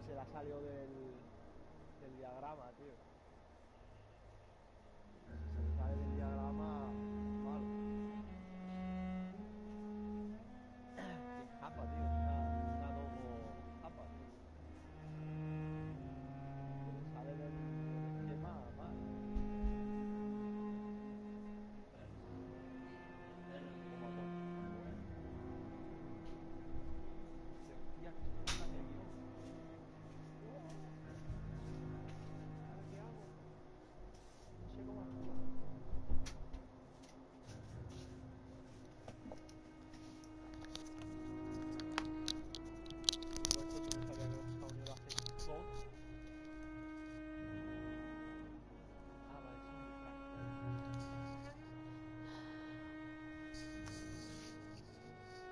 Se la salió del diagrama, tío. Se sale del diagrama malo. Japa, tío. Una domo japa, tío. Se sale del esquema mal. Hostia, que esto no está en el guión. ¿Qué hago? No sé cómo actuar.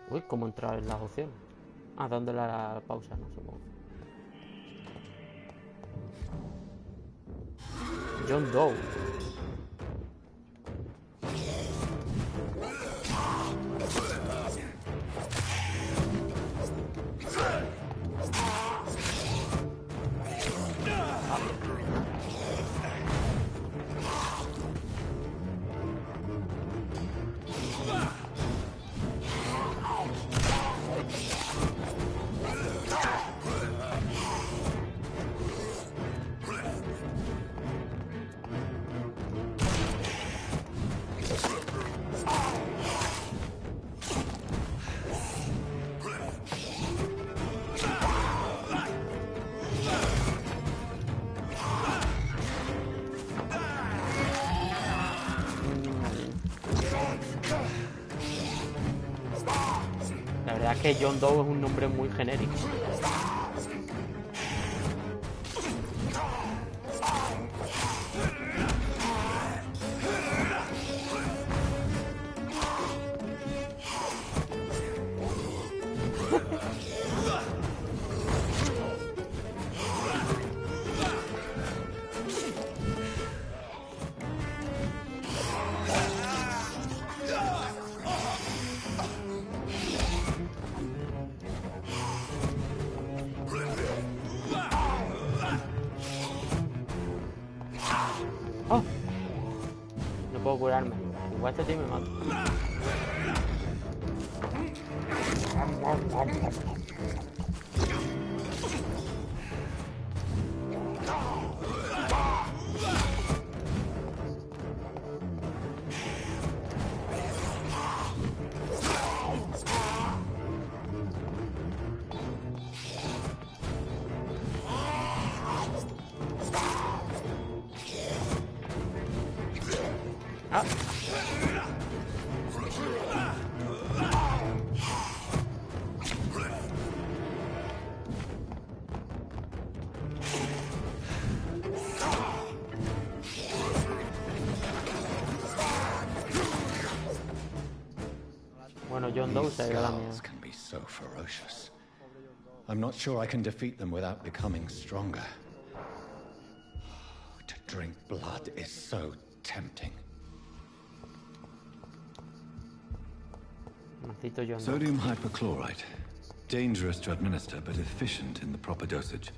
Uy, ¿cómo entrar en las opciones? Ah, dándole a la pausa, no supongo. John Doe. La verdad es que John Doe es un nombre muy genérico. curarme. Igual este tío me mata. Ah. Bueno, John Doe se ha ido a la mierda. Can be so ferocious. I'm not sure I can defeat them without becoming stronger. To drink blood is so tempting. Sodium hypochlorite. Dangerous to administer, but efficient in the proper dosage.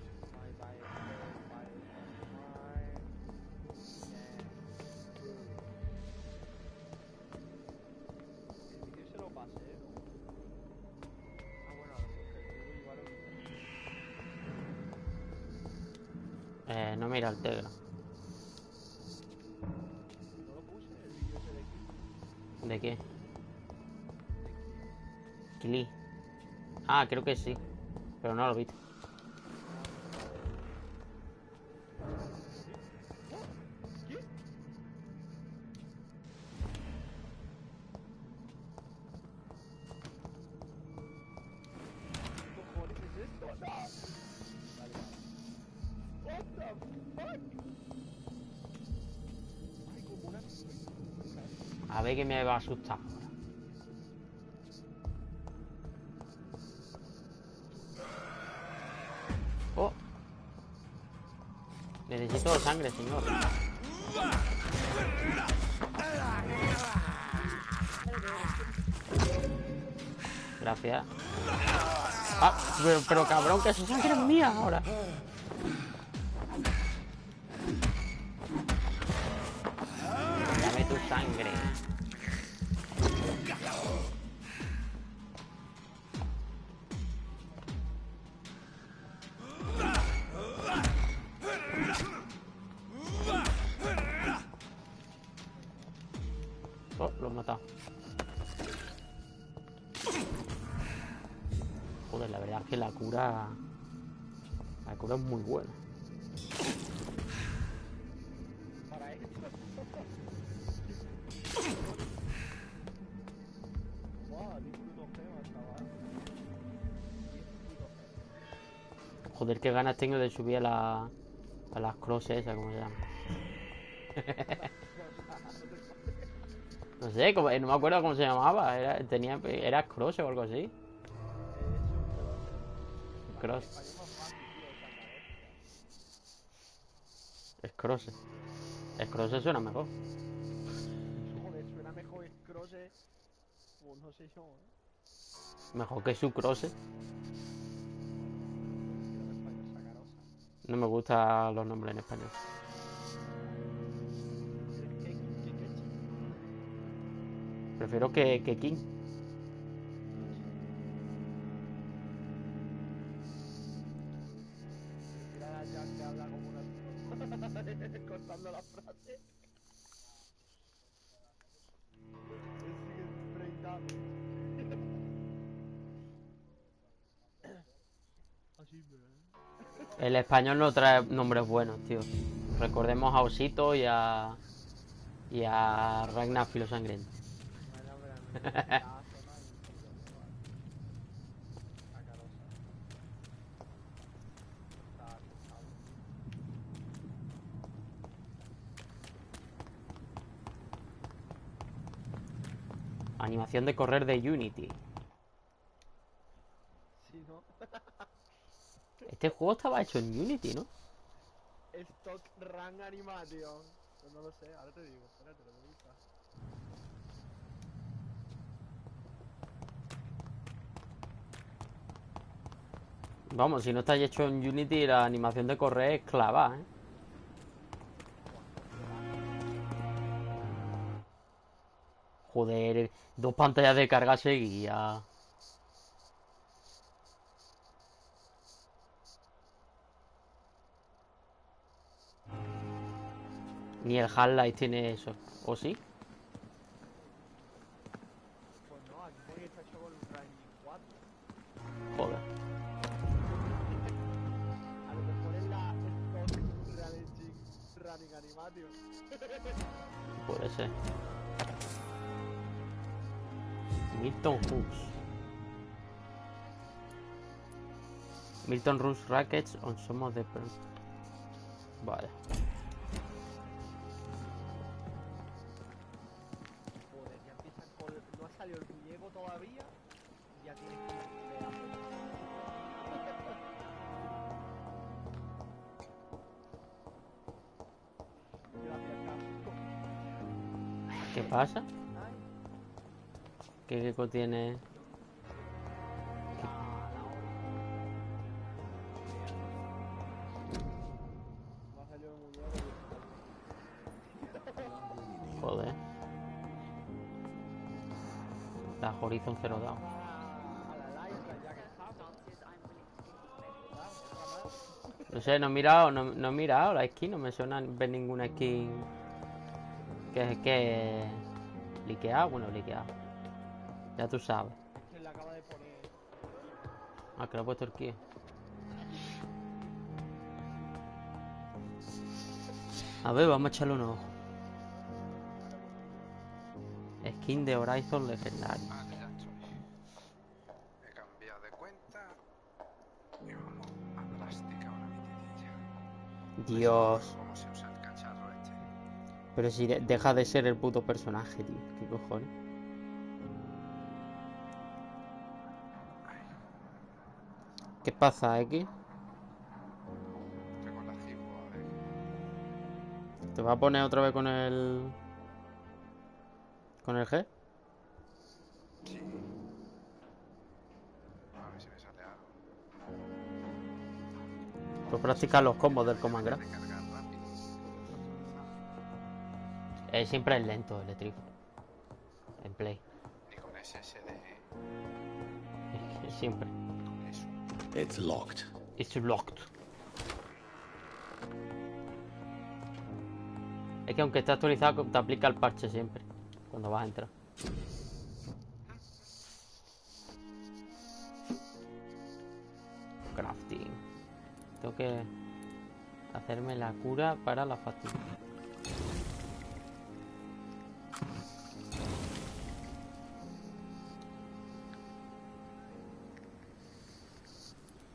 No mira el Tegra. ¿De qué? Kili. Ah, creo que sí. Pero no lo he visto. A ver que me va a asustar. Oh. Necesito sangre, señor. Gracias. Ah, pero cabrón, que esa sangre es mía ahora. Dame tu sangre. Oh, lo he matado. Joder, la verdad es que la cura es muy buena. Joder, qué ganas tengo de subir a las crosses esas, como se llama. No sé, no me acuerdo cómo se llamaba. Era cross o algo así. Cross. Scrosse. Scrosse suena mejor. Joder, suena mejor Scrosse. Pues no sé yo, Mejor que su crosse. No me gustan los nombres en español. Prefiero que King. Mira a Jack que habla como una... cortando la frase. El español no trae nombres buenos, tío. Recordemos a Osito y a Ragnar Filosangriento. Animación de correr de Unity. Sí, ¿no? Este juego estaba hecho en Unity, ¿no? Stock Run Animation. Pues no lo sé, ahora te digo, espérate, lo voy a buscar. Vamos, si no está hecho en Unity, la animación de correr es clavada, ¿eh? Joder, 2 pantallas de carga seguía. Ni el Half-Life tiene eso, ¿o sí? Pues no, aquí pone que está hecho con un Running 4. Joder. A lo mejor es la Stock Real Engine Running Animation. Puede ser. Milton Hooks. Milton Hooks Rackets on some of the... Vale. Joder, ya empiezan con... No ha salido el muñeco todavía. Y ya tienes que ir ¿Qué pasa? ¿Qué eco tiene? Joder. La Horizon Zero Dawn. No sé, no he mirado, no he mirado la skin, no me suena ver ninguna skin que liqueado, bueno, liqueado. Ya tú sabes. Se le acaba de poner. Ah, que lo he puesto el Kio. A ver, vamos a echarle un ojo. Skin de Horizon legendario. Vale, ya estoy. He cambiado de cuenta. Y vamos a plástica una mitidilla. Dios. ¿Cómo se usa el cacharro este? Pero si deja de ser el puto personaje, tío. ¿Qué cojones? ¿Qué pasa, X? Tengo la cibo, a ver. ¿Te va a poner otra vez con el... con el G? Sí. A ver si me sale algo. Pues practicar los combos del Command Grab. Siempre es lento el electric. En play. Ni con SSD. Siempre. It's locked. It's locked. Es que aunque esté actualizado, te aplica el parche siempre. Cuando vas a entrar. Crafting. Tengo que hacerme la cura para la fatiga.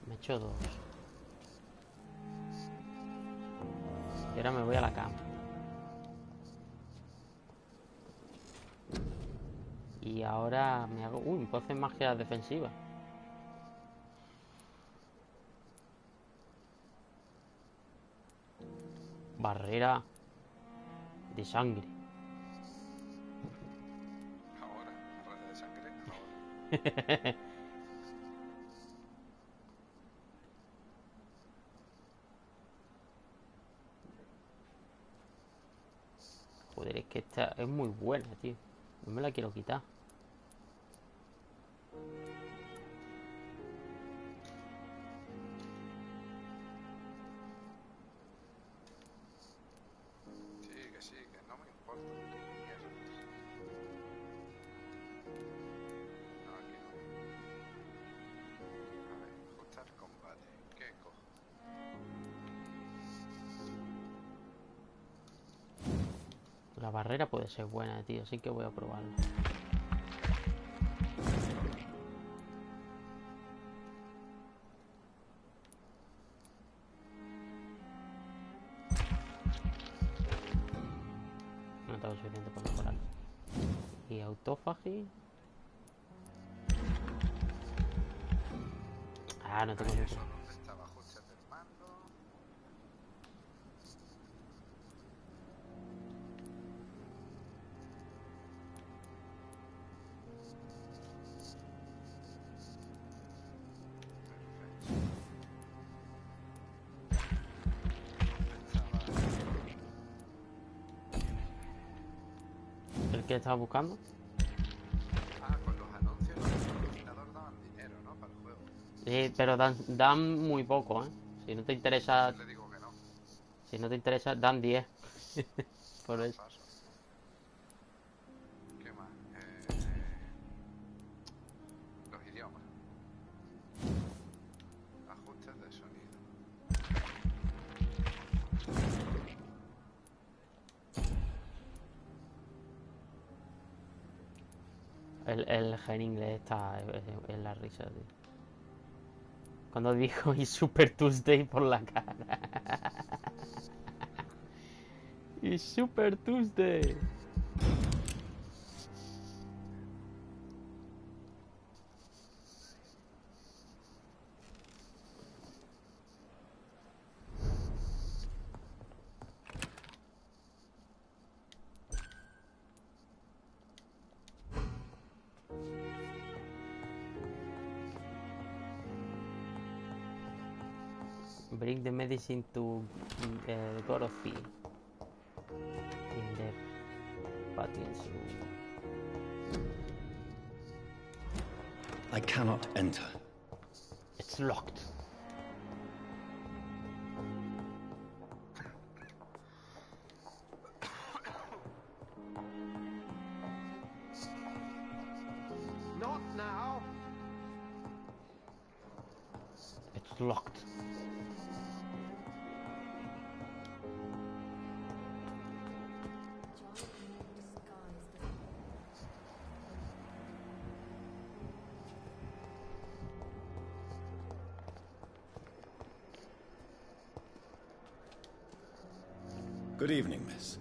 Me he hecho 2. Y ahora me voy a la cama. Y ahora me hago... Uy, me puedo hacer magia defensiva. Barrera de sangre. Ahora, barrera de sangre, ahora. Joder, es que esta es muy buena, tío. No me la quiero quitar. Sí, que no me importa. No, aquí no. A ver, ajustar combate. ¿Qué cojo? La barrera puede ser buena, tío, así que voy a probarla. No tengo suficiente para mejorarlo. Y autofagy. Ah, no tengo mucho. ¿Dónde estaba ajustes del mando? ¿El que estaba buscando? Sí, pero dan muy poco, ¿eh? Si no te interesa... Le digo que no. Si no te interesa, dan 10. Por eso. ¿Qué más? Los idiomas. Ajustes de sonido. El gen inglés está en la risa, tío. Cuando dijo y Super Tuesday por la cara. Y Super Tuesday. Bring the medicine to Dorothy in the patient's room. I cannot enter. It's locked. Not now. It's locked. Good evening, miss.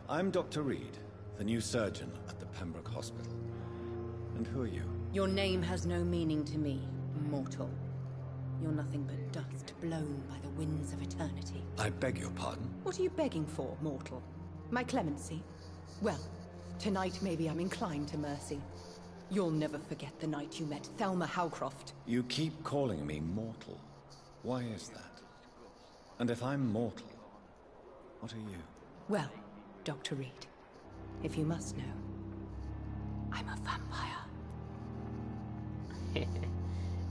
I'm Dr. Reed, the new surgeon at the Pembroke Hospital. And who are you? Your name has no meaning to me, mortal. You're nothing but dust blown by the winds of eternity. I beg your pardon? What are you begging for, mortal? My clemency? Well, tonight maybe I'm inclined to mercy. You'll never forget the night you met Thelma Howcroft. You keep calling me mortal. Why is that? And if I'm mortal, what are you? Well, Dr. Reed, if you must know, I'm a vampire.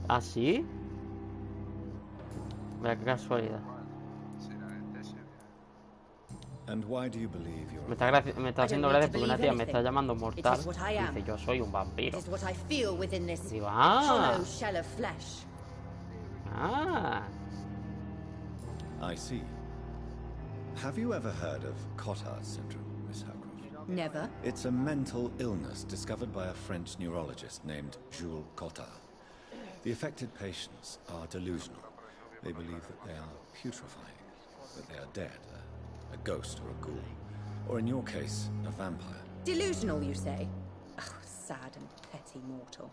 ¿Ah, sí? Mira qué casualidad. And why do you believe you're Me está haciendo gracia porque una tía me está llamando mortal y dice yo soy un vampiro. Digo, ah. Ah. I see. Have you ever heard of Cotard syndrome, Miss Howcroft? Never. It's a mental illness discovered by a French neurologist named Jules Cotard. The affected patients are delusional. They believe that they are putrefying, that they are dead, a ghost or a ghoul, or in your case, a vampire. Delusional, you say? Oh, sad and petty mortal.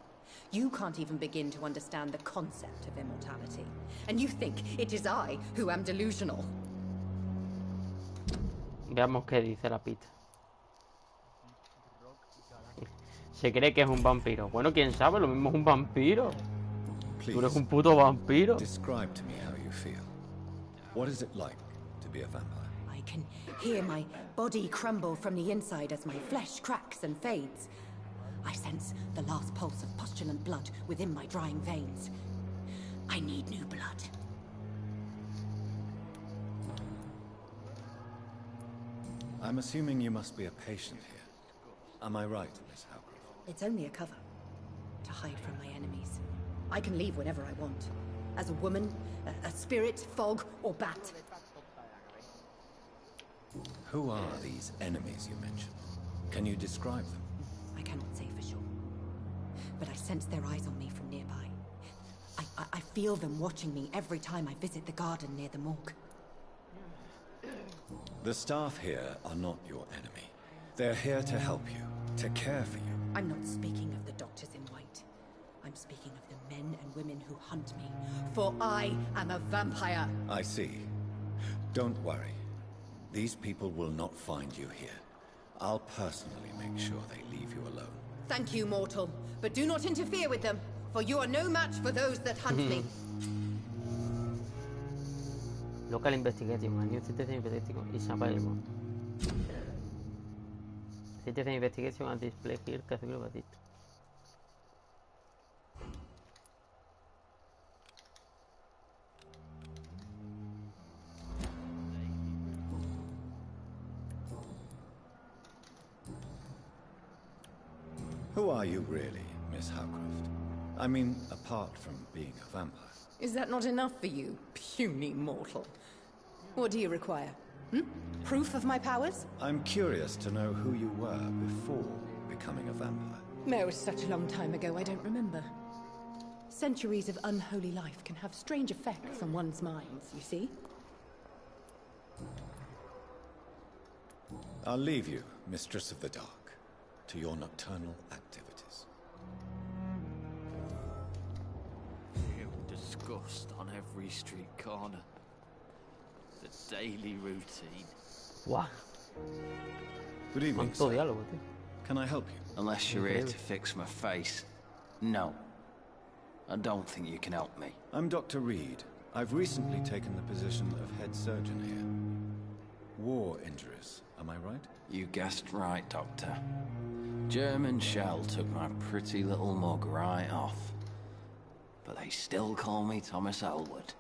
You can't even begin to understand the concept of immortality. And you think it is I who am delusional. Veamos qué dice la pita. Se cree que es un vampiro. Bueno, quién sabe, lo mismo es un vampiro. Tú eres un puto vampiro. Describe to me how you feel. What is it like to be a vampire? I can hear my body crumble from the inside as my flesh cracks and fades. I sense the last pulse of postulant blood within my drying veins. I need new blood. I'm assuming you must be a patient here. Am I right, Miss Howcroft? It's only a cover. To hide from my enemies. I can leave whenever I want. As a woman, a spirit, fog, or bat. Who are these enemies you mentioned? Can you describe them? I cannot say for sure. But I sense their eyes on me from nearby. I feel them watching me every time I visit the garden near the morgue. The staff here are not your enemy. They're here to help you, to care for you. I'm not speaking of the doctors in white. I'm speaking of the men and women who hunt me. For I am a vampire. I see. Don't worry. These people will not find you here. I'll personally make sure they leave you alone. Thank you, mortal. But do not interfere with them, for you are no match for those that hunt me. Local investigation, a new citizen investigation is available. Citizen investigation and display here category of it. Who are you really, Miss Howcroft? I mean, apart from being a vampire. Is that not enough for you, puny mortal? What do you require? Proof of my powers? I'm curious to know who you were before becoming a vampire. No, such a long time ago, I don't remember. Centuries of unholy life can have strange effects on one's minds, you see? I'll leave you, Mistress of the Dark, to your nocturnal activities. Disgust on every street corner. The daily routine. What? Good evening, Todo sir. diálogo, tío. Can I help you? Unless you're here to fix my face. No. I don't think you can help me. I'm Dr. Reed. I've recently taken the position of head surgeon here. War injuries, am I right? You guessed right, Doctor. German shell took my pretty little mug right off. But they still call me Thomas Elwood.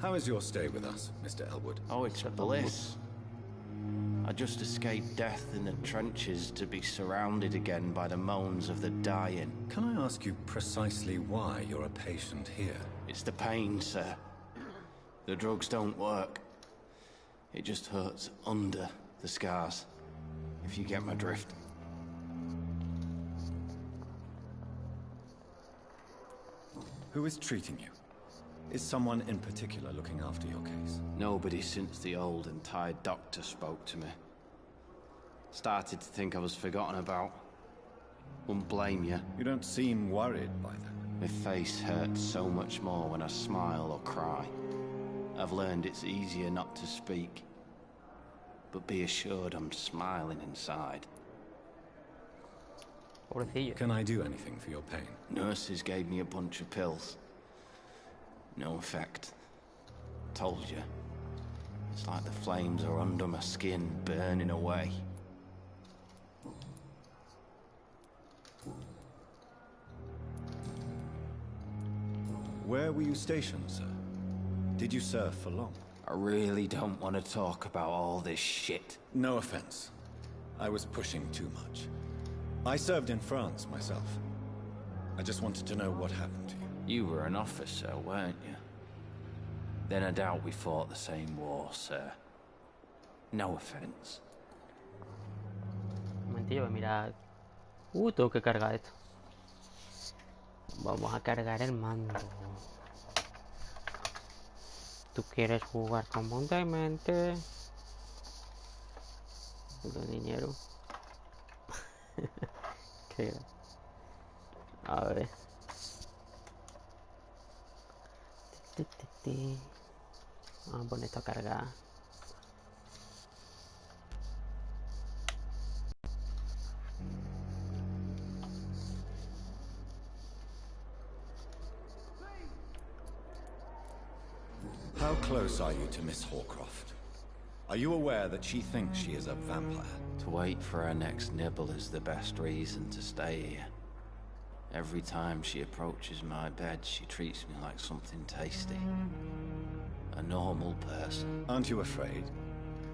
How is your stay with us, Mr. Elwood? Oh, it's bliss. I just escaped death in the trenches to be surrounded again by the moans of the dying. Can I ask you precisely why you're a patient here? It's the pain, sir. The drugs don't work. It just hurts under the scars, if you get my drift. Who is treating you? Is someone in particular looking after your case? Nobody since the old and tired doctor spoke to me. Started to think I was forgotten about. Wouldn't blame you. You don't seem worried by that. My face hurts so much more when I smile or cry. I've learned it's easier not to speak. But be assured I'm smiling inside. Can I do anything for your pain? Nurses gave me a bunch of pills. No effect. Told you. It's like the flames are under my skin, burning away. Where were you stationed, sir? Did you serve for long? I really don't want to talk about all this shit. No offense. I was pushing too much. I served in France myself. I just wanted to know what happened to you. You were an officer, weren't you? Then I doubt we fought the same war, sir. No offense. Un momentillo, mira. Tengo que cargar esto. Vamos a cargar el mando. ¿Tú quieres jugar comúnmente? Puto niñero. Qué... A ver. Vamos a poner esto a cargar. How close are you to Miss Hawcroft? Are you aware that she thinks she is a vampire? To wait for her next nibble is the best reason to stay here. Every time she approaches my bed, she treats me like something tasty. A normal person. Aren't you afraid?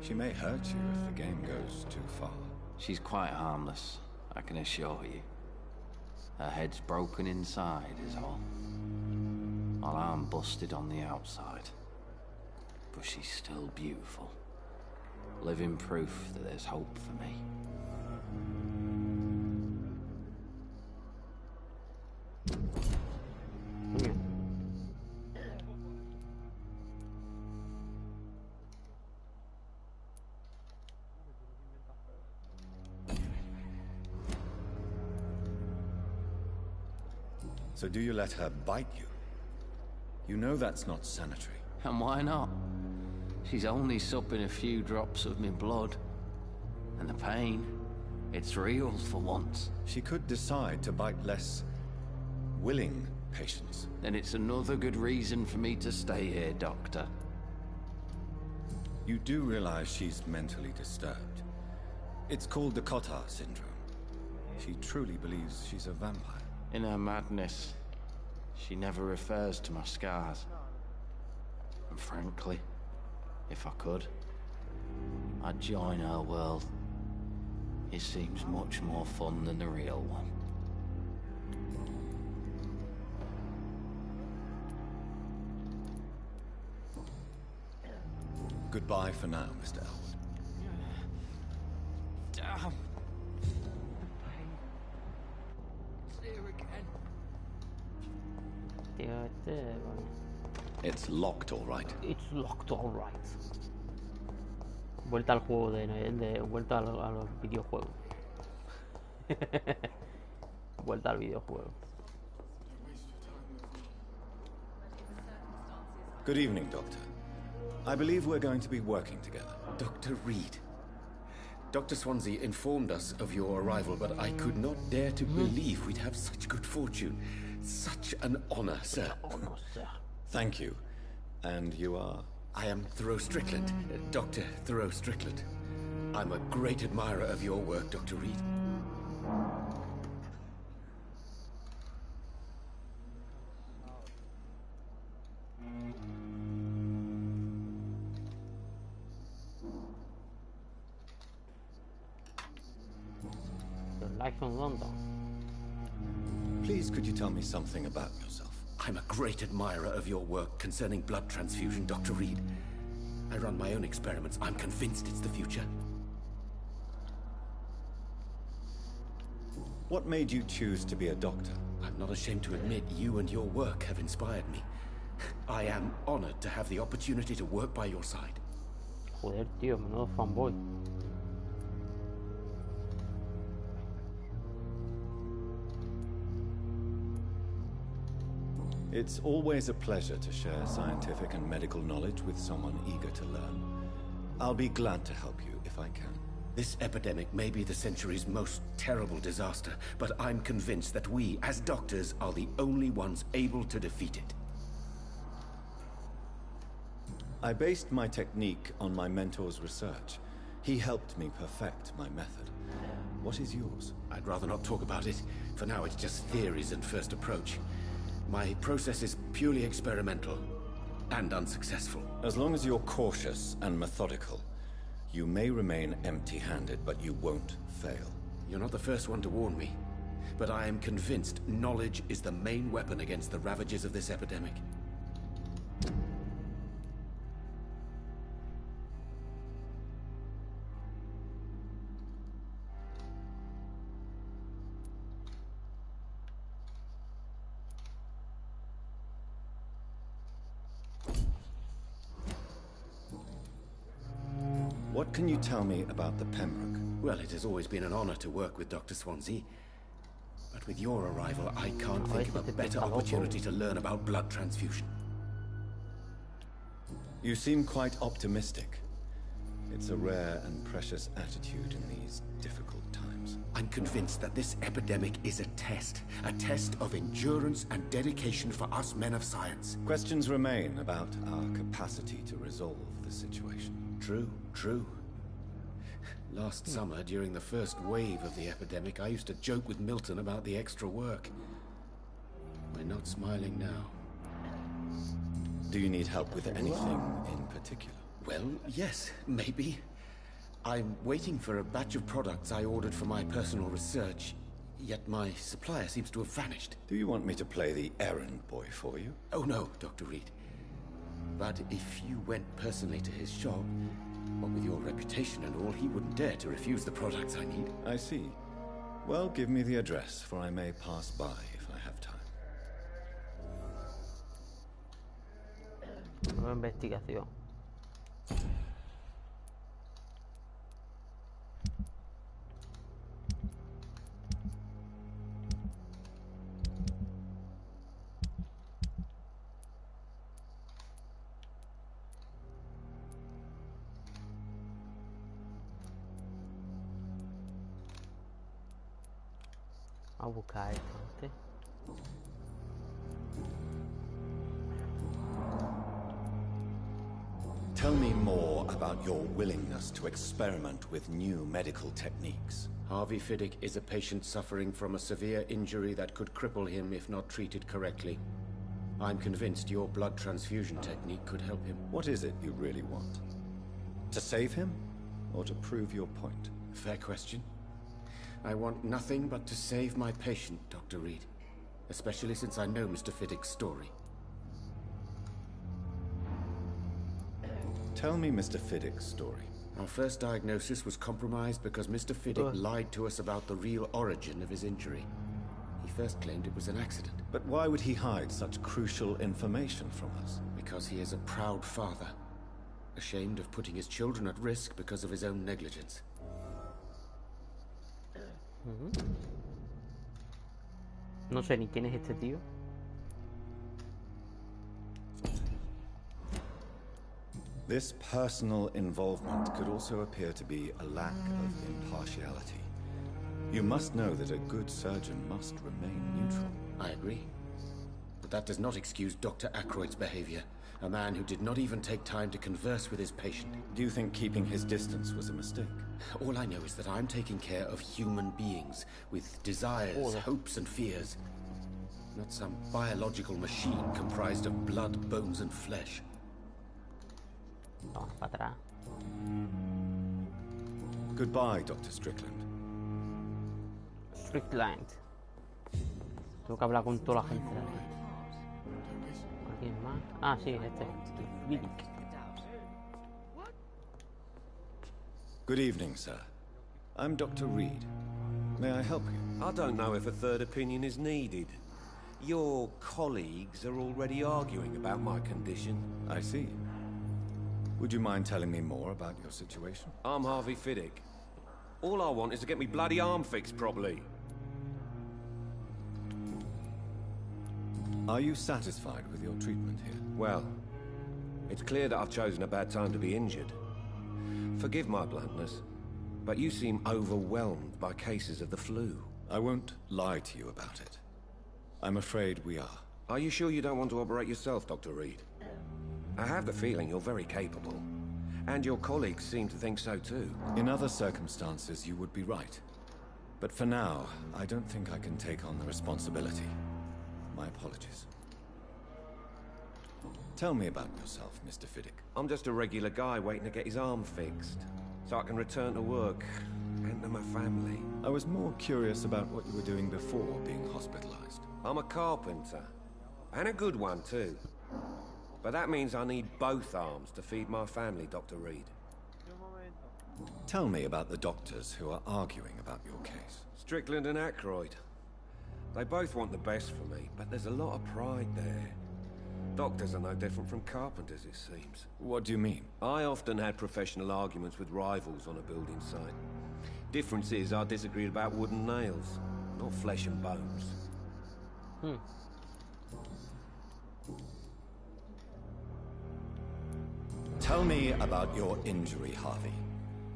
She may hurt you if the game goes too far. She's quite harmless, I can assure you. Her head's broken inside is all. While I'm busted on the outside. But she's still beautiful. Living proof that there's hope for me. So do you let her bite you? You know that's not sanitary. And why not? She's only supping a few drops of me blood. And the pain, it's real for once. She could decide to bite less willing patients. Then it's another good reason for me to stay here, Doctor. You do realize she's mentally disturbed. It's called the Cotard syndrome. She truly believes she's a vampire. In her madness, she never refers to my scars. And frankly, if I could, I'd join her world. It seems much more fun than the real one. Goodbye for now, Mr. Elwood. Damn. Pain. It's here again. Tío, bueno. It's locked, all right. It's locked, all right. Vuelta al juego vuelta a los videojuegos. Vuelta al videojuego. Good evening, Doctor. I believe we're going to be working together. Dr. Reed. Dr. Swansea informed us of your arrival, but I could not dare to believe we'd have such good fortune. Such an honor, sir. Thank you. And you are? I am Thoreau Strickland, Dr. Thoreau Strickland. I'm a great admirer of your work, Dr. Reed. Your life in London. Please, could you tell me something about yourself? I'm a great admirer of your work concerning blood transfusion, Dr. Reed. I run my own experiments. I'm convinced it's the future. What made you choose to be a doctor? I'm not ashamed to admit you and your work have inspired me. I am honored to have the opportunity to work by your side. Joder, tío, menudo fanboy. It's always a pleasure to share scientific and medical knowledge with someone eager to learn. I'll be glad to help you if I can. This epidemic may be the century's most terrible disaster, but I'm convinced that we, as doctors, are the only ones able to defeat it. I based my technique on my mentor's research. He helped me perfect my method. What is yours? I'd rather not talk about it. For now, it's just theories and first approach. My process is purely experimental and unsuccessful. As long as you're cautious and methodical, you may remain empty-handed, but you won't fail. You're not the first one to warn me, but I am convinced knowledge is the main weapon against the ravages of this epidemic. What can you tell me about the Pembroke? Well, it has always been an honor to work with Dr. Swansea. But with your arrival, I can't think of a better opportunity to learn about blood transfusion. You seem quite optimistic. It's a rare and precious attitude in these difficult times. I'm convinced that this epidemic is a test of endurance and dedication for us men of science. Questions remain about our capacity to resolve the situation. True. Last summer, during the first wave of the epidemic, I used to joke with Milton about the extra work. We're not smiling now. Do you need help with anything in particular? Well, yes, maybe. I'm waiting for a batch of products I ordered for my personal research, yet my supplier seems to have vanished. Do you want me to play the errand boy for you? Oh no, Dr. Reed. But if you went personally to his shop, what with your reputation and all, he wouldn't dare to refuse the products I need. I see. Well, give me the address, for I may pass by if I have time. Nueva investigación. A buscar esto. Tell me more about your willingness to experiment with new medical techniques. Harvey Fiddick is a patient suffering from a severe injury that could cripple him if not treated correctly. I'm convinced your blood transfusion technique could help him. What is it you really want? To save him? Or to prove your point? Fair question. I want nothing but to save my patient, Dr. Reed. Especially since I know Mr. Fiddick's story. Tell me Mr. Fiddick's story. Our first diagnosis was compromised because Mr. Fiddick lied to us about the real origin of his injury. He first claimed it was an accident. But why would he hide such crucial information from us? Because he is a proud father, ashamed of putting his children at risk because of his own negligence. No sé ni quién es este tío. This personal involvement could also appear to be a lack of impartiality. You must know that a good surgeon must remain neutral. I agree. But that does not excuse Dr. Ackroyd's behavior. A man who did not even take time to converse with his patient. Do you think keeping his distance was a mistake? All I know is that I'm taking care of human beings with desires, hopes, and fears. Not some biological machine comprised of blood, bones, and flesh. Vamos para atrás. Goodbye, Dr. Strickland. Strickland. Tengo que hablar con toda la gente de aquí. ¿Quién más? Ah, sí, este. Fiddick. Good evening, sir. I'm Dr. Reed. May I help you? I don't know if a third opinion is needed. Your colleagues are already arguing about my condition. I see. Would you mind telling me more about your situation? I'm Harvey Fiddick. All I want is to get me bloody arm fixed properly. Are you satisfied with your treatment here? Well, it's clear that I've chosen a bad time to be injured. Forgive my bluntness, but you seem overwhelmed by cases of the flu. I won't lie to you about it. I'm afraid we are. Are you sure you don't want to operate yourself, Dr. Reed? I have the feeling you're very capable. And your colleagues seem to think so too. In other circumstances, you would be right. But for now, I don't think I can take on the responsibility. My apologies. Tell me about yourself, Mr. Fiddick. I'm just a regular guy waiting to get his arm fixed, so I can return to work and to my family. I was more curious about what you were doing before being hospitalized. I'm a carpenter, and a good one too. But that means I need both arms to feed my family, Dr. Reed. Tell me about the doctors who are arguing about your case. Strickland and Ackroyd. They both want the best for me, but there's a lot of pride there. Doctors are no different from carpenters, it seems. What do you mean? I often had professional arguments with rivals on a building site. Difference is I disagreed about wood and nails, not flesh and bones. Tell me about your injury, Harvey.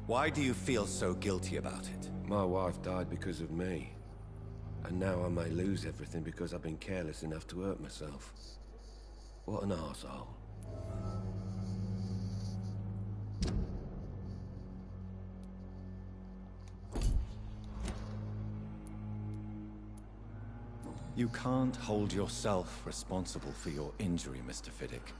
Why do you feel so guilty about it? My wife died because of me. And now I may lose everything because I've been careless enough to hurt myself. What an arsehole. You can't hold yourself responsible for your injury, Mr. Fiddick.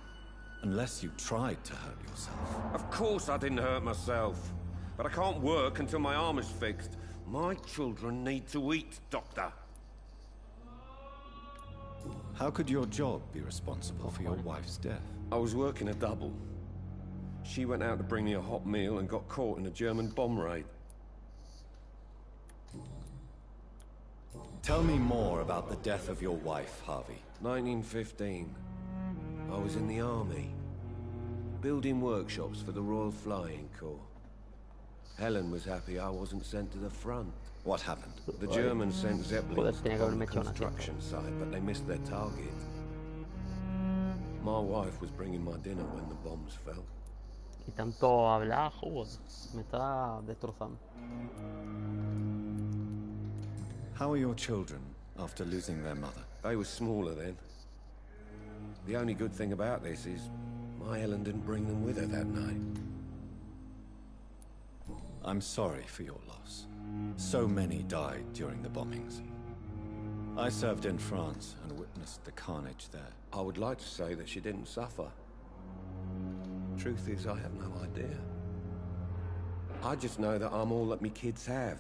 Unless you tried to hurt yourself. Of course I didn't hurt myself. But I can't work until my arm is fixed. My children need to eat, Doctor. How could your job be responsible for your wife's death? I was working a double. She went out to bring me a hot meal and got caught in a German bomb raid. Tell me more about the death of your wife, Harvey. 1915. I was in the army, building workshops for the Royal Flying Corps. Helen was happy I wasn't sent to the front. What happened? The Germans sent Zeppelins to the construction site, but they missed their target. My wife was bringing my dinner when the bombs fell. Y tanto hablar, joder, me está destrozando. How are your children after losing their mother? They were smaller then. The only good thing about this is my Helen didn't bring them with her that night. I'm sorry for your loss. So many died during the bombings. I served in France and witnessed the carnage there. I would like to say that she didn't suffer. Truth is, I have no idea. I just know that I'm all that me kids have.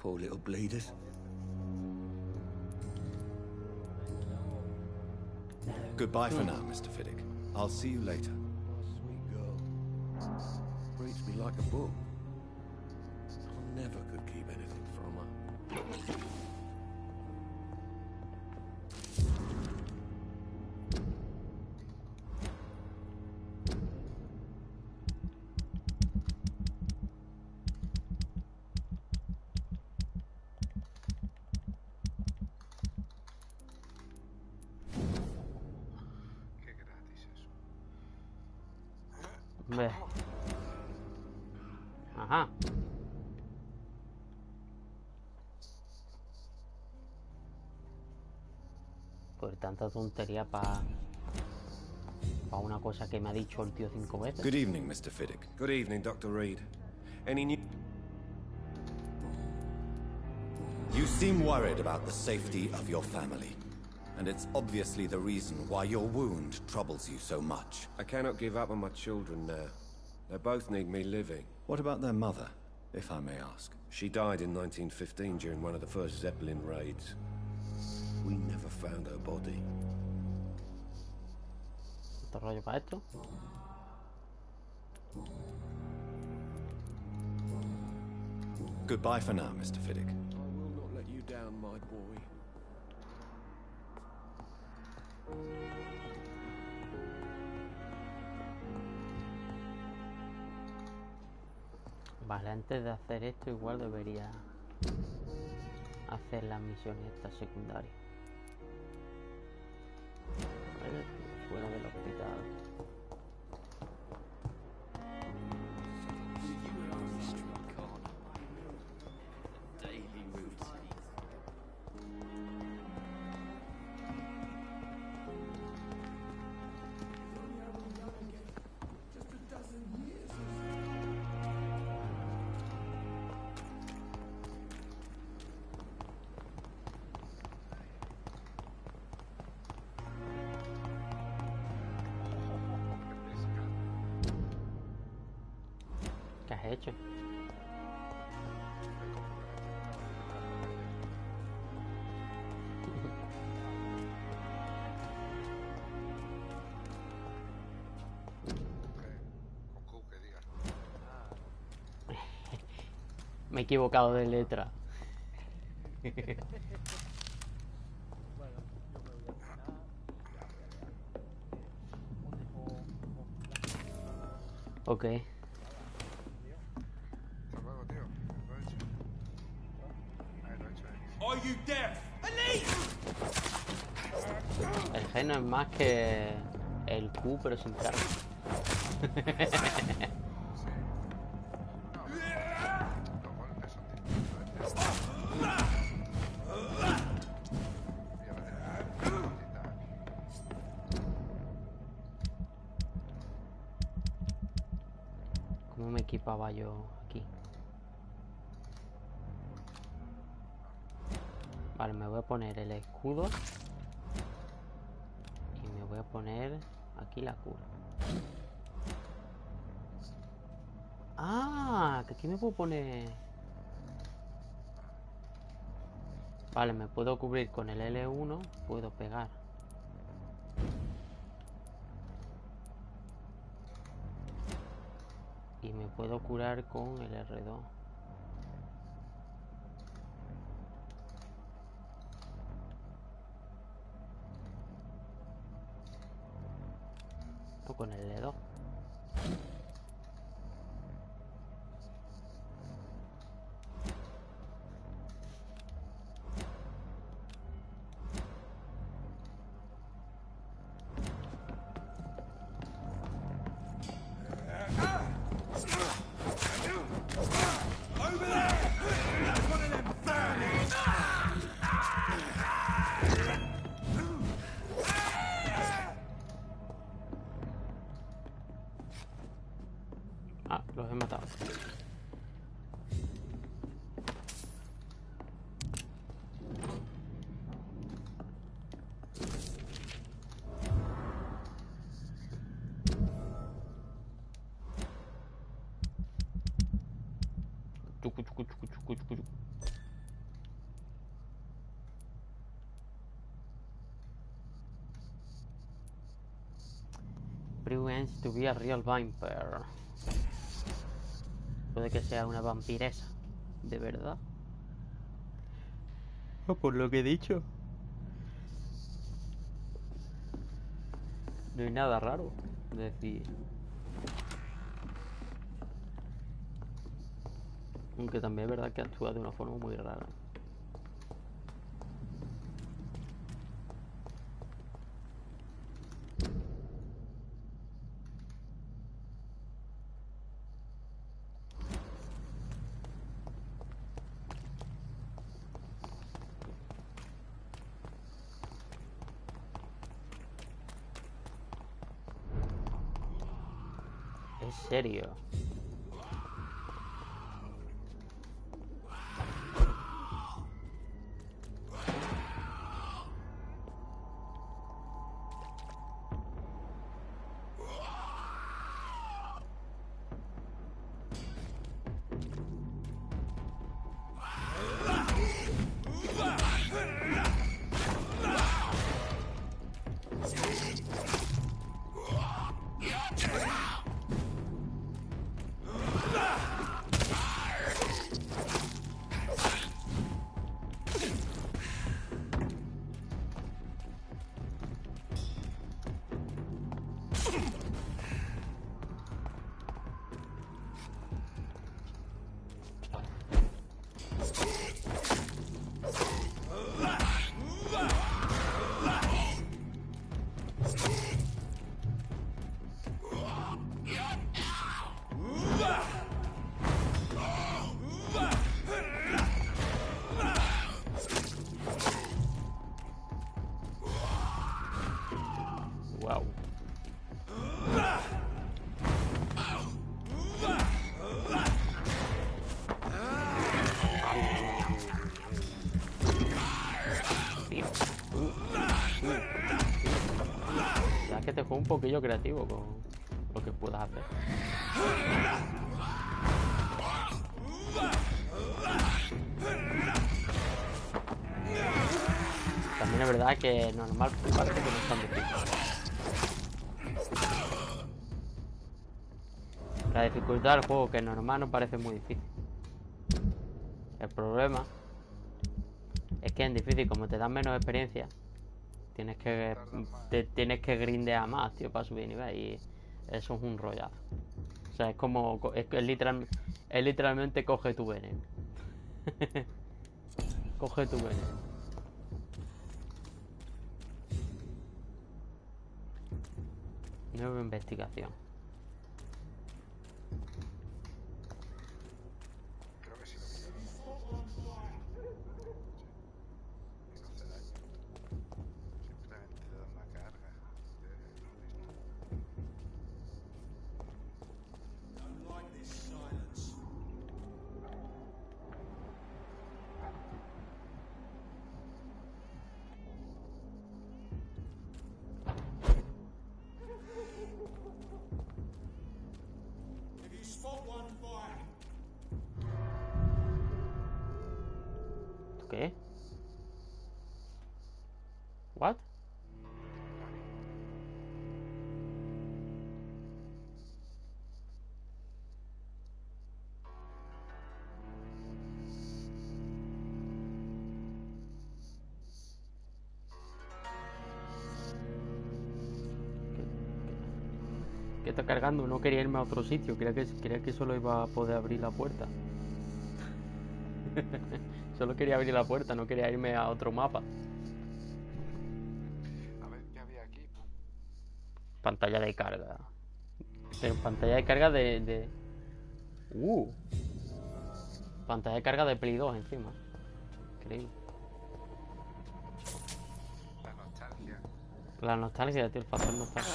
Poor little bleeders. Goodbye for now, Mr. Fiddick. I'll see you later. Sweet girl. Reads me like a book. I never could keep anything from her. Ve. Ajá. Por tanta tontería para una cosa que me ha dicho el tío 5 veces. Good evening, Mr. Fiddick. Good evening, Dr. Reed. Any new... You seem worried about the safety of your family. And it's obviously the reason why your wound troubles you so much. I cannot give up on my children now. They both need me living. What about their mother, if I may ask? She died in 1915 during one of the first Zeppelin raids. We never found her body. ¿Otro rollo para esto? Goodbye for now, Mr. Fiddick. I will not let you down, my boy. Vale, antes de hacer esto igual debería hacer las misiones estas secundarias. Vale, fuera del hospital. ¿Qué has hecho? Me he equivocado de letra. Ok. El G no es más que el Q, pero sin carga. ¿Cómo me equipaba yo aquí? Vale, me voy a poner el escudo. Y me voy a poner aquí la cura. Ah, que aquí me puedo poner... Vale, me puedo cubrir con el L1. Puedo pegar. Y me puedo curar con el R2. O con el L2. Ah, los he matado. Chucu, chucu, chucu, chucu, chucu. Vampyr aims to be a real vampire. Puede que sea una vampiresa. ¿De verdad? O por lo que he dicho. No hay nada raro. Es decir... Aunque también es verdad que actúa de una forma muy rara. ¿En serio? Wow. Ya que te juego un poquillo creativo con lo que puedas hacer. También es verdad que normal parece que no es tan difícil. La dificultad del juego, que normal no parece muy difícil. El problema es que en difícil, como te dan menos experiencia, tienes que grindear más, tío, para subir nivel. Y eso es un rollazo. O sea, es como... Es literalmente coge tu veneno. Coge tu veneno. Nueva investigación. Creo que sí lo pillo. Y no hace daño. Simplemente te da una carga de lo mismo. Don't like this silence. If you spot one, fire. ¿Qué? What? ¿Qué está cargando? No quería irme a otro sitio. Creía que solo iba a poder abrir la puerta. Solo quería abrir la puerta, no quería irme a otro mapa. A ver qué había aquí. Pantalla de carga. Pantalla de carga de... Pantalla de carga de Play 2 encima. Increíble. La nostalgia. La nostalgia, tío, el factor nostalgia.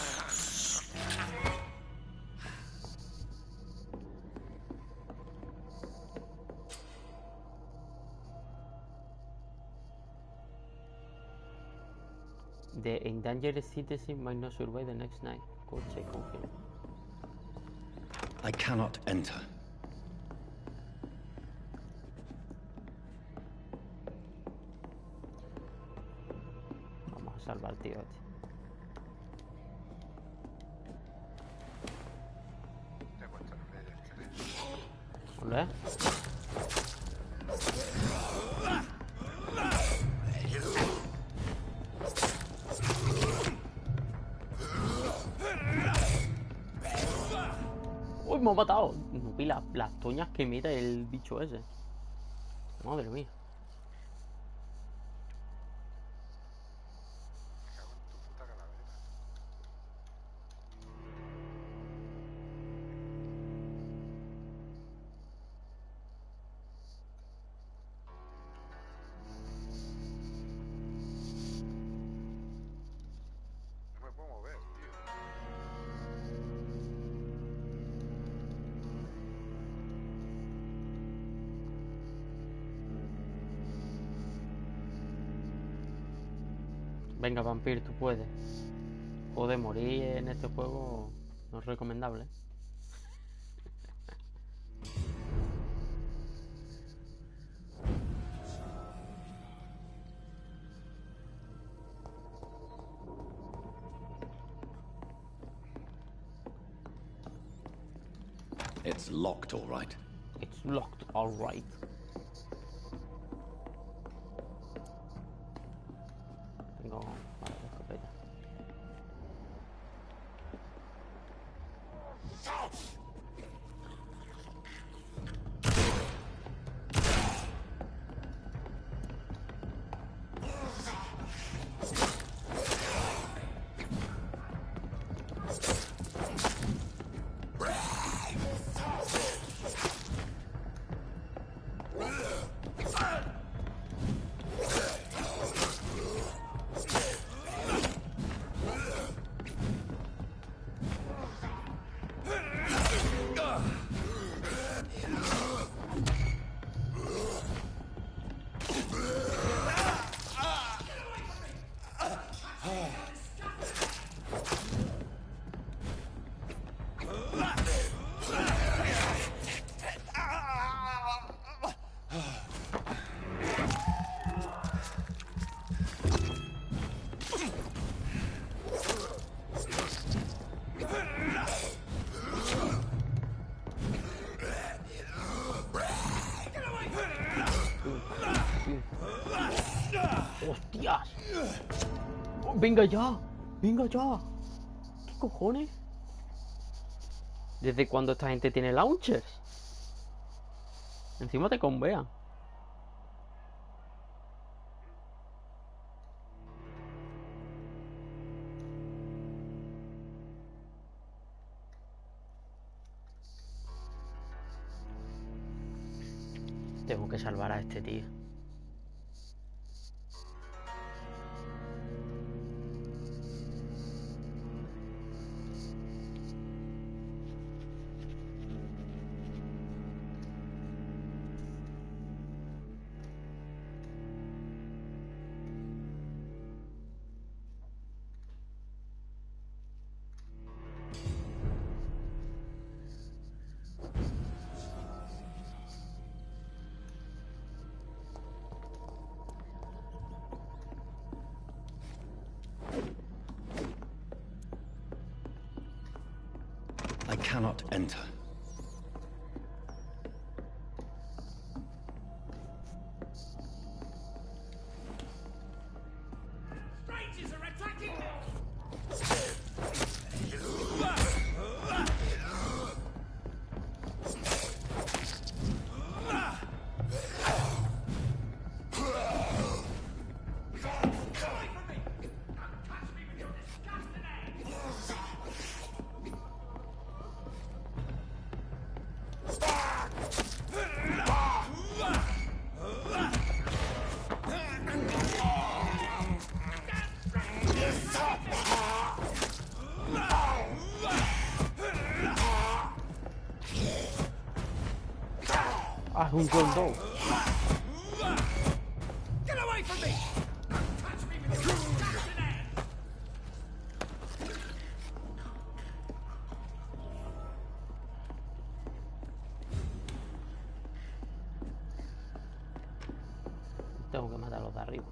The endangered citizen might not survive the next night. Coche, confirm. I cannot enter. Vamos a salvar al tío, tío. Ole. ¡Uy, me ha matado! No vi las toñas que mira el bicho ese. Madre mía. No me puedo mover, tío. Venga, Vampyr, tú puedes. Joder, morir en este juego no es recomendable. It's locked, all right. It's locked, all right. Tengo... Vale, la escopeta. ¡Hostias! Oh, ¡venga ya! ¡Venga ya! ¿Qué cojones? ¿Desde cuándo esta gente tiene launchers? Encima te convean. Tengo que salvar a este tío. I cannot enter. Strangers are attacking Ah, un John Doe. Get away from me! Don't touch me with your disgusting hands! Tengo que matar a los de arriba.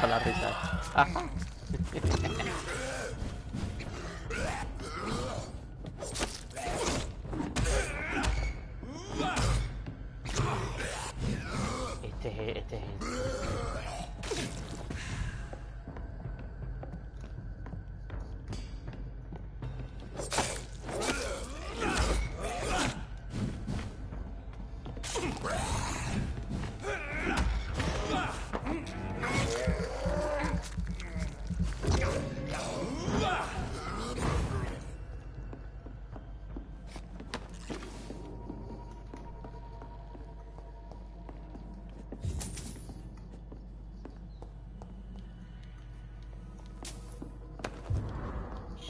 con la risa. Ajá. Este es.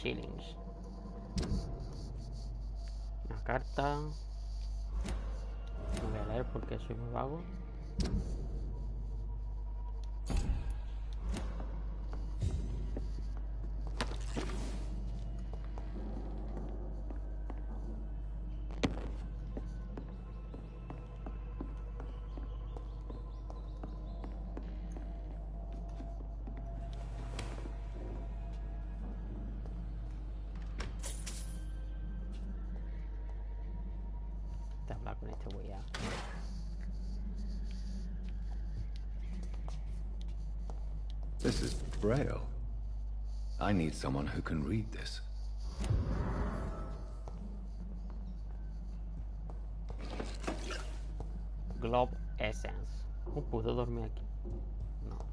Shillings. Una carta. No voy a leer porque soy muy vago. Hablar con este güey ya. This is Braille. I need someone who can read this. Globe Essence. ¿Cómo puedo dormir aquí? No.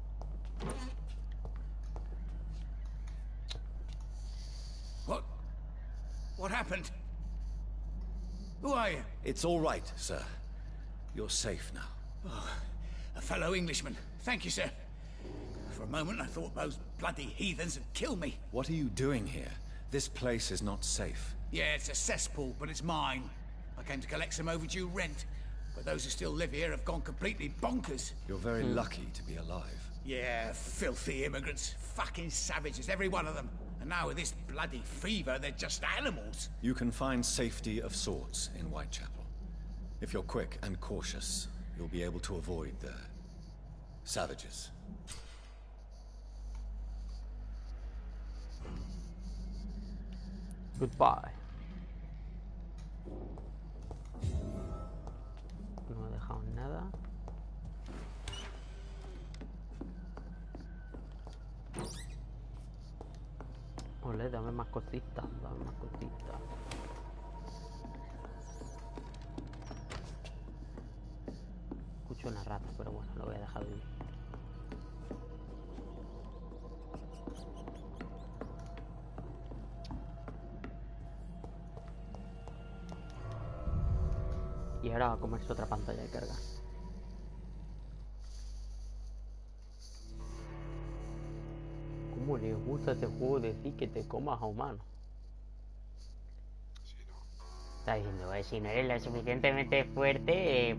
What happened? Who are you? It's all right, sir. You're safe now. Oh, a fellow Englishman. Thank you, sir. For a moment, I thought those bloody heathens had killed me. What are you doing here? This place is not safe. Yeah, it's a cesspool, but it's mine. I came to collect some overdue rent. But those who still live here have gone completely bonkers. You're very lucky to be alive. Yeah, filthy immigrants. Fucking savages, every one of them. And now with this bloody fever, they're just animals. You can find safety of sorts in Whitechapel. If you're quick and cautious, you'll be able to avoid the savages. Goodbye. No he dejado nada. Ole, dame más cositas, dame más cositas. Escucho una rata, pero bueno, lo voy a dejar vivir. Y ahora va a comerse otra pantalla de carga. ¿Cómo le gusta este juego decir que te comas a humanos? Está diciendo, si no eres lo suficientemente fuerte,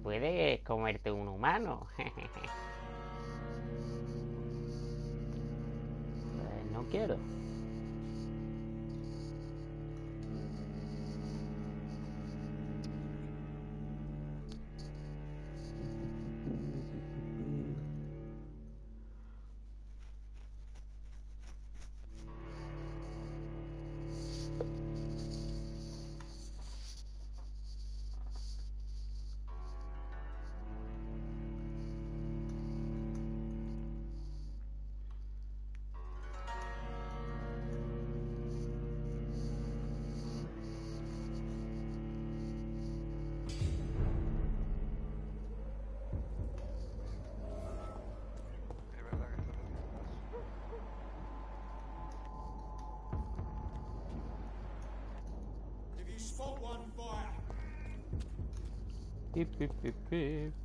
puedes comerte un humano. No quiero.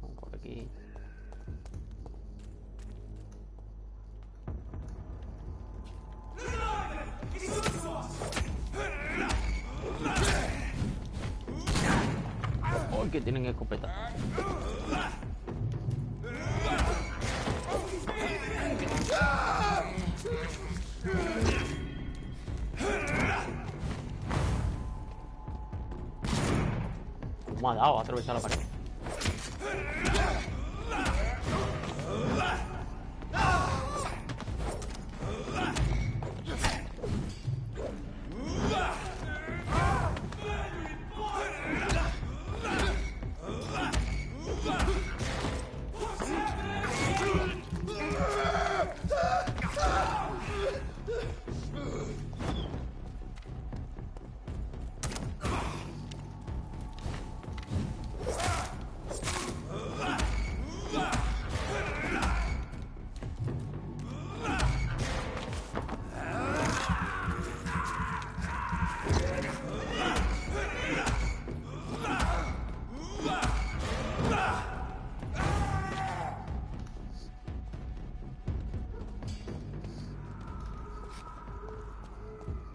Vamos por aquí. Oh, que tienen escopeta. ¿Cómo ha dado a atravesar la pared?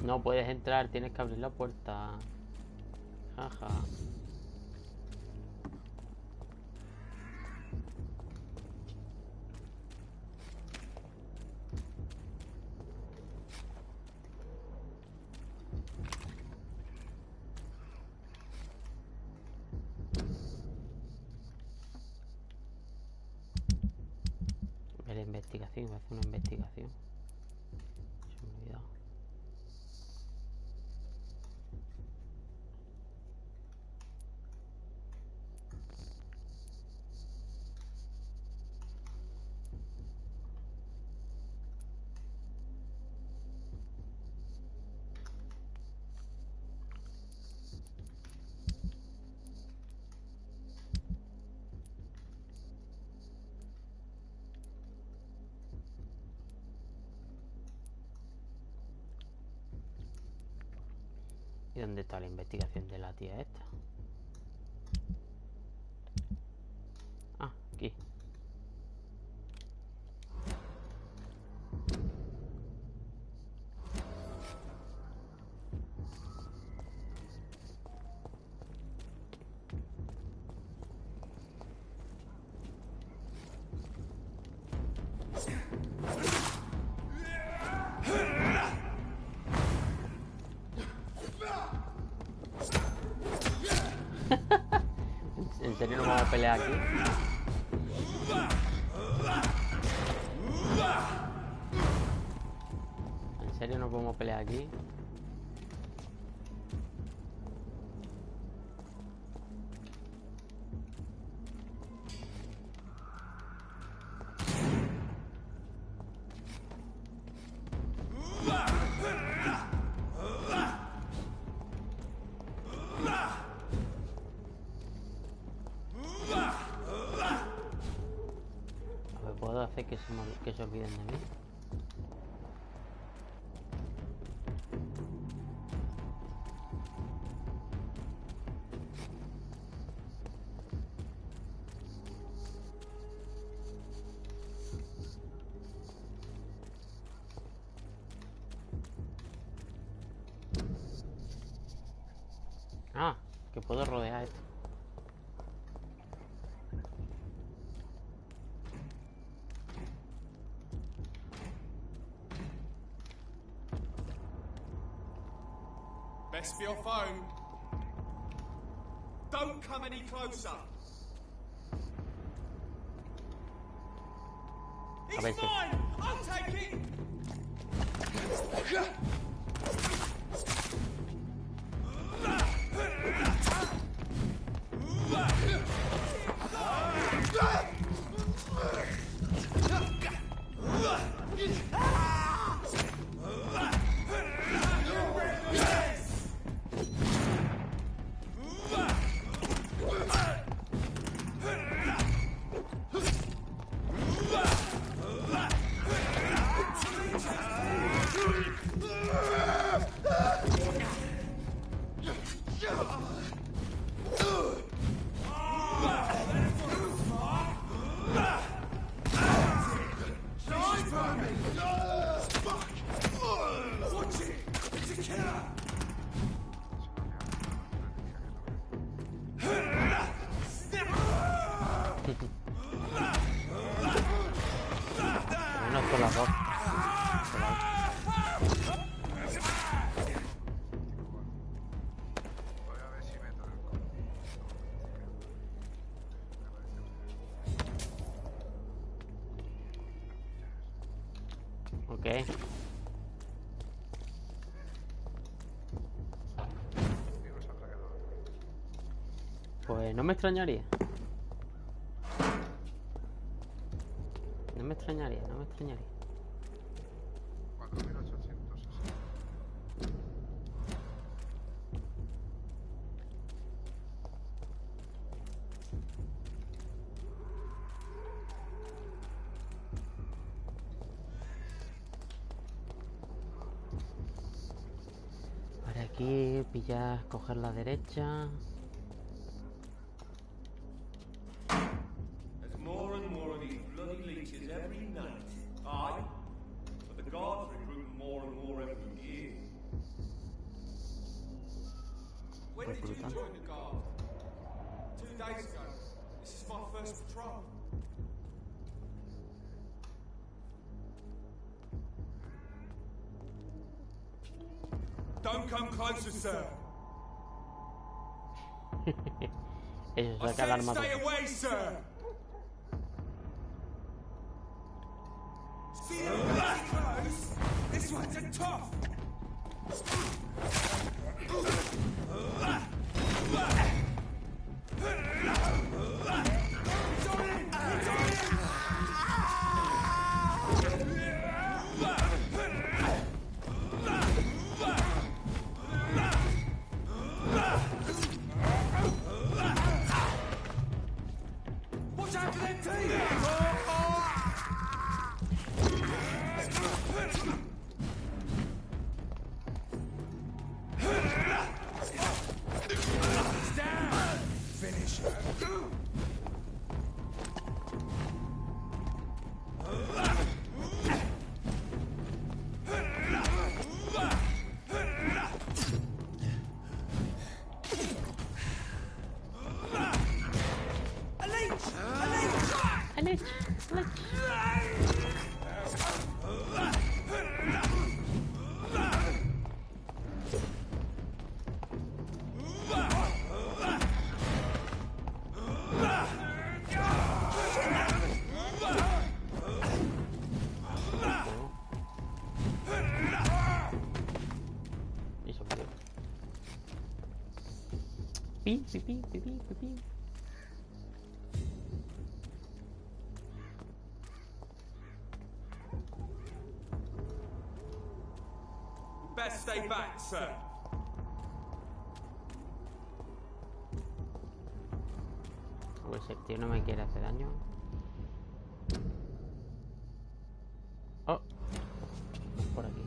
No puedes entrar, tienes que abrir la puerta. Jaja. La investigación, voy a hacer una investigación. Se me ha olvidado. ¿Y dónde está la investigación de la tía esta? Ah, aquí. ¿En serio no vamos a pelear aquí? ¿En serio no podemos pelear aquí? ¿Puedo hacer que se olviden de mí? Ah, que puedo rodear esto. Best for your phone. Don't come any closer. He's mine! I'll take it! No por las dos. Ok. Pues no me extrañaría. No me extrañaría, no me extrañaría. 4860. Para aquí, pillar, coger la derecha. There's more and more of these bloody leeches every night. Aye, but the guards recruit more and more every year. When did you join the guard? 2 days ago. This is my first patrol. Don't come closer, sir. I said stay away, sir. See the bloody clothes? This one's a tough. Watch out for them teeth! Finish. Best stay back, sir. Pues el tío no me quiere hacer daño. Oh, por aquí.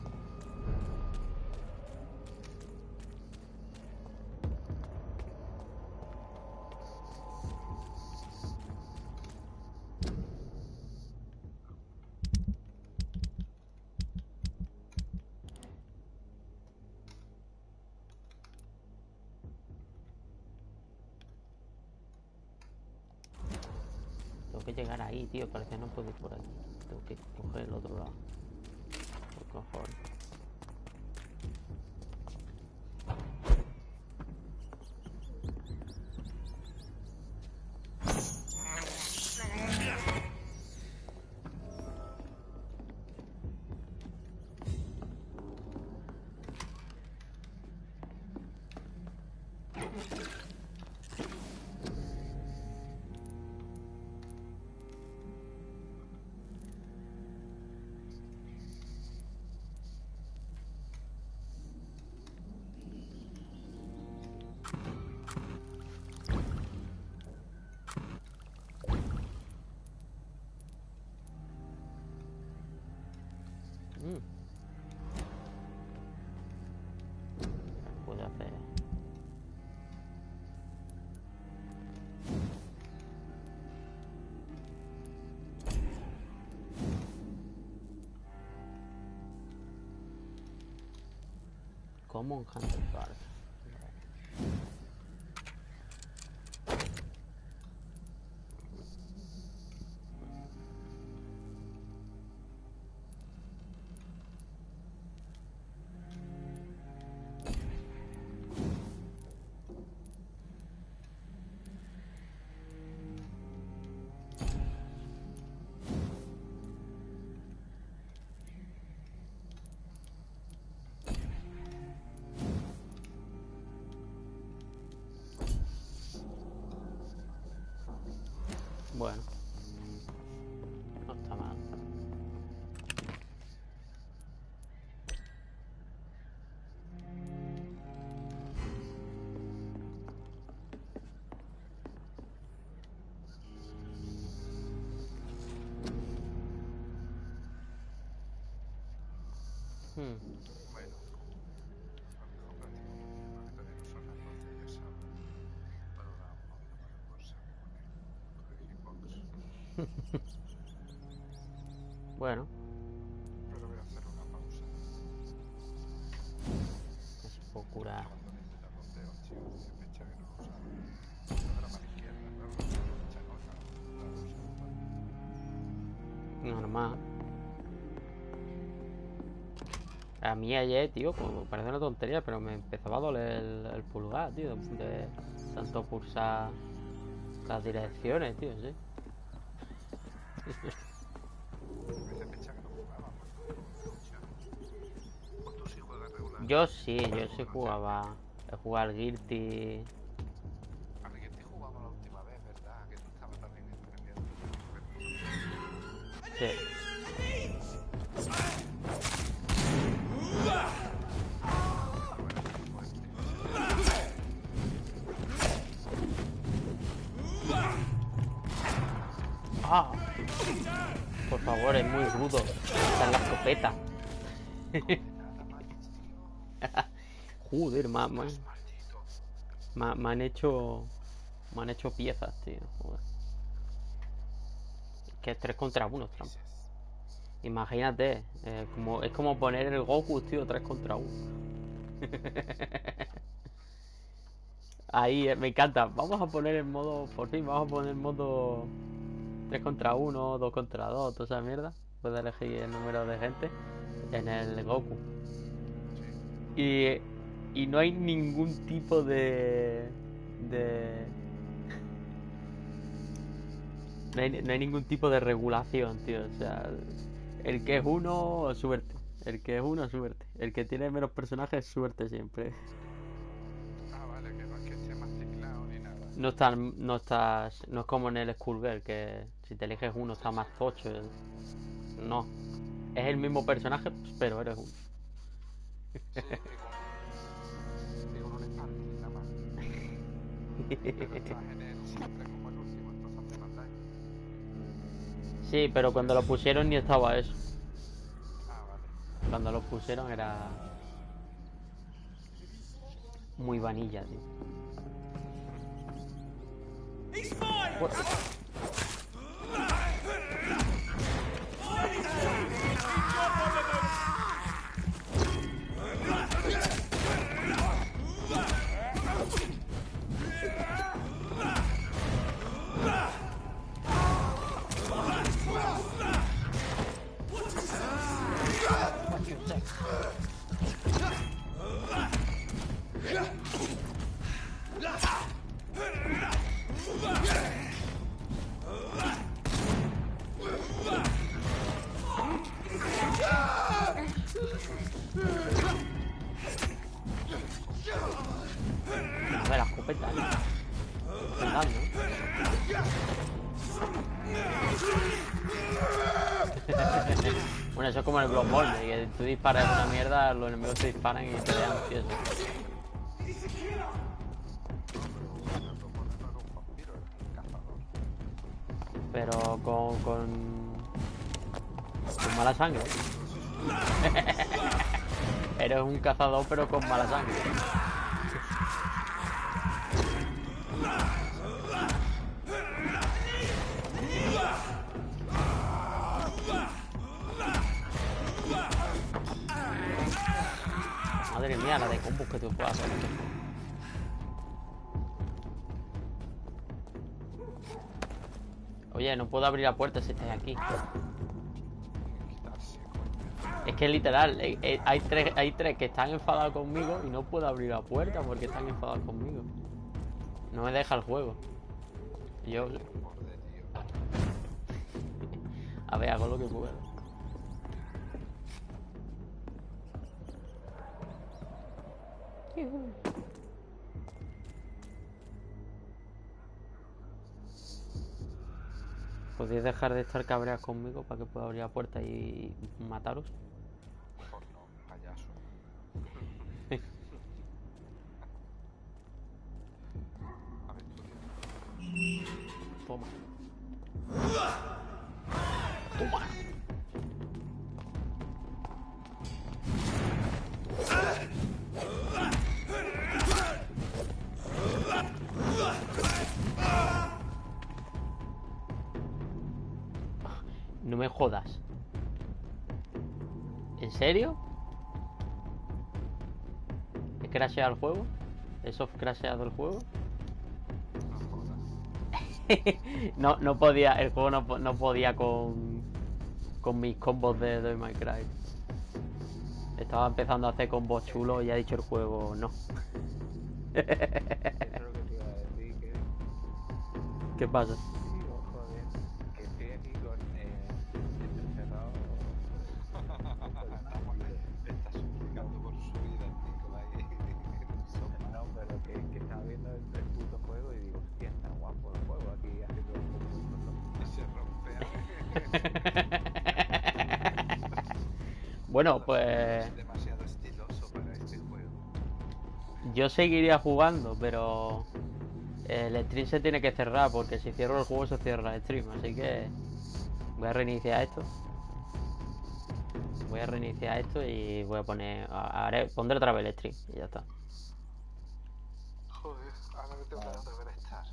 Tengo que llegar ahí, tío. Parece que no puedo ir por aquí. Tengo que coger el otro lado. Por cojones. Puedo hacer. Como un Hunter Park. Bueno, no está mal. Bueno, a lo mejor prácticamente todavía no son las 12, ya sabes. Valoramos un poquito más la cosa con el Xbox. Bueno. Pero voy a hacer una pausa. Es poco curar. Cuando necesitamos de ocio. normal. A mí ayer, tío, como parece una tontería, pero me empezaba a doler el pulgar, tío, de tanto pulsar las direcciones, tío, sí. Yo sí jugaba. He jugado al Guilty. Al Guilty jugamos la última vez, ¿verdad? Que tú estabas también entendiendo. Sí. Ah, por favor, es muy rudo. Está en la escopeta. Joder, me han hecho piezas, tío. Joder. Que es 3 contra 1, trampa. Imagínate, es como poner el Goku, tío, 3 contra 1. Ahí, me encanta. Vamos a poner el modo, por fin, vamos a poner el modo 3 contra 1, 2 contra 2, toda esa mierda. Puedes elegir el número de gente en el Goku. Y no hay ningún tipo de no hay ningún tipo de regulación, tío. O sea, el que es uno, suerte. El que es uno, suerte. El que tiene menos personajes, suerte siempre. Ah, vale, que no es que esté más ciclado ni nada. No es como en el Skullgirl, que si te eliges uno está más tocho. No. Es el mismo personaje, pero eres uno. Sí, digo, no le partes nada más. Pero estás en el siempre como el último, entonces hace más daño. Sí, pero cuando lo pusieron ni estaba eso. Ah, vale. Cuando lo pusieron era muy vanilla, tío. A ver, la escopeta, ¿no? Bueno, eso es como en el Bloodborne, que tú disparas una mierda, los enemigos te disparan y te dejan tieso. Pero con mala sangre. Eres un cazador pero con mala sangre. Madre mía, la de combos que tú puedes hacer. Oye, no puedo abrir la puerta si estáis aquí. Es que literal, hay tres que están enfadados conmigo y no puedo abrir la puerta porque están enfadados conmigo. No me deja el juego. Yo... A ver, hago lo que puedo. ¿Podéis dejar de estar cabreados conmigo para que pueda abrir la puerta y mataros? Mejor no, payaso. Toma. Toma. No me jodas. ¿En serio? ¿He crasheado el juego? ¿He soft crasheado el juego? No podía, el juego no podía con con mis combos de Devil May Cry. Estaba empezando a hacer combos chulos y ha dicho el juego no. Eso es lo que te iba a decir, que... ¿Qué pasa? Digo, joder, que estoy aquí con... encerrado... Está suplicando por su vida, Nicolai. No, pero que estaba viendo el puto juego y digo, hostia, está guapo el juego aquí haciendo el juego. Y se rompe. Bueno, pues... Es demasiado estiloso para este juego. Yo seguiría jugando, pero... el stream se tiene que cerrar, porque si cierro el juego se cierra el stream, así que... voy a reiniciar esto. Voy a reiniciar esto y voy a poner... pondré otra vez el stream y ya está. Joder, ahora que tengo que volver a estar.